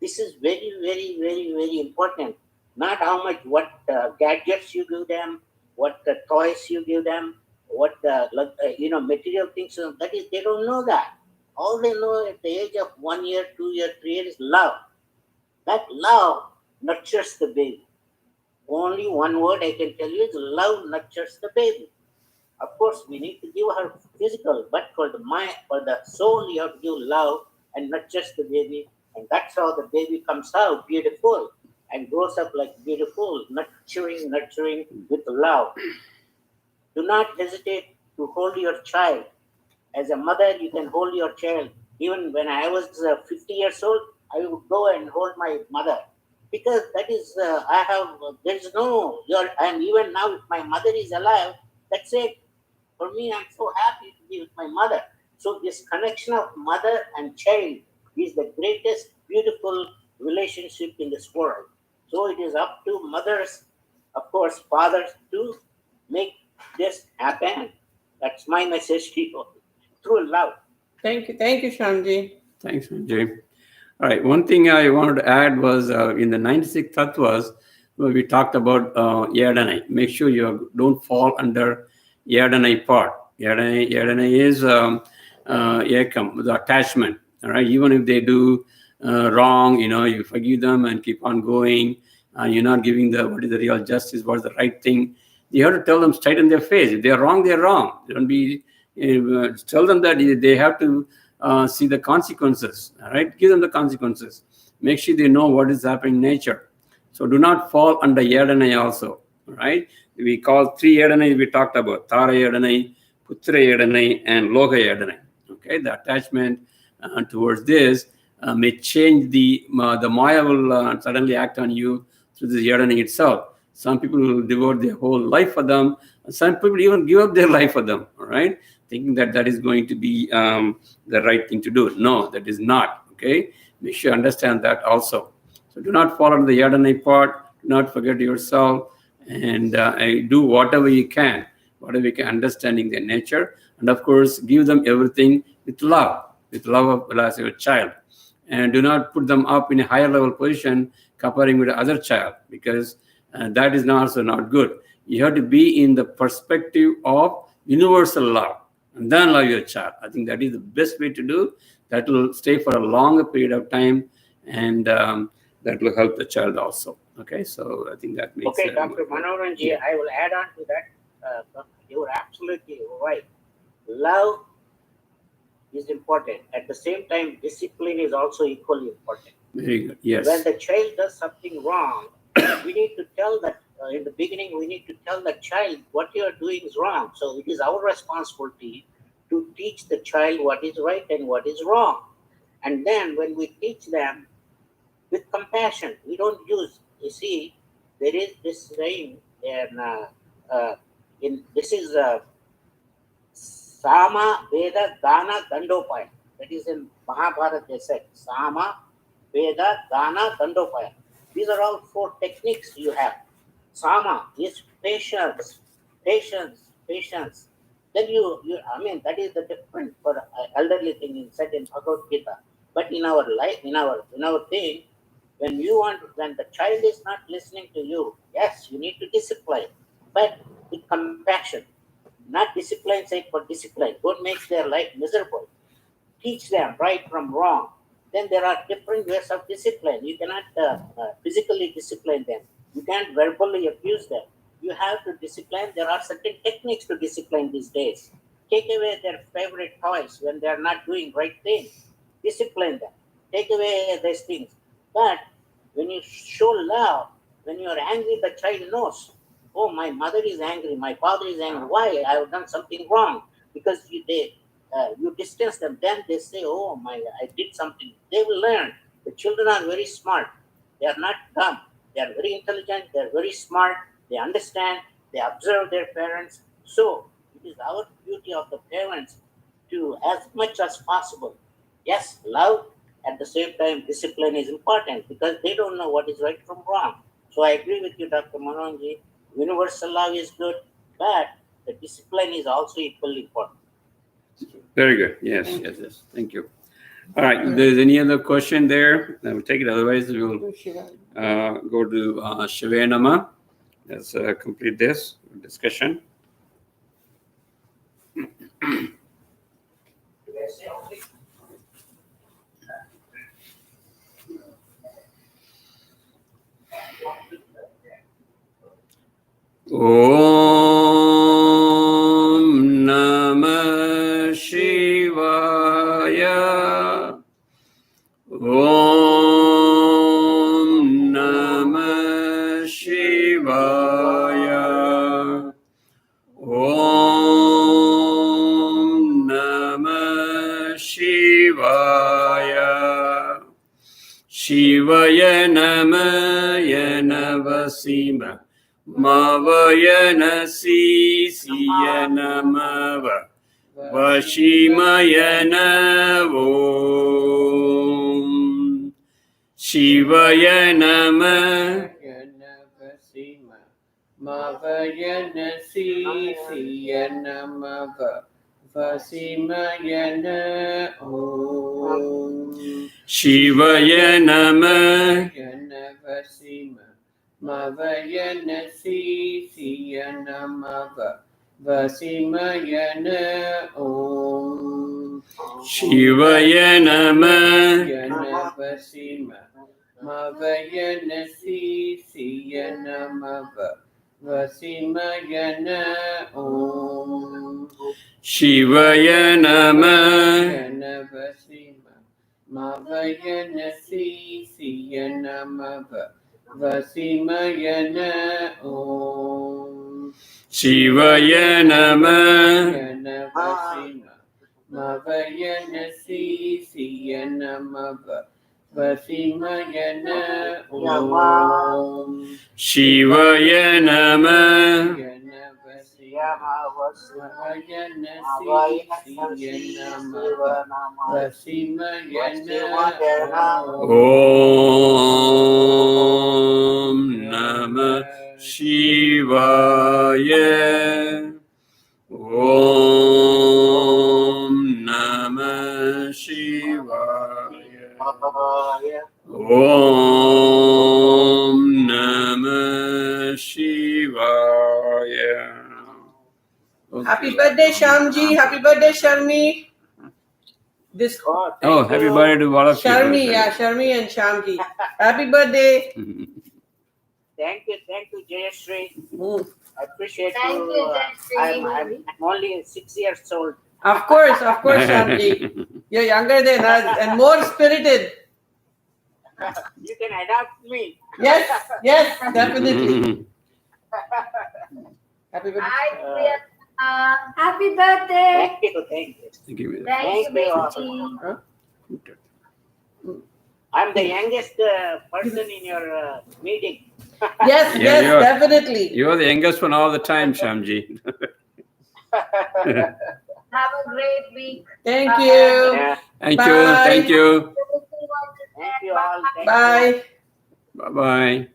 This is very, very, very, very important. Not how much, what gadgets you give them, what toys you give them, what material things. That is, they don't know that. All they know at the age of 1 year, 2 year, 3 years is love. That love nurtures the baby. Only one word I can tell you is love nurtures the baby. Of course, we need to give her physical, but for the mind, for the soul, you have to give love and nurtures the baby, and that's how the baby comes out beautiful and grows up like beautiful, nurturing with love. Do not hesitate to hold your child. As a mother, you can hold your child. Even when I was 50 years old, I would go and hold my mother, because that is there is no and even now if my mother is alive, that's it. For me, I'm so happy to be with my mother. So this connection of mother and child is the greatest beautiful relationship in this world. So it is up to mothers, of course, fathers, to make this happen. That's my message to you, through love. Thank you, Shamji. Thanks, Sanjay. All right. One thing I wanted to add was in the 96 tattvas, where we talked about Yadanai. Make sure you don't fall under Yadanai part. Yadanai is Ekam, the attachment. All right. Even if they do wrong, you forgive them and keep on going. You're not giving what is the real justice, what's the right thing. You have to tell them straight in their face. If they're wrong, they're wrong. Don't be tell them that they have to see the consequences. All right, give them the consequences. Make sure they know what is happening in nature. So do not fall under Yadanai also. All right, we call 3 Yadanai we talked about: Tara Yadanai, Putra Yadanai, and Loka Yadanai. Okay, the attachment towards this may change the Maya will suddenly act on you through the Yadanai itself. Some people will devote their whole life for them. Some people even give up their life for them, all right? Thinking that that is going to be the right thing to do. No, that is not, okay? Make sure you understand that also. So do not follow the Yadanai part. Do not forget yourself. And do whatever you can understanding their nature. And of course, give them everything with love of as your child. And do not put them up in a higher level position comparing with the other child, because that is also not good. You have to be in the perspective of universal love and then love your child. I think that is the best way to do. That will stay for a longer period of time, and that will help the child also. Okay, so I think that makes Okay, Dr. Manoranji, yeah. I will add on to that. You are absolutely right. Love is important. At the same time, discipline is also equally important. Very good. Yes. When the child does something wrong, we need to tell that in the beginning, we need to tell the child what you are doing is wrong. So it is our responsibility to teach the child what is right and what is wrong. And then when we teach them with compassion, we don't use, you see, there is this saying in this is Sama, Veda, Dana, Dandopaya. That is in Mahabharata they said. Sama, Veda, Dana, Dandopaya. These are all 4 techniques you have. Sama is patience. Then I mean, that is the different for elderly thing said in Bhagavad Gita. But in our life, in our thing, when the child is not listening to you, yes, you need to discipline, but with compassion. Not discipline sake for discipline. Don't make their life miserable. Teach them right from wrong. Then there are different ways of discipline. You cannot physically discipline them. You can't verbally abuse them. You have to discipline. There are certain techniques to discipline these days. Take away their favorite toys when they are not doing right things. Discipline them. Take away these things. But when you show love, when you are angry, the child knows. Oh, my mother is angry, my father is angry. Why? I have done something wrong. Because you distance them. Then they say, oh, I did something. They will learn. The children are very smart. They are not dumb. They are very intelligent. They are very smart. They understand. They observe their parents. So it is our duty of the parents to, as much as possible, yes, love. At the same time, discipline is important because they don't know what is right from wrong. So I agree with you, Dr. Manonji. Universal love is good, but the discipline is also equally important. Very good. Yes. Thank you. All right. If there's any other question there, I will take it. Otherwise, we will go to Shivanama. Let's complete this discussion. Om Namah Shivaya. Om Namah Shivaya. Om Namah Shivaya. Shivaya Namaya Navasima. Mavayana Sisiyana Mava Vashimayana Om Shivaya Nama Mavayana Sisiyana Mava Vasimayana Om Shivaya Nama Vasima Mavayana Sisiyana Mava Vasimayana Om Shivaya Nama Vasima Mavayana Sisiyana Mava Vasimayana Om. Shivaya Namah. Yana Vasima. Mavayana Sisiya Namava. Vasimayana Om. Shivaya Namah. Yana Vasima. Mavayana Sisiya Namava. Vasimayana Om. Shivaya Namah. Yana Vasima. Mavayana Sisiya Namava. Vasimayana Om Namah Shivaya. Om Namah Shivaya. Om Namah Shivaya. Happy birthday, Shamji. Happy birthday, Sharmi. This Oh, happy birthday to all of you. Sharmi, yeah, Sharmi and Shamji. Happy birthday. Thank you, Jayashree. Mm. I appreciate Thank you. you, Jayashree. I'm only 6 years old. Of course, Shamji. You're younger than us and more spirited. You can adopt me. Yes, definitely. Happy birthday. Hi, Priya. Happy birthday. Thank you. Thank you. Thank you, Thank Baby. I'm the youngest person in your meeting. Yes, Yeah, you're- definitely. You're the youngest one all the time, Shamji. Have a great week. Thank Bye. you. Yeah. Thank Bye. you. Thank you all. Thank Bye. Bye-bye.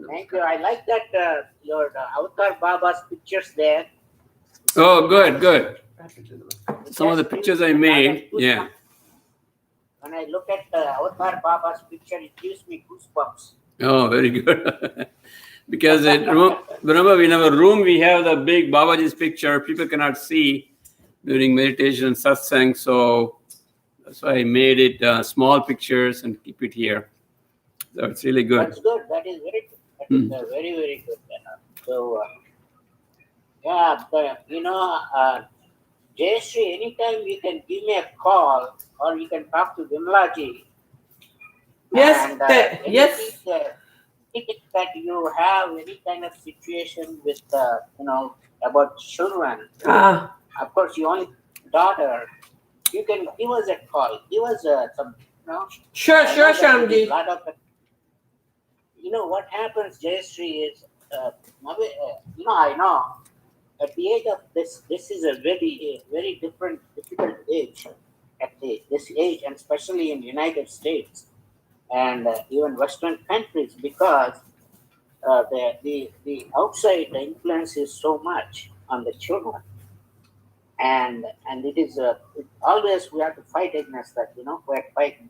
Thank you. I like that your Avatar Baba's pictures there. Oh, good. Some of the pictures I made, yeah. When I look at Avatar Baba's picture, it gives me goosebumps. Oh, very good. Because remember, in our room, we have the big Babaji's picture. People cannot see during meditation and satsang. So that's why I made it small pictures and keep it here. So it's really good. That's good. That is very good. That is very, very good. So, Jayashree, anytime you can give me a call or you can talk to Vimlaji. Yes, And, yes. anything that you have any kind of situation with, about children. Of course, you only daughter. You can give us a call. Give us some, Sure, Shamji. What happens, Jayashree, is, I know at the age of this is a very, very difficult age at this age, and especially in the United States and even Western countries, because the outside influence is so much on the children, and it is always we have to fight against that. We're fighting.